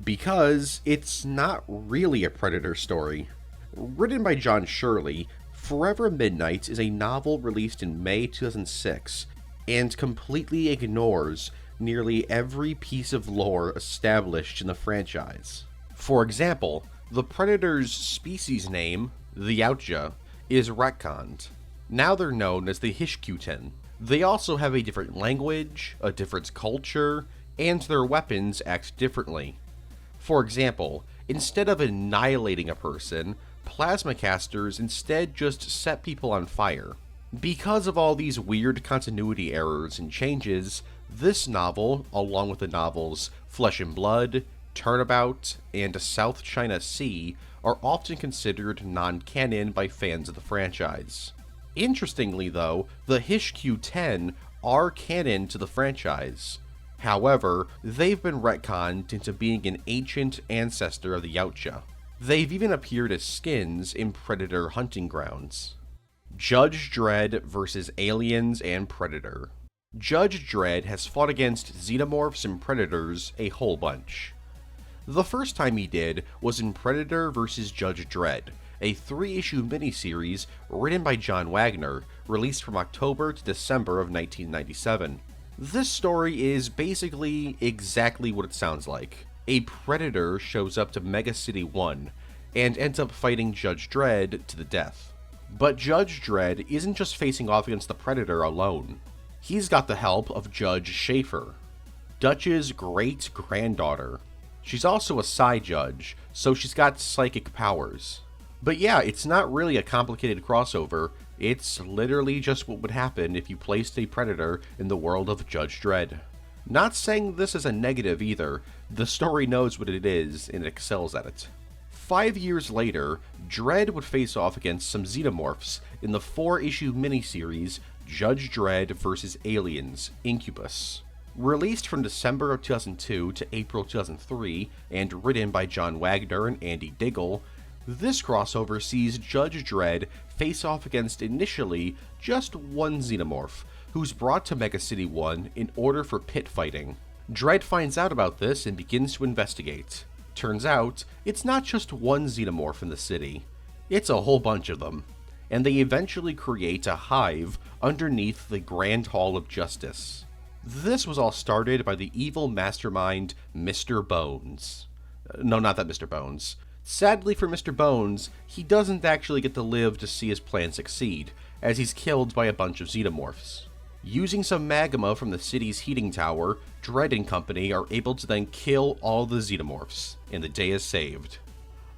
because it's not really a Predator story. Written by John Shirley, Forever Midnight is a novel released in May 2006, and completely ignores nearly every piece of lore established in the franchise. For example, the Predator's species name, the Yautja, is retconned. Now they're known as the Hishkyuten. They also have a different language, a different culture, and their weapons act differently. For example, instead of annihilating a person, plasma casters instead just set people on fire. Because of all these weird continuity errors and changes, this novel, along with the novels Flesh and Blood, Turnabout, and South China Sea, are often considered non-canon by fans of the franchise. Interestingly though, the Hishkyuten are canon to the franchise. However, they've been retconned into being an ancient ancestor of the Yautja. They've even appeared as skins in Predator hunting grounds. Judge Dredd vs. Aliens and Predator. Judge Dredd has fought against xenomorphs and predators a whole bunch. The first time he did was in Predator vs. Judge Dredd, a 3-issue miniseries written by John Wagner, released from October to December of 1997. This story is basically exactly what it sounds like. A predator shows up to Mega City 1 and ends up fighting Judge Dredd to the death. But Judge Dredd isn't just facing off against the Predator alone. He's got the help of Judge Schaefer, Dutch's great-granddaughter. She's also a psi judge, so she's got psychic powers. But yeah, it's not really a complicated crossover, it's literally just what would happen if you placed a Predator in the world of Judge Dredd. Not saying this is a negative either, the story knows what it is and excels at it. 5 years later, Dredd would face off against some xenomorphs in the 4-issue miniseries Judge Dredd vs. Aliens, Incubus. Released from December of 2002 to April 2003, and written by John Wagner and Andy Diggle, this crossover sees Judge Dredd face off against initially just one xenomorph, who's brought to Mega City 1 in order for pit fighting. Dredd finds out about this and begins to investigate. Turns out, it's not just one xenomorph in the city, it's a whole bunch of them, and they eventually create a hive underneath the Grand Hall of Justice. This was all started by the evil mastermind Mr. Bones. No, not that Mr. Bones. Sadly for Mr. Bones, he doesn't actually get to live to see his plan succeed, as he's killed by a bunch of xenomorphs. Using some magma from the city's heating tower, Dredd and company are able to then kill all the xenomorphs, and the day is saved.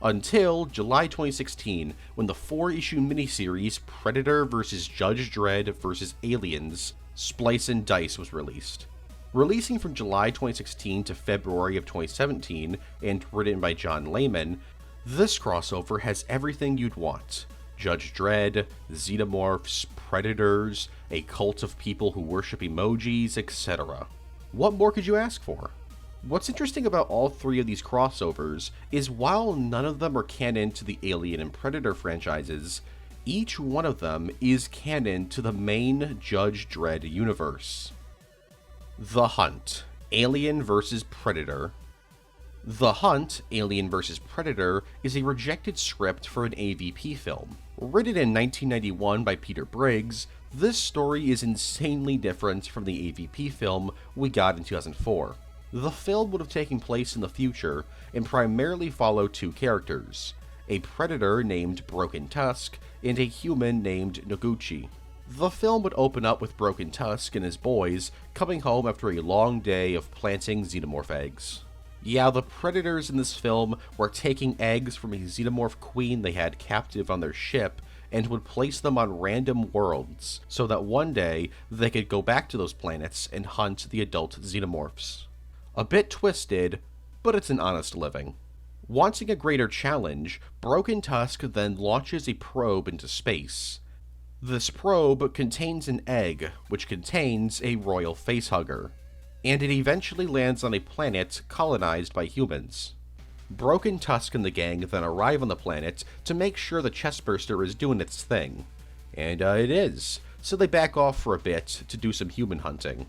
Until July 2016, when the 4-issue miniseries Predator vs. Judge Dredd vs. Aliens, Splice and Dice was released. Releasing from July 2016 to February of 2017, and written by John Layman, this crossover has everything you'd want. Judge Dredd, xenomorphs, predators, a cult of people who worship emojis, etc. What more could you ask for? What's interesting about all 3 of these crossovers is while none of them are canon to the Alien and Predator franchises, each one of them is canon to the main Judge Dredd universe. The Hunt, Alien vs. Predator. The Hunt, Alien vs. Predator is a rejected script for an AVP film. Written in 1991 by Peter Briggs, this story is insanely different from the AVP film we got in 2004. The film would have taken place in the future and primarily follow 2 characters, a predator named Broken Tusk and a human named Noguchi. The film would open up with Broken Tusk and his boys coming home after a long day of planting xenomorph eggs. Yeah, the predators in this film were taking eggs from a xenomorph queen they had captive on their ship and would place them on random worlds so that one day they could go back to those planets and hunt the adult xenomorphs. A bit twisted, but it's an honest living. Wanting a greater challenge, Broken Tusk then launches a probe into space. This probe contains an egg, which contains a royal facehugger, and it eventually lands on a planet colonized by humans. Broken Tusk and the gang then arrive on the planet to make sure the chestburster is doing its thing. And it is, so they back off for a bit to do some human hunting.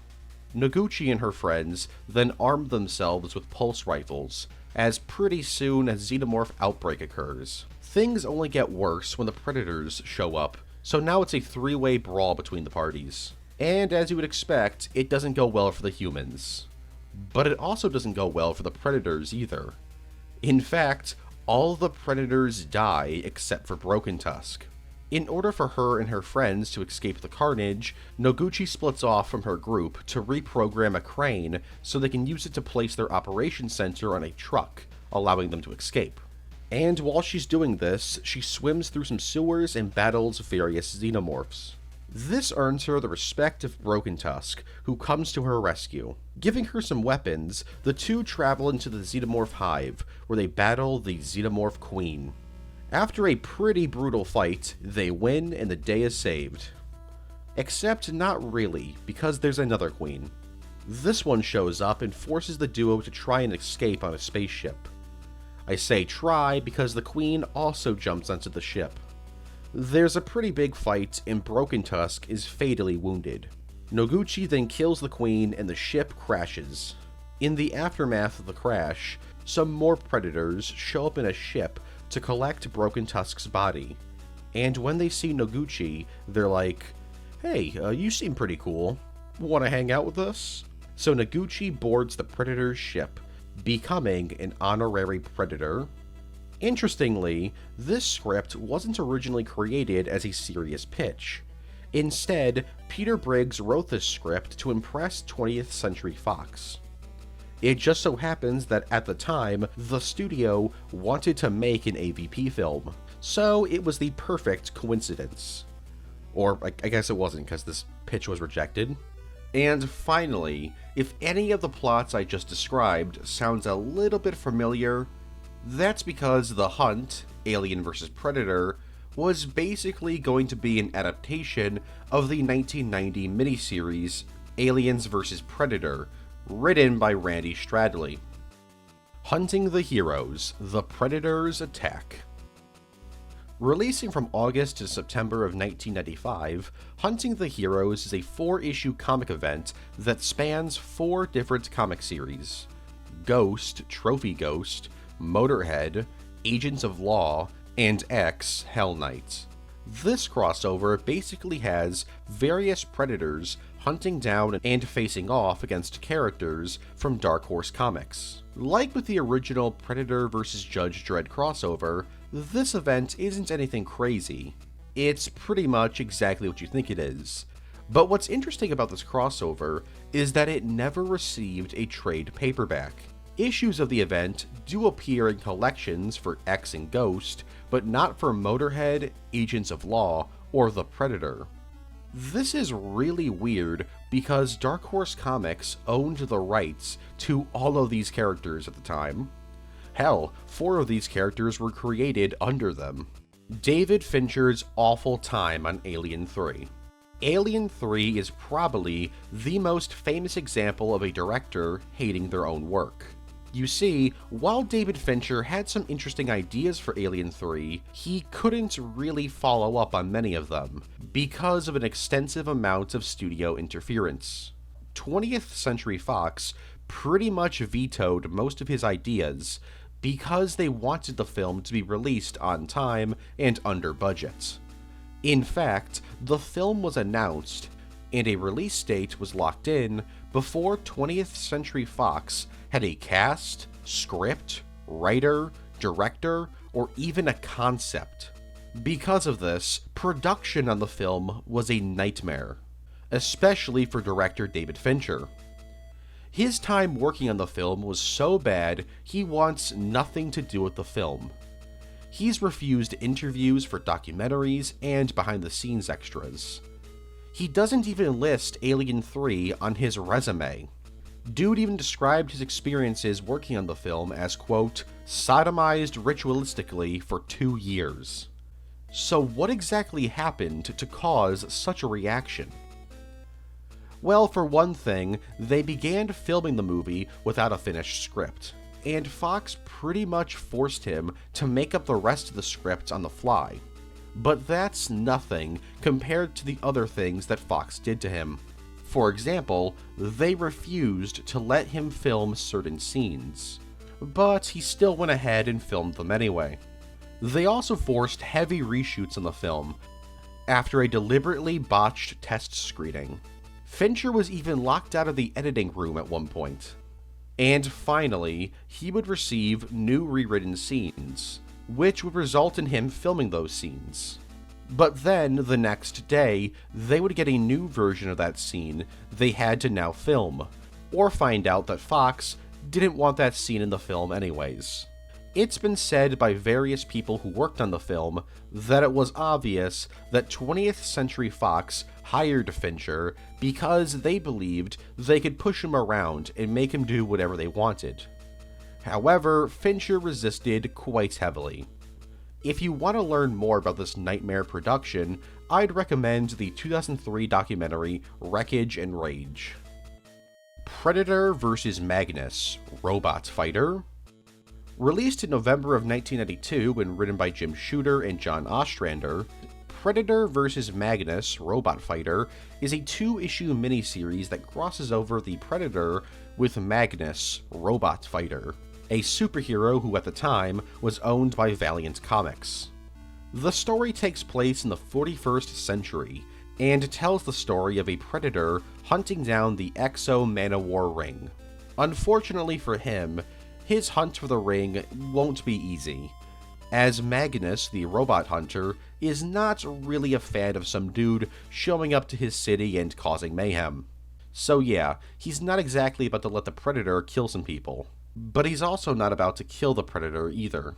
Noguchi and her friends then arm themselves with pulse rifles, as pretty soon a xenomorph outbreak occurs. Things only get worse when the predators show up, so now it's a 3-way brawl between the parties. And as you would expect, it doesn't go well for the humans. But it also doesn't go well for the predators either. In fact, all the predators die except for Broken Tusk. In order for her and her friends to escape the carnage, Noguchi splits off from her group to reprogram a crane so they can use it to place their operations center on a truck, allowing them to escape. And while she's doing this, she swims through some sewers and battles various xenomorphs. This earns her the respect of Broken Tusk, who comes to her rescue. Giving her some weapons, the two travel into the xenomorph hive, where they battle the xenomorph queen. After a pretty brutal fight, they win and the day is saved. Except not really, because there's another queen. This one shows up and forces the duo to try and escape on a spaceship. I say try because the queen also jumps onto the ship. There's a pretty big fight and Broken Tusk is fatally wounded. Noguchi then kills the queen and the ship crashes. In the aftermath of the crash, some more predators show up in a ship to collect Broken Tusk's body. And when they see Noguchi, they're like, "Hey, you seem pretty cool. Wanna hang out with us?" So Noguchi boards the Predator's ship, becoming an honorary Predator. Interestingly, this script wasn't originally created as a serious pitch. Instead, Peter Briggs wrote this script to impress 20th Century Fox. It just so happens that at the time, the studio wanted to make an AVP film, so it was the perfect coincidence. Or I guess it wasn't, because this pitch was rejected. And finally, if any of the plots I just described sounds a little bit familiar, that's because The Hunt, Alien vs. Predator, was basically going to be an adaptation of the 1990 miniseries Aliens vs. Predator, written by Randy Stradley. Hunting the Heroes, The Predators Attack. Releasing from August to September of 1995, Hunting the Heroes is a 4-issue comic event that spans 4 different comic series: Ghost, Trophy Ghost, Motorhead, Agents of Law, and X, Hell Knight. This crossover basically has various predators hunting down and facing off against characters from Dark Horse Comics. Like with the original Predator vs. Judge Dredd crossover, this event isn't anything crazy. It's pretty much exactly what you think it is. But what's interesting about this crossover is that it never received a trade paperback. Issues of the event do appear in collections for X and Ghost, but not for Motorhead, Agents of Law, or The Predator. This is really weird because Dark Horse Comics owned the rights to all of these characters at the time. Hell, 4 of these characters were created under them. David Fincher's awful time on Alien 3. Alien 3 is probably the most famous example of a director hating their own work. You see, while David Fincher had some interesting ideas for Alien 3, he couldn't really follow up on many of them, because of an extensive amount of studio interference. 20th Century Fox pretty much vetoed most of his ideas, because they wanted the film to be released on time and under budget. In fact, the film was announced, and a release date was locked in before 20th Century Fox had a cast, script, writer, director, or even a concept. Because of this, production on the film was a nightmare, especially for director David Fincher. His time working on the film was so bad, he wants nothing to do with the film. He's refused interviews for documentaries and behind-the-scenes extras. He doesn't even list Alien 3 on his resume. Dude even described his experiences working on the film as, quote, sodomized ritualistically for 2 years. So what exactly happened to cause such a reaction? Well, for one thing, they began filming the movie without a finished script, and Fox pretty much forced him to make up the rest of the script on the fly. But that's nothing compared to the other things that Fox did to him. For example, they refused to let him film certain scenes, but he still went ahead and filmed them anyway. They also forced heavy reshoots on the film after a deliberately botched test screening. Fincher was even locked out of the editing room at one point. And finally, he would receive new rewritten scenes, which would result in him filming those scenes. But then, the next day, they would get a new version of that scene they had to now film, or find out that Fox didn't want that scene in the film anyways. It's been said by various people who worked on the film that it was obvious that 20th Century Fox hired Fincher because they believed they could push him around and make him do whatever they wanted. However, Fincher resisted quite heavily. If you want to learn more about this nightmare production, I'd recommend the 2003 documentary Wreckage and Rage. Predator vs. Magnus, Robot Fighter. Released in November of 1992 and written by Jim Shooter and John Ostrander, Predator vs. Magnus, Robot Fighter is a 2-issue miniseries that crosses over the Predator with Magnus, Robot Fighter, a superhero who at the time was owned by Valiant Comics. The story takes place in the 41st century, and tells the story of a Predator hunting down the Exo Manowar ring. Unfortunately for him, his hunt for the ring won't be easy, as Magnus, the robot hunter, is not really a fan of some dude showing up to his city and causing mayhem. So yeah, he's not exactly about to let the Predator kill some people. But he's also not about to kill the Predator either.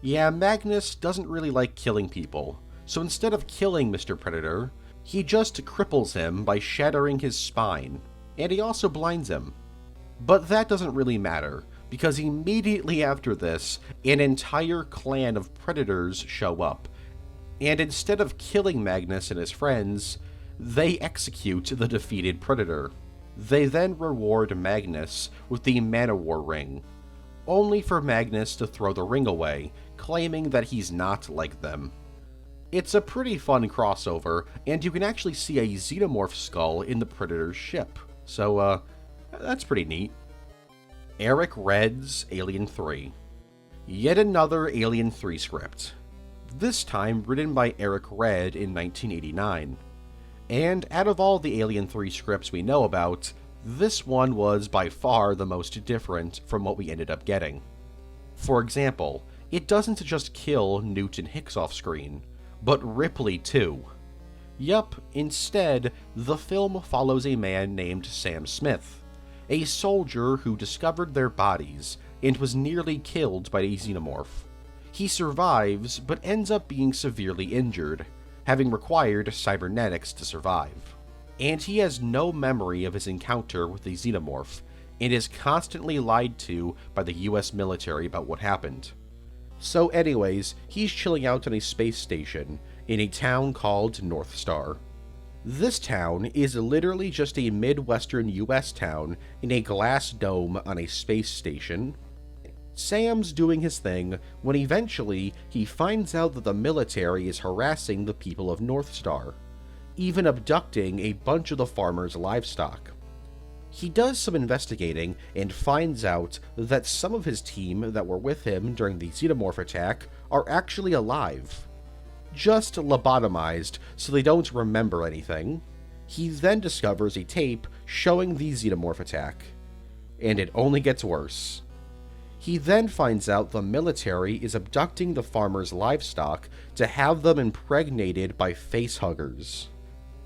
Yeah, Magnus doesn't really like killing people, so instead of killing Mr. Predator, he just cripples him by shattering his spine, and he also blinds him. But that doesn't really matter, because immediately after this, an entire clan of Predators show up, and instead of killing Magnus and his friends, they execute the defeated Predator. They then reward Magnus with the Manowar ring, only for Magnus to throw the ring away, claiming that he's not like them. It's a pretty fun crossover, and you can actually see a xenomorph skull in the Predator's ship, so that's pretty neat. Eric Red's Alien 3. Yet another Alien 3 script, this time written by Eric Red in 1989. And out of all the Alien 3 scripts we know about, this one was by far the most different from what we ended up getting. For example, it doesn't just kill Newt and Hicks off screen, but Ripley too. Yup, instead, the film follows a man named Sam Smith, a soldier who discovered their bodies and was nearly killed by a xenomorph. He survives, but ends up being severely injured, having required cybernetics to survive. And he has no memory of his encounter with the xenomorph, and is constantly lied to by the US military about what happened. So anyways, he's chilling out on a space station in a town called North Star. This town is literally just a Midwestern US town in a glass dome on a space station. Sam's doing his thing when eventually he finds out that the military is harassing the people of North Star, even abducting a bunch of the farmers' livestock. He does some investigating and finds out that some of his team that were with him during the xenomorph attack are actually alive, just lobotomized so they don't remember anything. He then discovers a tape showing the xenomorph attack, and it only gets worse. He then finds out the military is abducting the farmers' livestock to have them impregnated by facehuggers.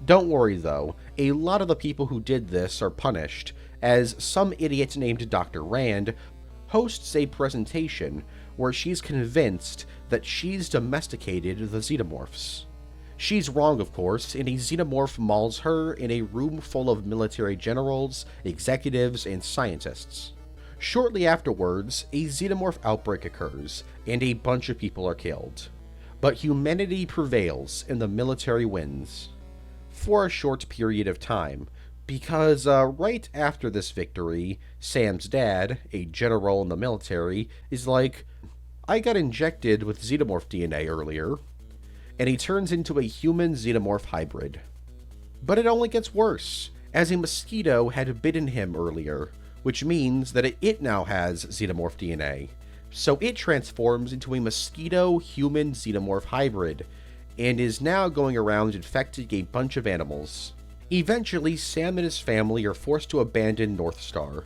Don't worry though, a lot of the people who did this are punished, as some idiot named Dr. Rand hosts a presentation where she's convinced that she's domesticated the xenomorphs. She's wrong, of course, and a xenomorph mauls her in a room full of military generals, executives, and scientists. Shortly afterwards, a xenomorph outbreak occurs, and a bunch of people are killed. But humanity prevails, and the military wins. For a short period of time, because right after this victory, Sam's dad, a general in the military, is like, I got injected with xenomorph DNA earlier, and he turns into a human-xenomorph hybrid. But it only gets worse, as a mosquito had bitten him earlier, which means that it now has xenomorph DNA, so it transforms into a mosquito-human-xenomorph hybrid, and is now going around infecting a bunch of animals. Eventually, Sam and his family are forced to abandon North Star,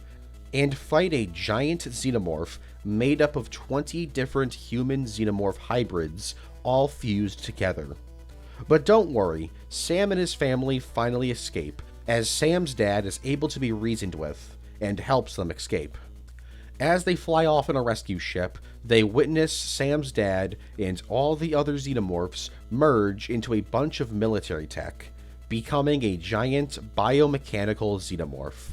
and fight a giant xenomorph made up of 20 different human-xenomorph hybrids, all fused together. But don't worry, Sam and his family finally escape, as Sam's dad is able to be reasoned with, and helps them escape. As they fly off in a rescue ship, they witness Sam's dad and all the other xenomorphs merge into a bunch of military tech, becoming a giant biomechanical xenomorph.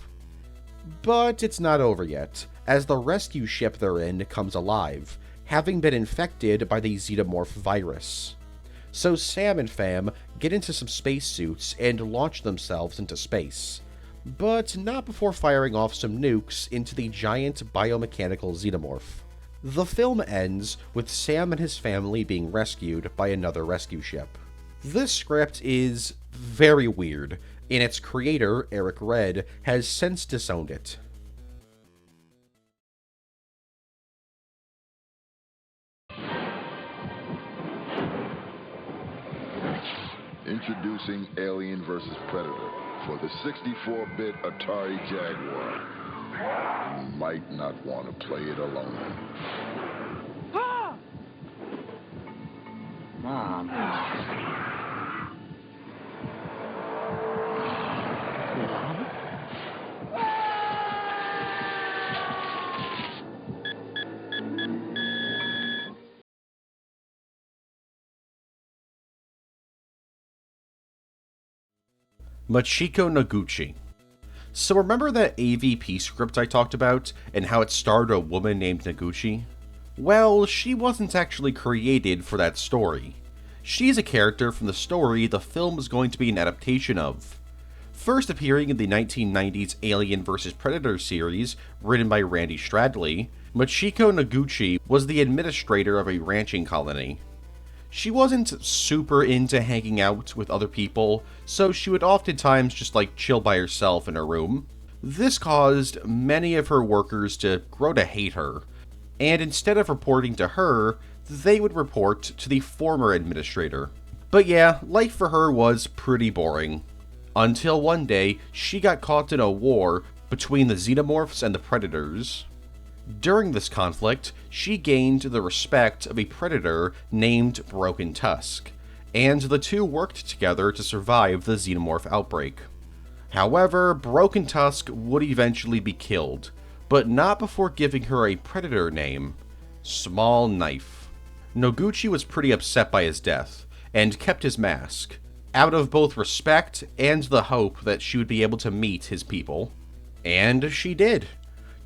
But it's not over yet, as the rescue ship they're in comes alive, having been infected by the xenomorph virus. So Sam and fam get into some spacesuits and launch themselves into space, but not before firing off some nukes into the giant biomechanical xenomorph. The film ends with Sam and his family being rescued by another rescue ship. This script is very weird, and its creator, Eric Red, has since disowned it. Introducing Alien vs. Predator for the 64-bit Atari Jaguar. You might not want to play it alone. Mom. Machiko Noguchi. So remember that AVP script I talked about, and how it starred a woman named Noguchi? Well, she wasn't actually created for that story. She's a character from the story the film is going to be an adaptation of. First appearing in the 1990s Alien vs. Predator series, written by Randy Stradley, Machiko Noguchi was the administrator of a ranching colony. She wasn't super into hanging out with other people, so she would oftentimes just chill by herself in her room. This caused many of her workers to grow to hate her, and instead of reporting to her, they would report to the former administrator. But yeah, life for her was pretty boring. Until one day, she got caught in a war between the xenomorphs and the predators. During this conflict, she gained the respect of a predator named Broken Tusk, and the two worked together to survive the xenomorph outbreak. However, Broken Tusk would eventually be killed, but not before giving her a predator name, Small Knife. Noguchi was pretty upset by his death, and kept his mask, out of both respect and the hope that she would be able to meet his people. And she did.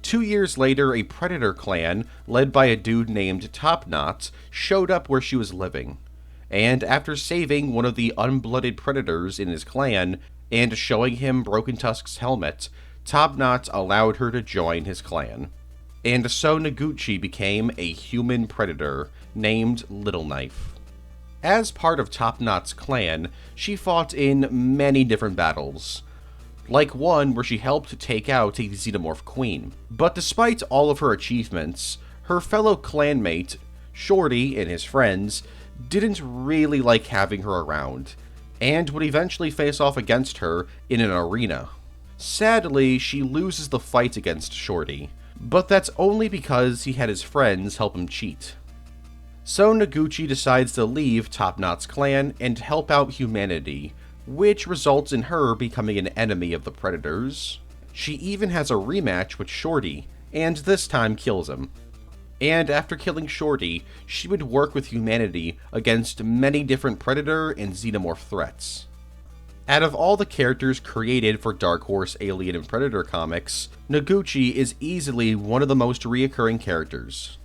2 years later, a predator clan, led by a dude named Topknot, showed up where she was living. And after saving one of the unblooded predators in his clan, and showing him Broken Tusk's helmet, Topknot allowed her to join his clan. And so Noguchi became a human predator, named Little Knife. As part of Topknot's clan, she fought in many different battles, like one where she helped take out a xenomorph queen. But despite all of her achievements, her fellow clanmate, Shorty, and his friends didn't really like having her around, and would eventually face off against her in an arena. Sadly, she loses the fight against Shorty, but that's only because he had his friends help him cheat. So Noguchi decides to leave Topknot's clan and help out humanity, which results in her becoming an enemy of the Predators. She even has a rematch with Shorty, and this time kills him. And after killing Shorty, she would work with humanity against many different Predator and Xenomorph threats. Out of all the characters created for Dark Horse, Alien, and Predator comics, Noguchi is easily one of the most reoccurring characters.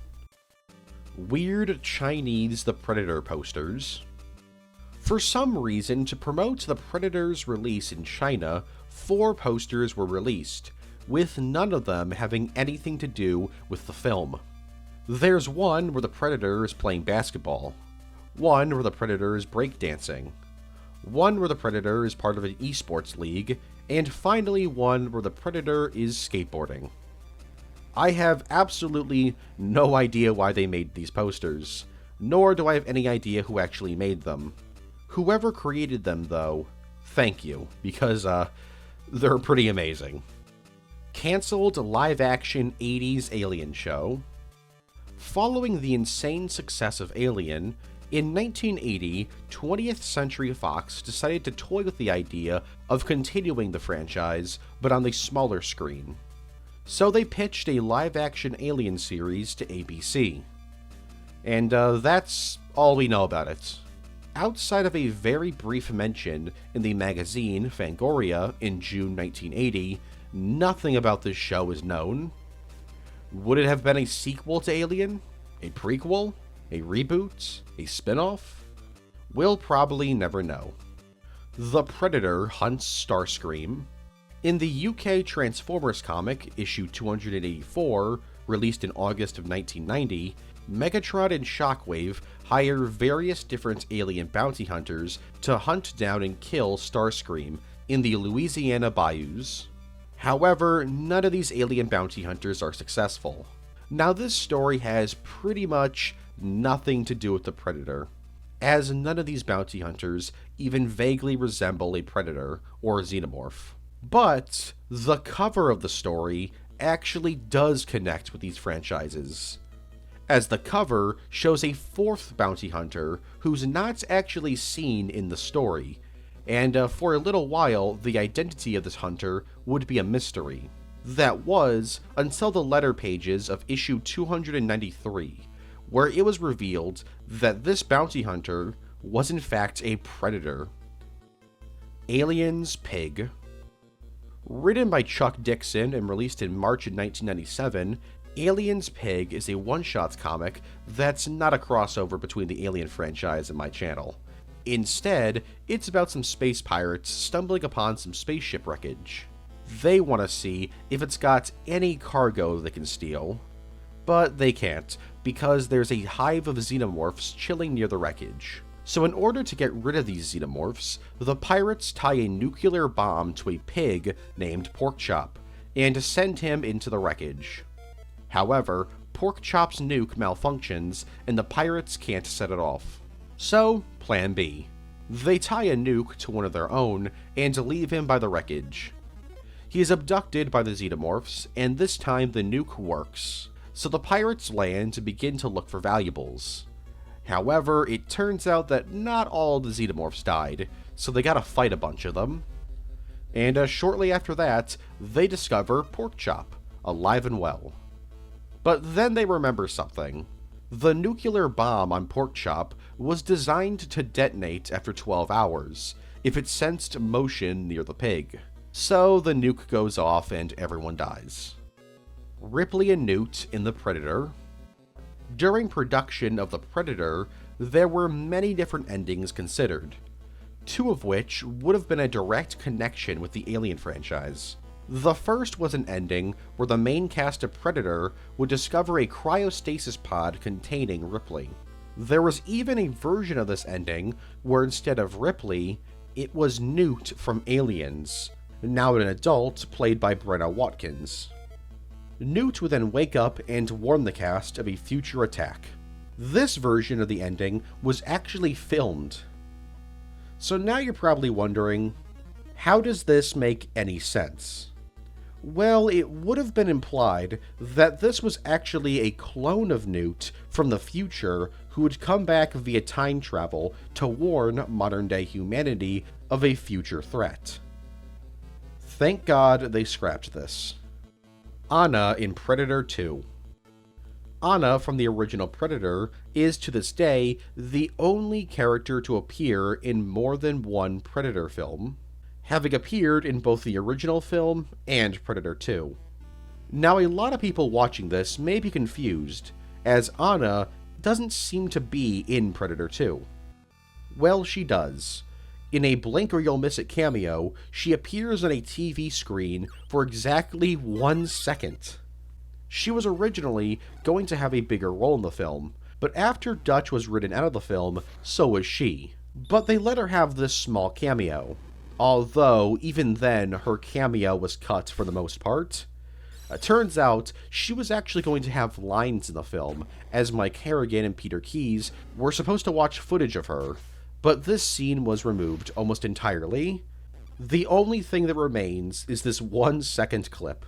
Weird Chinese The Predator posters. For some reason, to promote the Predator's release in China, 4 posters were released, with none of them having anything to do with the film. There's one where the Predator is playing basketball, one where the Predator is breakdancing, one where the Predator is part of an esports league, and finally one where the Predator is skateboarding. I have absolutely no idea why they made these posters, nor do I have any idea who actually made them. Whoever created them, though, thank you, because, they're pretty amazing. Cancelled live-action 80s Alien show. Following the insane success of Alien, In 1980, 20th Century Fox decided to toy with the idea of continuing the franchise, but on the smaller screen. So they pitched a live-action Alien series to ABC. And that's all we know about it. Outside of a very brief mention in the magazine Fangoria in June 1980, nothing about this show is known. Would it have been a sequel to Alien? A prequel? A reboot? A spin-off? We'll probably never know. The Predator hunts Starscream. In the UK Transformers comic, issue 284, released in August of 1990, Megatron and Shockwave hire various different alien bounty hunters to hunt down and kill Starscream in the Louisiana bayous. However, none of these alien bounty hunters are successful. Now, this story has pretty much nothing to do with the Predator, as none of these bounty hunters even vaguely resemble a Predator or a Xenomorph. But the cover of the story actually does connect with these franchises, as the cover shows a fourth bounty hunter who's not actually seen in the story, and for a little while the identity of this hunter would be a mystery. That was until the letter pages of issue 293, where it was revealed that this bounty hunter was in fact a predator. Aliens Pig. Written by Chuck Dixon and released in March of 1997, Aliens Pig is a one-shot comic that's not a crossover between the Alien franchise and my channel. Instead, it's about some space pirates stumbling upon some spaceship wreckage. They want to see if it's got any cargo they can steal, but they can't, because there's a hive of xenomorphs chilling near the wreckage. So in order to get rid of these xenomorphs, the pirates tie a nuclear bomb to a pig named Porkchop, and send him into the wreckage. However, Porkchop's nuke malfunctions, and the pirates can't set it off. So, plan B. They tie a nuke to one of their own, and leave him by the wreckage. He is abducted by the xenomorphs, and this time the nuke works. So the pirates land and begin to look for valuables. However, it turns out that not all the xenomorphs died, so they gotta fight a bunch of them. And shortly after that, they discover Porkchop, alive and well. But then they remember something. The nuclear bomb on Porkchop was designed to detonate after 12 hours, if it sensed motion near the pig. So the nuke goes off and everyone dies. Ripley and Newt in The Predator. During production of The Predator, there were many different endings considered, two of which would have been a direct connection with the Alien franchise. The first was an ending where the main cast of Predator would discover a cryostasis pod containing Ripley. There was even a version of this ending where instead of Ripley, it was Newt from Aliens, now an adult played by Brenna Watkins. Newt would then wake up and warn the cast of a future attack. This version of the ending was actually filmed. So now you're probably wondering, how does this make any sense? Well, it would have been implied that this was actually a clone of Newt from the future who would come back via time travel to warn modern-day humanity of a future threat. Thank God they scrapped this. Anna in Predator 2. Anna from the original Predator is to this day the only character to appear in more than one Predator film, having appeared in both the original film and Predator 2. Now, a lot of people watching this may be confused, as Anna doesn't seem to be in Predator 2. Well, she does. In a Blink or You'll Miss It cameo, she appears on a TV screen for exactly 1 second. She was originally going to have a bigger role in the film, but after Dutch was written out of the film, so was she. But they let her have this small cameo. Although, even then, her cameo was cut for the most part. Turns out, she was actually going to have lines in the film, as Mike Harrigan and Peter Keyes were supposed to watch footage of her, but this scene was removed almost entirely. The only thing that remains is this 1 second clip.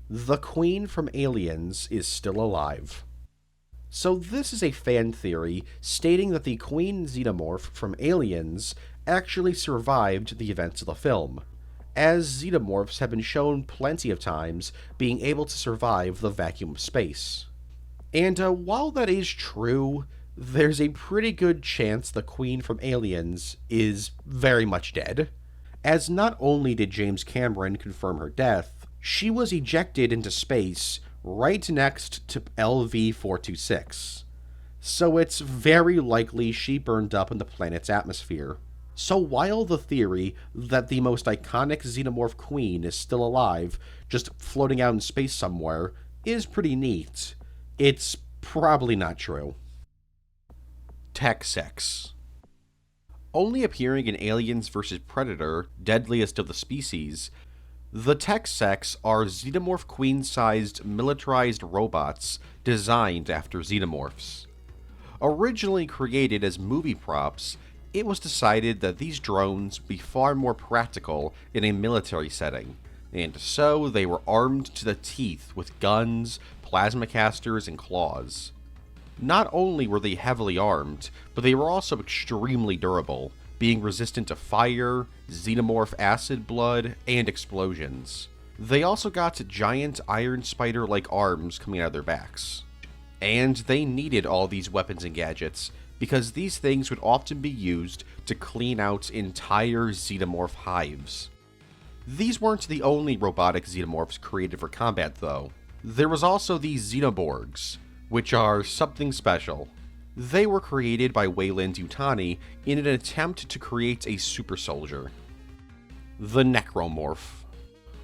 The Queen from Aliens is still alive. So this is a fan theory stating that the Queen Xenomorph from Aliens actually survived the events of the film, as xenomorphs have been shown plenty of times being able to survive the vacuum of space. And while that is true, there's a pretty good chance the Queen from Aliens is very much dead, as not only did James Cameron confirm her death, she was ejected into space right next to LV-426. So it's very likely she burned up in the planet's atmosphere. So while the theory that the most iconic xenomorph queen is still alive, just floating out in space somewhere, is pretty neat, it's probably not true. Tech sex. Only appearing in Aliens vs. Predator, Deadliest of the Species, the tech sex are xenomorph queen-sized militarized robots designed after xenomorphs. Originally created as movie props, it was decided that these drones would be far more practical in a military setting, and so they were armed to the teeth with guns, plasma casters, and claws. Not only were they heavily armed, but they were also extremely durable, being resistant to fire, xenomorph acid blood, and explosions. They also got giant iron spider-like arms coming out of their backs. And they needed all these weapons and gadgets, because these things would often be used to clean out entire xenomorph hives. These weren't the only robotic xenomorphs created for combat, though. There was also the Xenoborgs, which are something special. They were created by Weyland-Yutani in an attempt to create a super soldier. The Necromorph.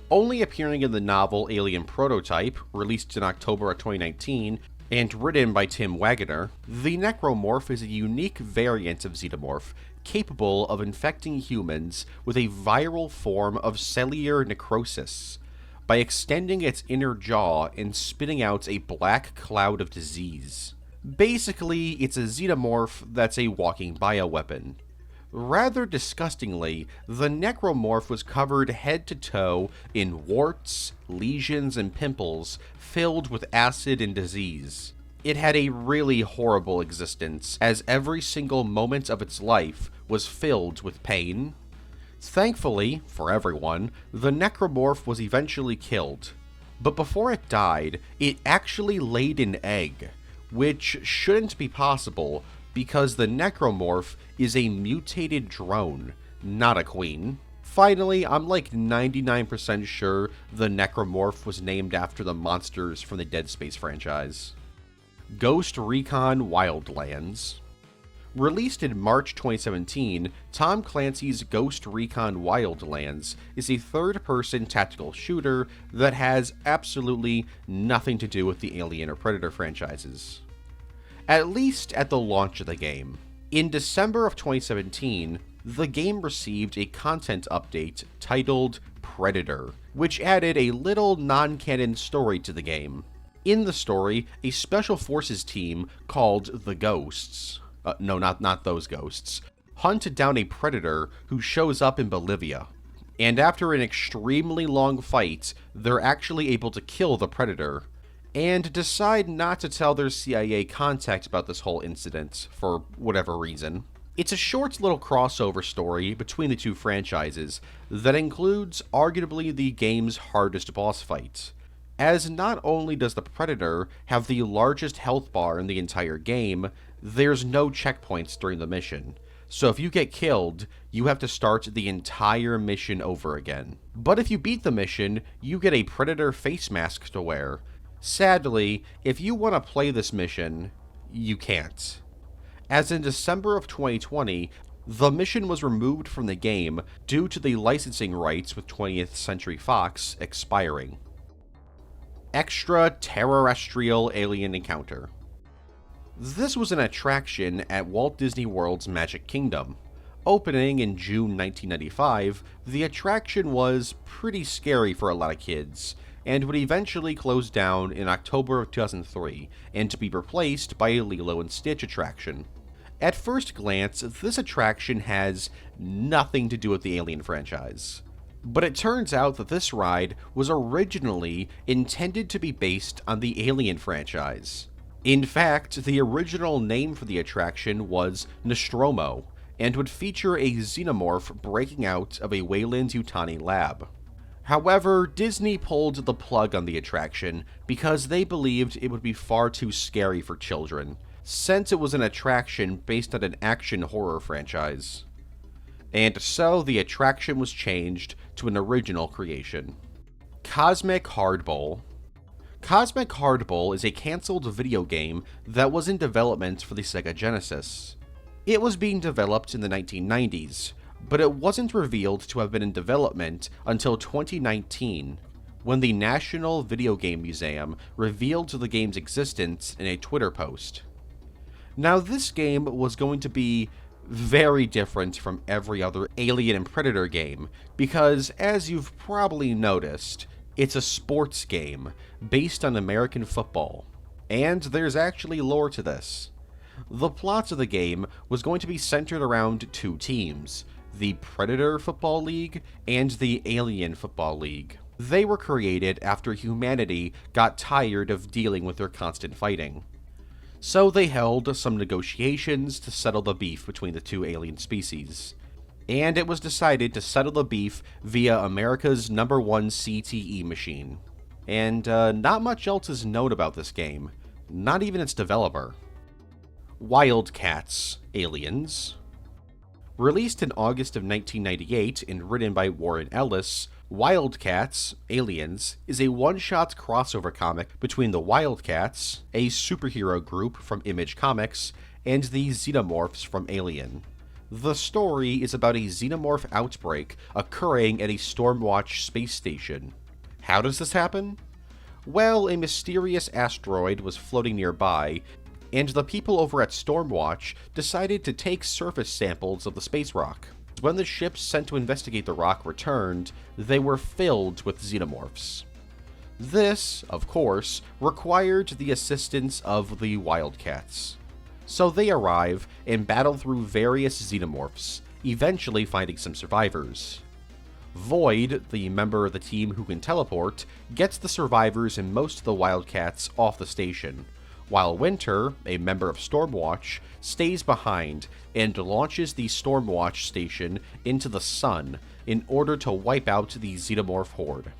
Only appearing in the novel Alien Prototype, released in October of 2019, and written by Tim Waggoner, the Necromorph is a unique variant of Xenomorph capable of infecting humans with a viral form of cellular necrosis by extending its inner jaw and spitting out a black cloud of disease. Basically, it's a xenomorph that's a walking bioweapon. Rather disgustingly, the Necromorph was covered head to toe in warts, lesions, and pimples filled with acid and disease. It had a really horrible existence, as every single moment of its life was filled with pain. Thankfully, for everyone, the Necromorph was eventually killed. But before it died, it actually laid an egg, which shouldn't be possible because the Necromorph is a mutated drone, not a queen. Finally, I'm like 99% sure the Necromorph was named after the monsters from the Dead Space franchise. Ghost Recon Wildlands. Released in March 2017, Tom Clancy's Ghost Recon Wildlands is a third-person tactical shooter that has absolutely nothing to do with the Alien or Predator franchises. At least at the launch of the game. In December of 2017, the game received a content update titled Predator, which added a little non-canon story to the game. In the story, a special forces team called the Ghosts, not those ghosts, hunt down a predator who shows up in Bolivia. And after an extremely long fight, they're actually able to kill the predator, and decide not to tell their CIA contact about this whole incident, for whatever reason. It's a short little crossover story between the two franchises that includes arguably the game's hardest boss fight, as not only does the Predator have the largest health bar in the entire game, there's no checkpoints during the mission. So if you get killed, you have to start the entire mission over again. But if you beat the mission, you get a Predator face mask to wear. Sadly, if you want to play this mission, you can't. As in December of 2020, the mission was removed from the game due to the licensing rights with 20th Century Fox expiring. Extraterrestrial Alien Encounter. This was an attraction at Walt Disney World's Magic Kingdom. Opening in June 1995, the attraction was pretty scary for a lot of kids, and would eventually close down in October of 2003, and to be replaced by a Lilo and Stitch attraction. At first glance, this attraction has nothing to do with the Alien franchise. But it turns out that this ride was originally intended to be based on the Alien franchise. In fact, the original name for the attraction was Nostromo, and would feature a xenomorph breaking out of a Weyland-Yutani lab. However, Disney pulled the plug on the attraction because they believed it would be far too scary for children, since it was an attraction based on an action horror franchise. And so the attraction was changed to an original creation. Cosmic Hardball. Cosmic Hardball is a cancelled video game that was in development for the Sega Genesis. It was being developed in the 1990s, but it wasn't revealed to have been in development until 2019, when the National Video Game Museum revealed the game's existence in a Twitter post. Now, this game was going to be very different from every other Alien and Predator game, because, as you've probably noticed, it's a sports game based on American football, and there's actually lore to this. The plot of the game was going to be centered around two teams, the Predator Football League and the Alien Football League. They were created after humanity got tired of dealing with their constant fighting. So they held some negotiations to settle the beef between the two alien species. And it was decided to settle the beef via America's #1 CTE machine. And not much else is known about this game, not even its developer. Wildcats: Aliens. Released in August of 1998 and written by Warren Ellis, Wildcats: Aliens is a one-shot crossover comic between the Wildcats, a superhero group from Image Comics, and the Xenomorphs from Alien. The story is about a xenomorph outbreak occurring at a Stormwatch space station. How does this happen? Well, a mysterious asteroid was floating nearby, and the people over at Stormwatch decided to take surface samples of the space rock. When the ships sent to investigate the rock returned, they were filled with xenomorphs. This, of course, required the assistance of the Wildcats. So they arrive and battle through various xenomorphs, eventually finding some survivors. Void, the member of the team who can teleport, gets the survivors and most of the Wildcats off the station, while Winter, a member of Stormwatch, stays behind and launches the Stormwatch station into the sun in order to wipe out the xenomorph horde.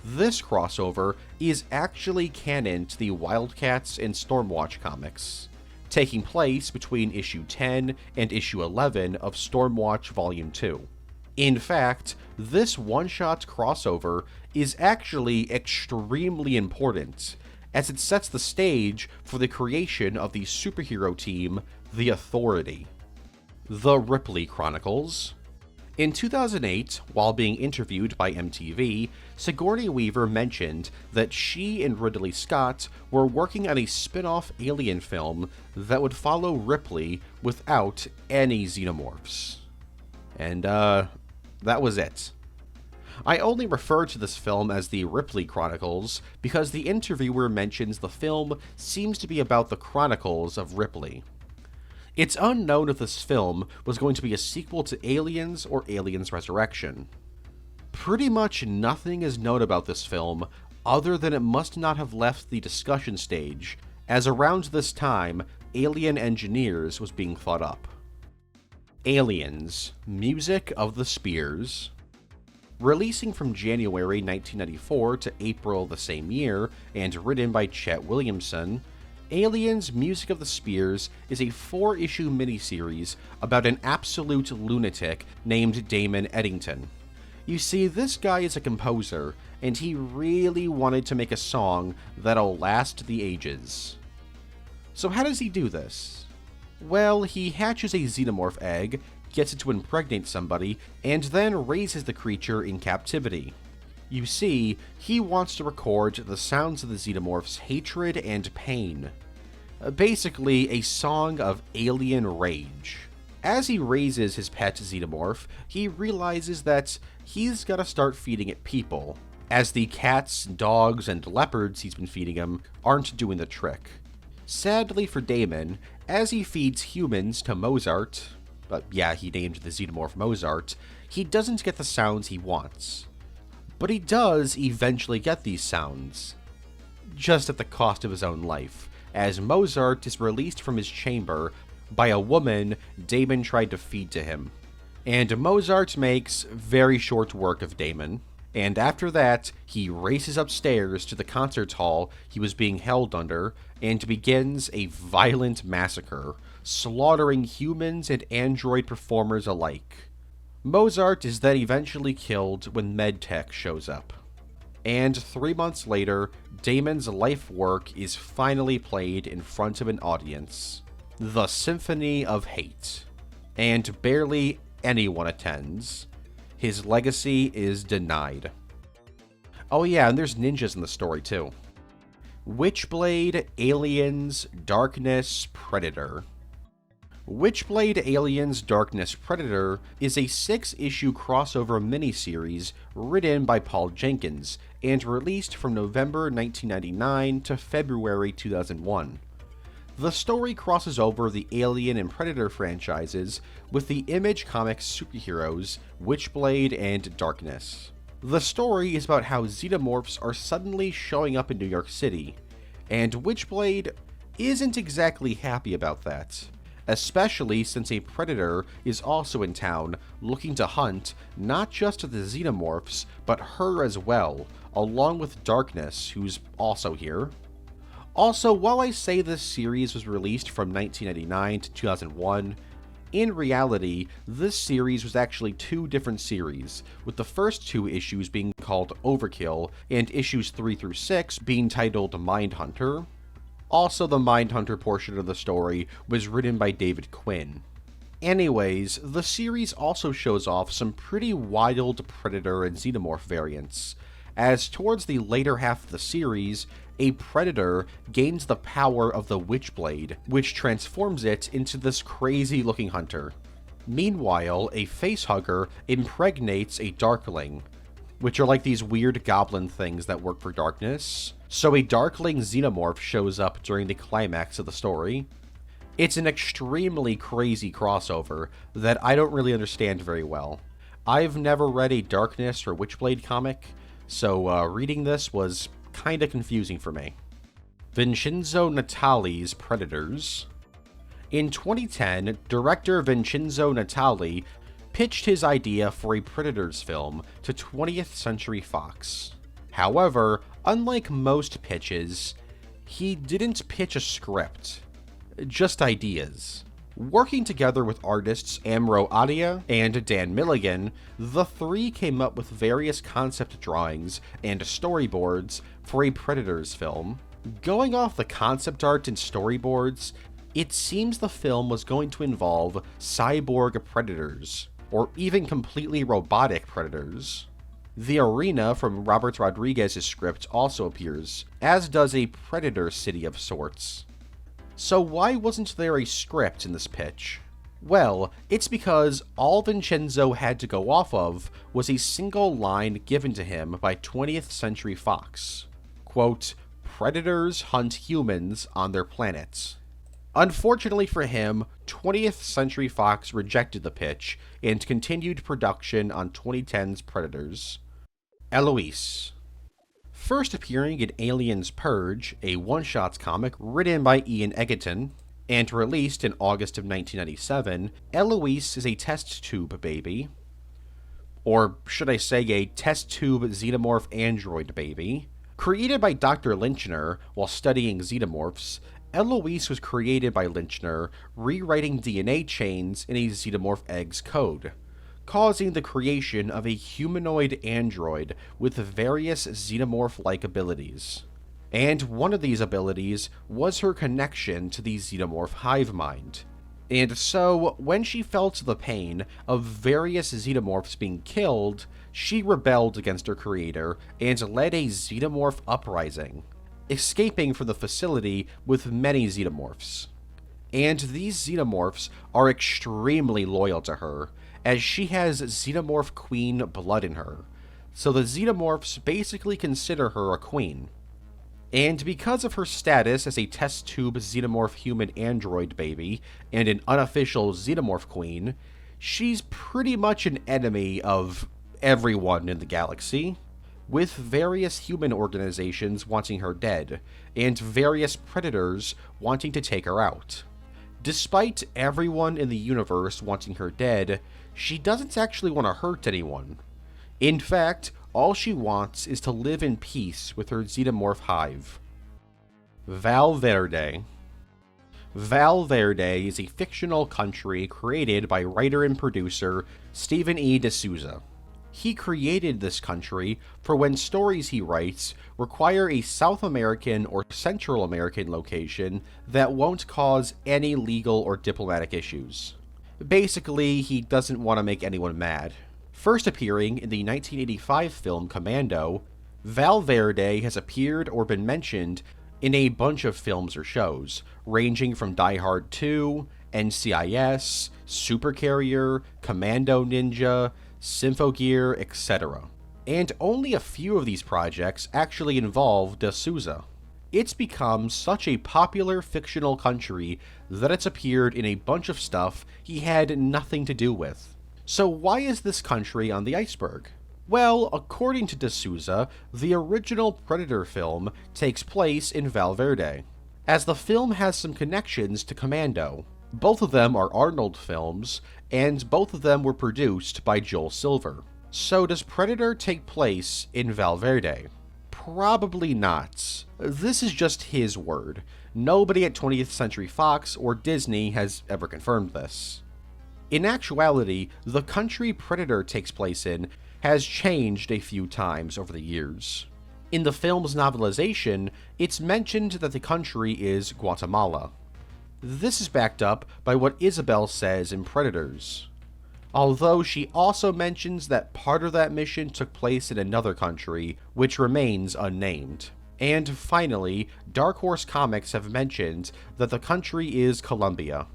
This crossover is actually canon to the Wildcats and Stormwatch comics, taking place between issue 10 and issue 11 of Stormwatch Volume 2. In fact, this one-shot crossover is actually extremely important, as it sets the stage for the creation of the superhero team, The Authority. The Ripley Chronicles. In 2008, while being interviewed by MTV, Sigourney Weaver mentioned that she and Ridley Scott were working on a spin-off Alien film that would follow Ripley without any xenomorphs. And, that was it. I only refer to this film as the Ripley Chronicles because the interviewer mentions the film seems to be about the chronicles of Ripley. It's unknown if this film was going to be a sequel to Aliens or Aliens Resurrection. Pretty much nothing is known about this film other than it must not have left the discussion stage, as around this time, Alien Engineers was being thought up. Aliens: Music of the Spears. Releasing from January 1994 to April the same year, and written by Chet Williamson, Aliens: Music of the Spears is a 4-issue miniseries about an absolute lunatic named Damon Eddington. You see, this guy is a composer, and he really wanted to make a song that'll last the ages. So how does he do this? Well, he hatches a xenomorph egg, gets it to impregnate somebody, and then raises the creature in captivity. You see, he wants to record the sounds of the xenomorph's hatred and pain. Basically, a song of alien rage. As he raises his pet xenomorph, he realizes that he's gotta start feeding it people, as the cats, dogs, and leopards he's been feeding him aren't doing the trick. Sadly for Damon, as he feeds humans to Mozart, but yeah, he named the xenomorph Mozart, he doesn't get the sounds he wants. But he does eventually get these sounds, just at the cost of his own life, as Mozart is released from his chamber by a woman Damon tried to feed to him. And Mozart makes very short work of Damon. And after that, he races upstairs to the concert hall he was being held under and begins a violent massacre, slaughtering humans and android performers alike. Mozart is then eventually killed when MedTech shows up. And 3 months later, Damon's life work is finally played in front of an audience. The Symphony of Hate. And barely anyone attends. His legacy is denied. Oh yeah, and there's ninjas in the story too. Witchblade, Aliens, Darkness, Predator. Witchblade Aliens Darkness Predator is a 6-issue crossover miniseries written by Paul Jenkins and released from November 1999 to February 2001. The story crosses over the Alien and Predator franchises with the Image Comics superheroes Witchblade and Darkness. The story is about how xenomorphs are suddenly showing up in New York City, and Witchblade isn't exactly happy about that. Especially since a predator is also in town looking to hunt not just the xenomorphs, but her as well, along with Darkness, who's also here. Also, while I say this series was released from 1999 to 2001, in reality, this series was actually 2 different series, with the first 2 issues being called Overkill, and issues 3 through 6 being titled Mindhunter. Also, the Mindhunter portion of the story was written by David Quinn. Anyways, the series also shows off some pretty wild Predator and Xenomorph variants, as towards the later half of the series, a Predator gains the power of the Witchblade, which transforms it into this crazy-looking hunter. Meanwhile, a Facehugger impregnates a Darkling, which are like these weird goblin things that work for Darkness. So a Darkling Xenomorph shows up during the climax of the story. It's an extremely crazy crossover that I don't really understand very well. I've never read a Darkness or Witchblade comic, so reading this was kinda confusing for me. Vincenzo Natali's Predators. In 2010, director Vincenzo Natali pitched his idea for a Predators film to 20th Century Fox. However, unlike most pitches, he didn't pitch a script, just ideas. Working together with artists Amro Adia and Dan Milligan, the 3 came up with various concept drawings and storyboards for a Predators film. Going off the concept art and storyboards, it seems the film was going to involve cyborg predators, or even completely robotic predators. The arena from Robert Rodriguez's script also appears, as does a predator city of sorts. So why wasn't there a script in this pitch? Well, it's because all Vincenzo had to go off of was a single line given to him by 20th Century Fox. Quote, "Predators hunt humans on their planets." Unfortunately for him, 20th Century Fox rejected the pitch and continued production on 2010's Predators. Eloise. First appearing in Aliens Purge, a one-shots comic written by Ian Egerton, and released in August of 1997, Eloise is a test tube baby. Or should I say a test tube xenomorph android baby. Created by Dr. Lynchner while studying xenomorphs, Eloise was created by Lynchner rewriting DNA chains in a xenomorph egg's code, causing the creation of a humanoid android with various xenomorph-like abilities. And one of these abilities was her connection to the xenomorph hive mind. And so, when she felt the pain of various xenomorphs being killed, she rebelled against her creator and led a xenomorph uprising, escaping from the facility with many xenomorphs. And these xenomorphs are extremely loyal to her, as she has xenomorph queen blood in her, so the xenomorphs basically consider her a queen. And because of her status as a test tube xenomorph human android baby and an unofficial xenomorph queen, she's pretty much an enemy of everyone in the galaxy. with various human organizations wanting her dead, and various predators wanting to take her out. Despite everyone in the universe wanting her dead, she doesn't actually want to hurt anyone. In fact, all she wants is to live in peace with her xenomorph hive. Valverde. Valverde is a fictional country created by writer and producer Stephen E. D'Souza. He created this country for when stories he writes require a South American or Central American location that won't cause any legal or diplomatic issues. Basically, he doesn't want to make anyone mad. First appearing in the 1985 film Commando, Valverde has appeared or been mentioned in a bunch of films or shows, ranging from Die Hard 2, NCIS, Supercarrier, Commando Ninja, Symphogear, etc. And only a few of these projects actually involve D'Souza. It's become such a popular fictional country that it's appeared in a bunch of stuff he had nothing to do with. So why is this country on the iceberg? Well, according to D'Souza, the original Predator film takes place in Valverde, as the film has some connections to Commando. Both of them are Arnold films, and both of them were produced by Joel Silver. So does Predator take place in Valverde? Probably not. This is just his word. Nobody at 20th Century Fox or Disney has ever confirmed this. In actuality, the country Predator takes place in has changed a few times over the years. In the film's novelization, it's mentioned that the country is Guatemala. This is backed up by what Isabel says in Predators, although she also mentions that part of that mission took place in another country, which remains unnamed. And finally, Dark Horse Comics have mentioned that the country is Colombia.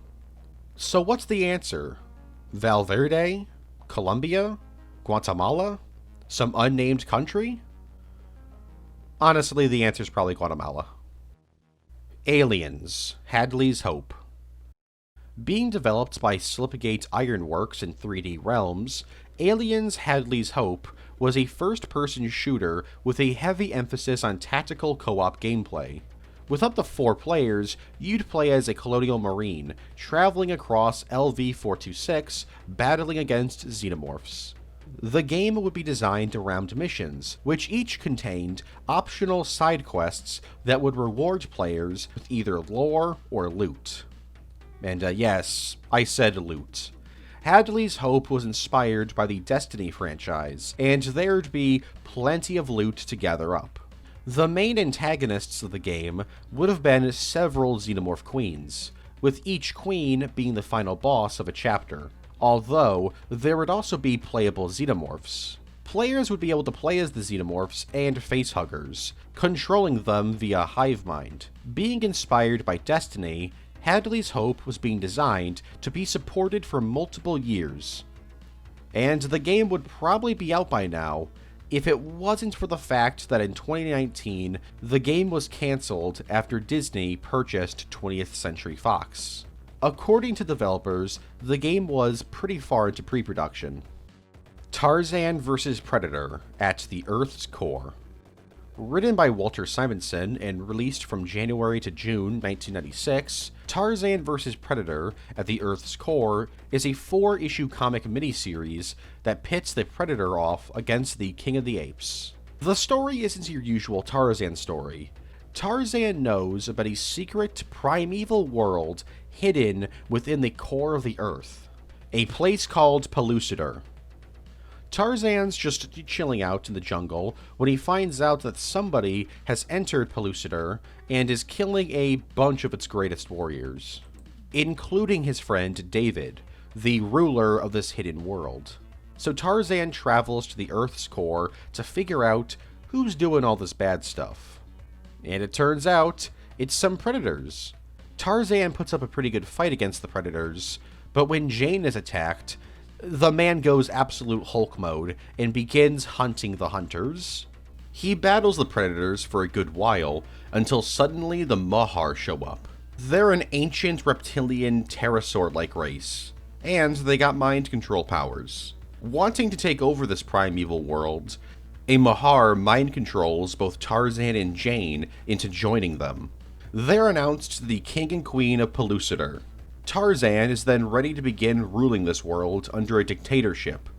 So what's the answer? Valverde? Colombia? Guatemala? Some unnamed country? Honestly, the answer is probably Guatemala. Aliens, Hadley's Hope. Being developed by Slipgate Ironworks in 3D Realms, Aliens Hadley's Hope was a first-person shooter with a heavy emphasis on tactical co-op gameplay. With up to 4 players, you'd play as a Colonial Marine, traveling across LV-426, battling against xenomorphs. The game would be designed around missions, which each contained optional side quests that would reward players with either lore or loot. And yes, I said loot. Hadley's Hope was inspired by the Destiny franchise, and there'd be plenty of loot to gather up. The main antagonists of the game would have been several xenomorph queens, with each queen being the final boss of a chapter. Although, there would also be playable xenomorphs. Players would be able to play as the xenomorphs and facehuggers, controlling them via hive mind. Being inspired by Destiny, Hadley's Hope was being designed to be supported for multiple years. And the game would probably be out by now, if it wasn't for the fact that in 2019, the game was cancelled after Disney purchased 20th Century Fox. According to developers, the game was pretty far into pre-production. Tarzan vs. Predator at the Earth's Core. Written by Walter Simonson and released from January to June 1996, Tarzan vs. Predator at the Earth's Core is a 4-issue comic miniseries that pits the Predator off against the King of the Apes. The story isn't your usual Tarzan story. Tarzan knows about a secret primeval world hidden within the core of the Earth, a place called Pellucidar. Tarzan's just chilling out in the jungle when he finds out that somebody has entered Pellucidar and is killing a bunch of its greatest warriors, including his friend David, the ruler of this hidden world. So Tarzan travels to the Earth's core to figure out who's doing all this bad stuff. And it turns out, it's some predators. Tarzan puts up a pretty good fight against the predators, but when Jane is attacked, the man goes absolute Hulk mode and begins hunting the hunters. He battles the predators for a good while, until suddenly the Mahar show up. They're an ancient reptilian pterosaur-like race, and they got mind control powers. Wanting to take over this primeval world, A Mahar mind controls both Tarzan and Jane into joining them. They're announced the king and queen of Pellucidar. Tarzan is then ready to begin ruling this world under a dictatorship,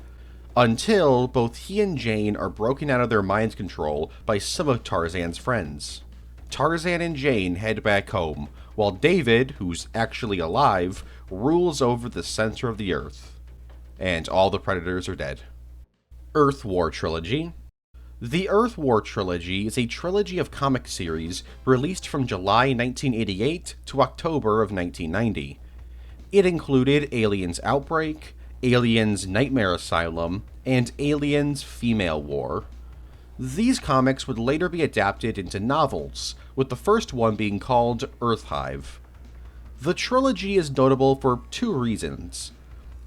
until both he and Jane are broken out of their mind control by some of Tarzan's friends. Tarzan and Jane head back home, while David, who's actually alive, rules over the center of the Earth. And all the predators are dead. Earth War Trilogy. The Earth War Trilogy is a trilogy of comic series released from July 1988 to October of 1990. It included Aliens Outbreak, Aliens Nightmare Asylum, and Aliens Female War. These comics would later be adapted into novels, with the first one being called Earthhive. The trilogy is notable for two reasons.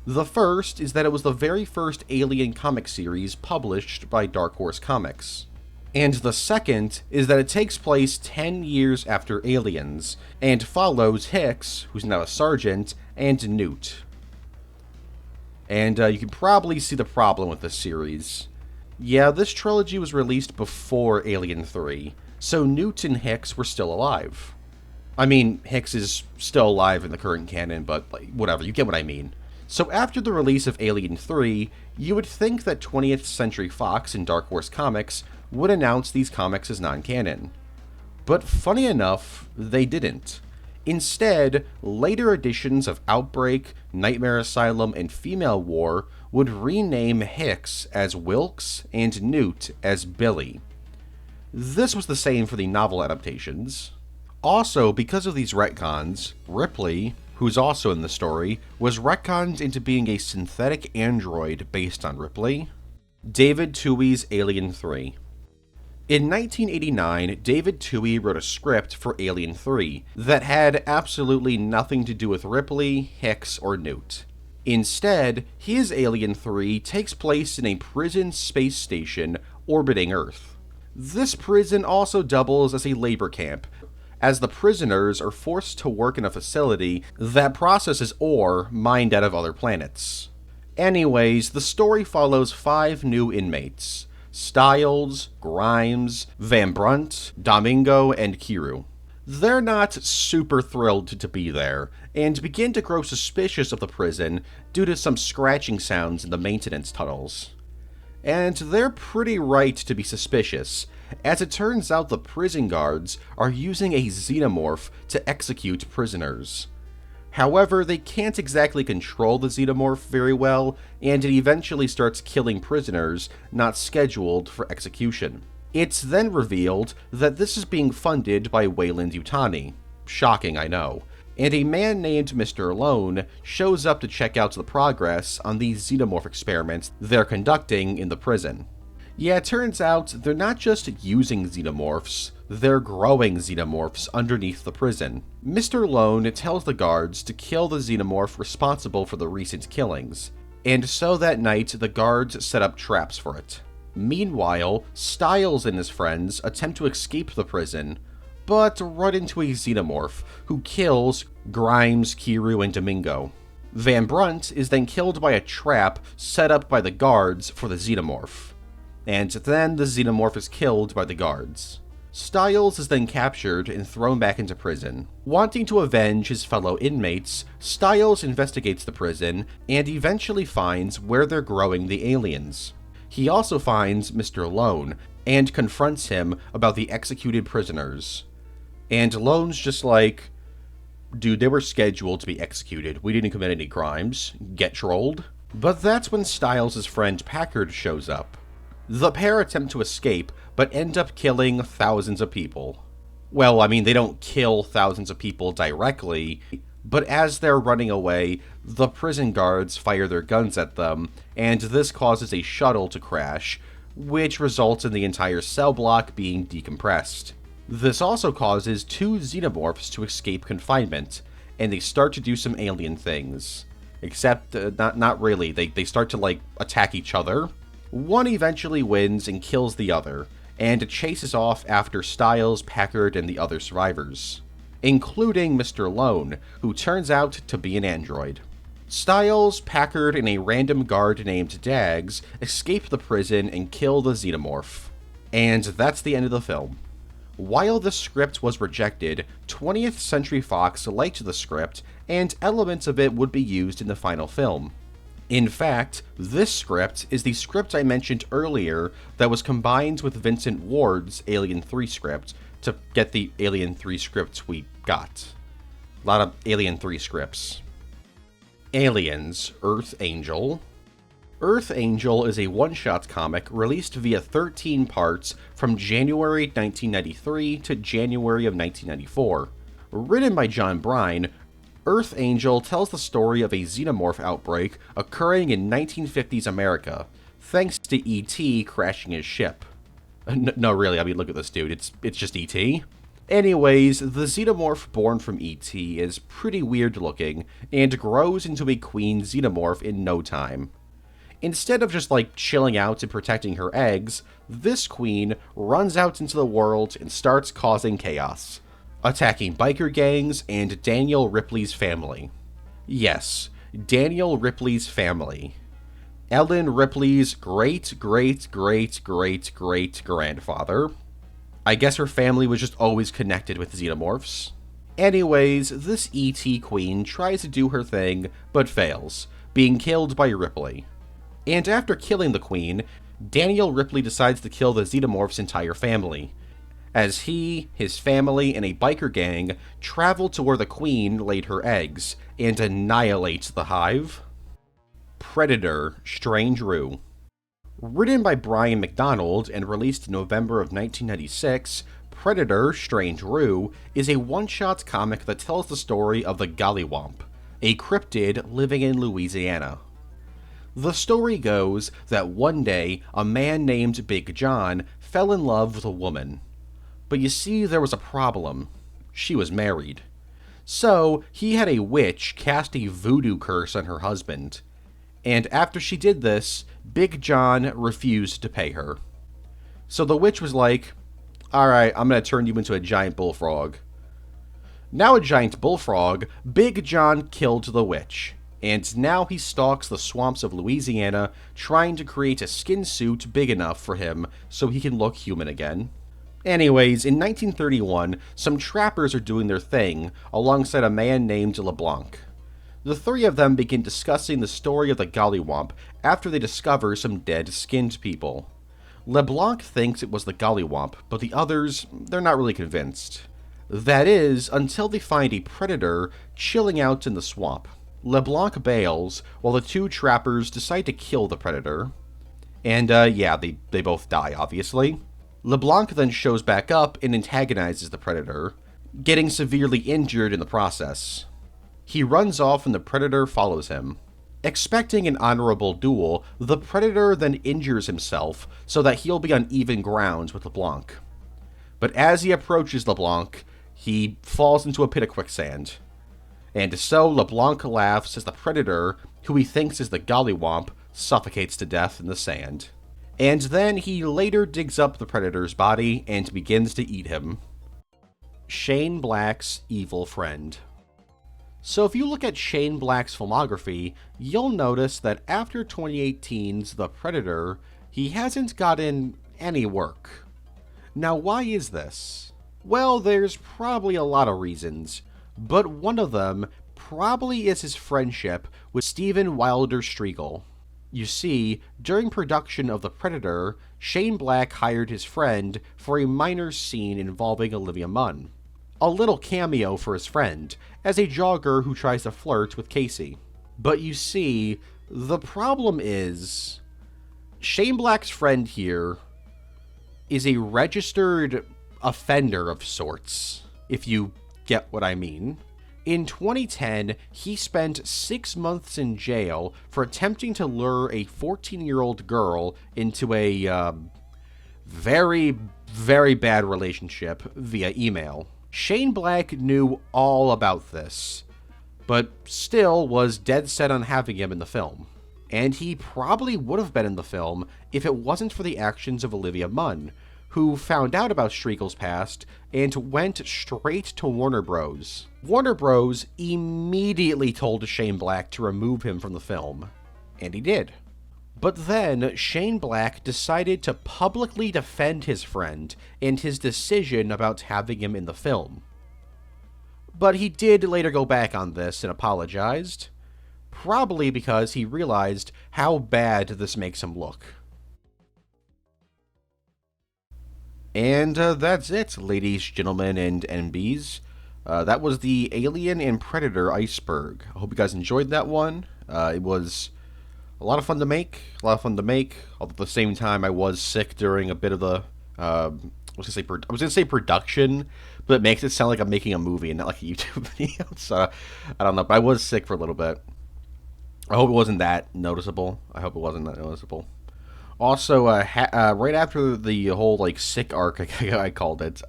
The first is that it was the very first Alien comic series published by Dark Horse Comics. And the second is that it takes place 10 years after Aliens, and follows Hicks, who's now a sergeant, and Newt. And you can probably see the problem with this series. Yeah, this trilogy was released before Alien 3, so Newt and Hicks were still alive. I mean, Hicks is still alive in the current canon, but whatever, you get what I mean. So after the release of Alien 3, you would think that 20th Century Fox and Dark Horse Comics would announce these comics as non-canon. But funny enough, they didn't. Instead, later editions of Outbreak, Nightmare Asylum, and Female War would rename Hicks as Wilkes and Newt as Billy. This was the same for the novel adaptations. Also, because of these retcons, Ripley, who's also in the story, was retconned into being a synthetic android based on Ripley. David Tuohy's Alien 3. In 1989, David Tuohy wrote a script for Alien 3 that had absolutely nothing to do with Ripley, Hicks, or Newt. Instead, his Alien 3 takes place in a prison space station orbiting Earth. This prison also doubles as a labor camp, as the prisoners are forced to work in a facility that processes ore mined out of other planets. Anyways, the story follows 5 new inmates: Styles, Grimes, Van Brunt, Domingo, and Kiru. They're not super thrilled to be there, and begin to grow suspicious of the prison due to some scratching sounds in the maintenance tunnels. And they're pretty right to be suspicious, as it turns out the prison guards are using a xenomorph to execute prisoners. However, they can't exactly control the xenomorph very well, and it eventually starts killing prisoners not scheduled for execution. It's then revealed that this is being funded by Weyland-Yutani. Shocking, I know. And a man named Mr. Lone shows up to check out the progress on the xenomorph experiments they're conducting in the prison. Yeah, it turns out they're not just using xenomorphs, they're growing xenomorphs underneath the prison. Mr. Lone tells the guards to kill the xenomorph responsible for the recent killings, and so that night the guards set up traps for it. Meanwhile, Styles and his friends attempt to escape the prison, but run into a xenomorph who kills Grimes, Kiru, and Domingo. Van Brunt is then killed by a trap set up by the guards for the xenomorph. And then the xenomorph is killed by the guards. Styles is then captured and thrown back into prison. Wanting to avenge his fellow inmates, Styles investigates the prison and eventually finds where they're growing the aliens. He also finds Mr. Lone and confronts him about the executed prisoners. And Lone's just like, dude, they were scheduled to be executed. We didn't commit any crimes. Get trolled. But that's when Styles' friend Packard shows up. The pair attempt to escape, but end up killing thousands of people. Well, I mean, they don't kill thousands of people directly, but as they're running away, the prison guards fire their guns at them, and this causes a shuttle to crash, which results in the entire cell block being decompressed. This also causes 2 xenomorphs to escape confinement, and they start to do some alien things. Except, not really. They start to, attack each other. One eventually wins and kills the other, and chases off after Styles, Packard, and the other survivors, including Mr. Lone, who turns out to be an android. Styles, Packard, and a random guard named Dags escape the prison and kill the xenomorph. And that's the end of the film. While the script was rejected, 20th Century Fox liked the script, and elements of it would be used in the final film. In fact, this script is the script I mentioned earlier that was combined with Vincent Ward's Alien 3 script to get the Alien 3 script we got. A lot of Alien 3 scripts. Aliens, Earth Angel. Earth Angel is a one-shot comic released via 13 parts from January 1993 to January of 1994. Written by John Brine, Earth Angel tells the story of a xenomorph outbreak occurring in 1950s America, thanks to E.T. crashing his ship. No, really, I mean, look at this dude, it's just E.T. Anyways, the xenomorph born from E.T. is pretty weird looking, and grows into a queen xenomorph in no time. Instead of just chilling out and protecting her eggs, this queen runs out into the world and starts causing chaos, attacking biker gangs and Daniel Ripley's family. Yes, Daniel Ripley's family. Ellen Ripley's great-great-great-great-great-grandfather. I guess her family was just always connected with xenomorphs. Anyways, this E.T. queen tries to do her thing, but fails, being killed by Ripley. And after killing the queen, Daniel Ripley decides to kill the xenomorph's entire family, as he, his family, and a biker gang travel to where the queen laid her eggs, and annihilate the hive. Predator, Strange Rue. Written by Brian McDonald and released in November of 1996, Predator, Strange Rue is a one-shot comic that tells the story of the Gollywomp, a cryptid living in Louisiana. The story goes that one day, a man named Big John fell in love with a woman. But you see, there was a problem. She was married. So, he had a witch cast a voodoo curse on her husband. And after she did this, Big John refused to pay her. So the witch was like, alright, I'm gonna turn you into a giant bullfrog. Now a giant bullfrog, Big John killed the witch. And now he stalks the swamps of Louisiana, trying to create a skin suit big enough for him so he can look human again. Anyways, in 1931, some trappers are doing their thing, alongside a man named LeBlanc. The three of them begin discussing the story of the Gollywomp after they discover some dead skinned people. LeBlanc thinks it was the Gollywomp, but the others, they're not really convinced. That is, until they find a predator chilling out in the swamp. LeBlanc bails, while the two trappers decide to kill the predator. And, yeah, they both die, obviously. LeBlanc then shows back up and antagonizes the predator, getting severely injured in the process. He runs off and the predator follows him. Expecting an honorable duel, the predator then injures himself so that he'll be on even ground with LeBlanc. But as he approaches LeBlanc, he falls into a pit of quicksand. And so LeBlanc laughs as the predator, who he thinks is the Gollywomp, suffocates to death in the sand. And then he later digs up the predator's body and begins to eat him. Shane Black's Evil Friend. So if you look at Shane Black's filmography, you'll notice that after 2018's The Predator, he hasn't gotten any work. Now why is this? Well, there's probably a lot of reasons, but one of them probably is his friendship with Steven Wilder Striegel. You see, during production of The Predator, Shane Black hired his friend for a minor scene involving Olivia Munn. A little cameo for his friend, as a jogger who tries to flirt with Casey. But you see, the problem is, Shane Black's friend here is a registered offender of sorts, if you get what I mean. In 2010, he spent 6 months in jail for attempting to lure a 14-year-old girl into a, very, very bad relationship via email. Shane Black knew all about this, but still was dead set on having him in the film. And he probably would have been in the film if it wasn't for the actions of Olivia Munn, who found out about Streakel's past and went straight to Warner Bros. Warner Bros. Immediately told Shane Black to remove him from the film, and he did. But then Shane Black decided to publicly defend his friend and his decision about having him in the film. But he did later go back on this and apologized, probably because he realized how bad this makes him look. And that's it, ladies, gentlemen, and NBs. That was the Alien and Predator Iceberg. I hope you guys enjoyed that one. It was a lot of fun to make. Although at the same time, I was sick during a bit of the I was gonna say production, but it makes it sound like I'm making a movie and not like a YouTube video. So I don't know, but I was sick for a little bit. I hope it wasn't that noticeable. Also, right after the whole like sick arc, I called it,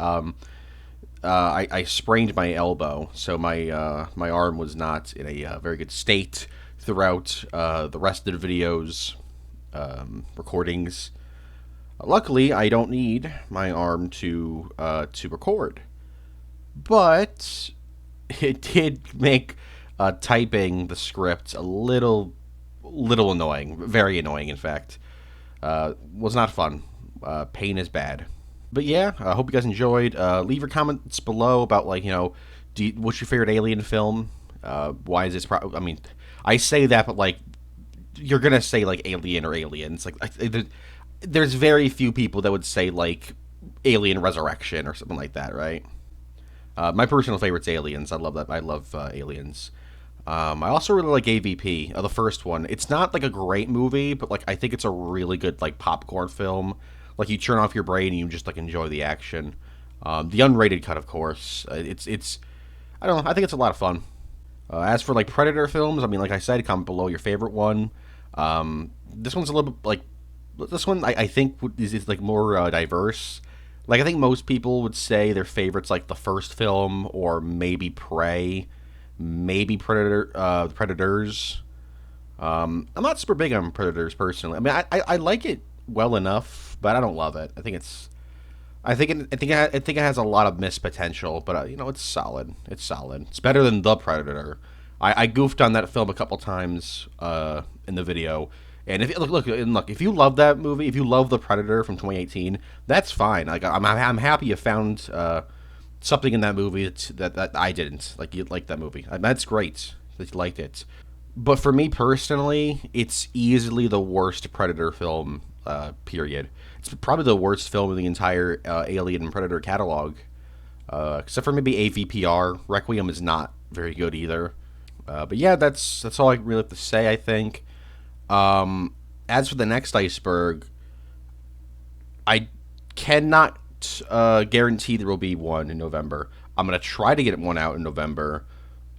I sprained my elbow, so my my arm was not in a very good state throughout the rest of the videos, recordings. Luckily, I don't need my arm to record, but it did make typing the script a little annoying, very annoying, in fact. Was not fun. Pain is bad. But yeah, I hope you guys enjoyed. Leave your comments below about, like, what's your favorite Alien film? Why is this? I mean, I say that, but like, you're gonna say like Alien or Aliens. Like, there's very few people that would say like Alien Resurrection or something like that, right? My personal favorite's Aliens. I love that. I love Aliens. I also really like AVP, the first one. It's not like a great movie, but like I think it's a really good like popcorn film. Like, you turn off your brain and you just like enjoy the action. The unrated cut, of course. It's I don't know. I think it's a lot of fun. As for like Predator films, I mean, like I said, comment below your favorite one. This one's a little bit like this one. I think is like more diverse. Like, I think most people would say their favorite's like the first film, or maybe Prey. Maybe Predators. I'm not super big on Predators personally. I mean, I like it well enough, but I don't love it. I think it has a lot of missed potential, but it's solid. It's solid. It's better than The Predator. I goofed on that film a couple times in the video, and if look, if you love that movie, if you love The Predator from 2018, that's fine. Like, I'm happy you found something in that movie that I didn't. Like, you liked that movie. That's great that you liked it. But for me personally, it's easily the worst Predator film, period. It's probably the worst film in the entire Alien and Predator catalog. Except for maybe AVPR. Requiem is not very good either. But yeah, that's all I really have to say, I think. As for the next Iceberg, I cannot guarantee there will be one in November. I'm gonna try to get one out in November,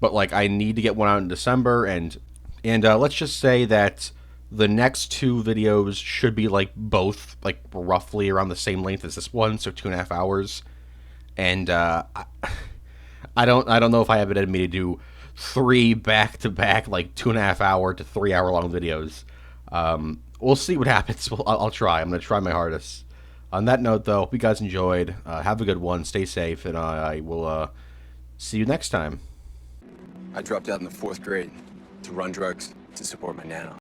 but like, I need to get one out in December, and let's just say that the next two videos should be like both like roughly around the same length as this one, so 2.5 hours. And I don't know if I have it in me to do 3 back-to-back like 2.5 hour to 3 hour long videos. We'll see what happens. I'll try. I'm gonna try my hardest. On that note, though, hope you guys enjoyed. Have a good one. Stay safe, and I will see you next time. I dropped out in the 4th grade to run drugs to support my nana.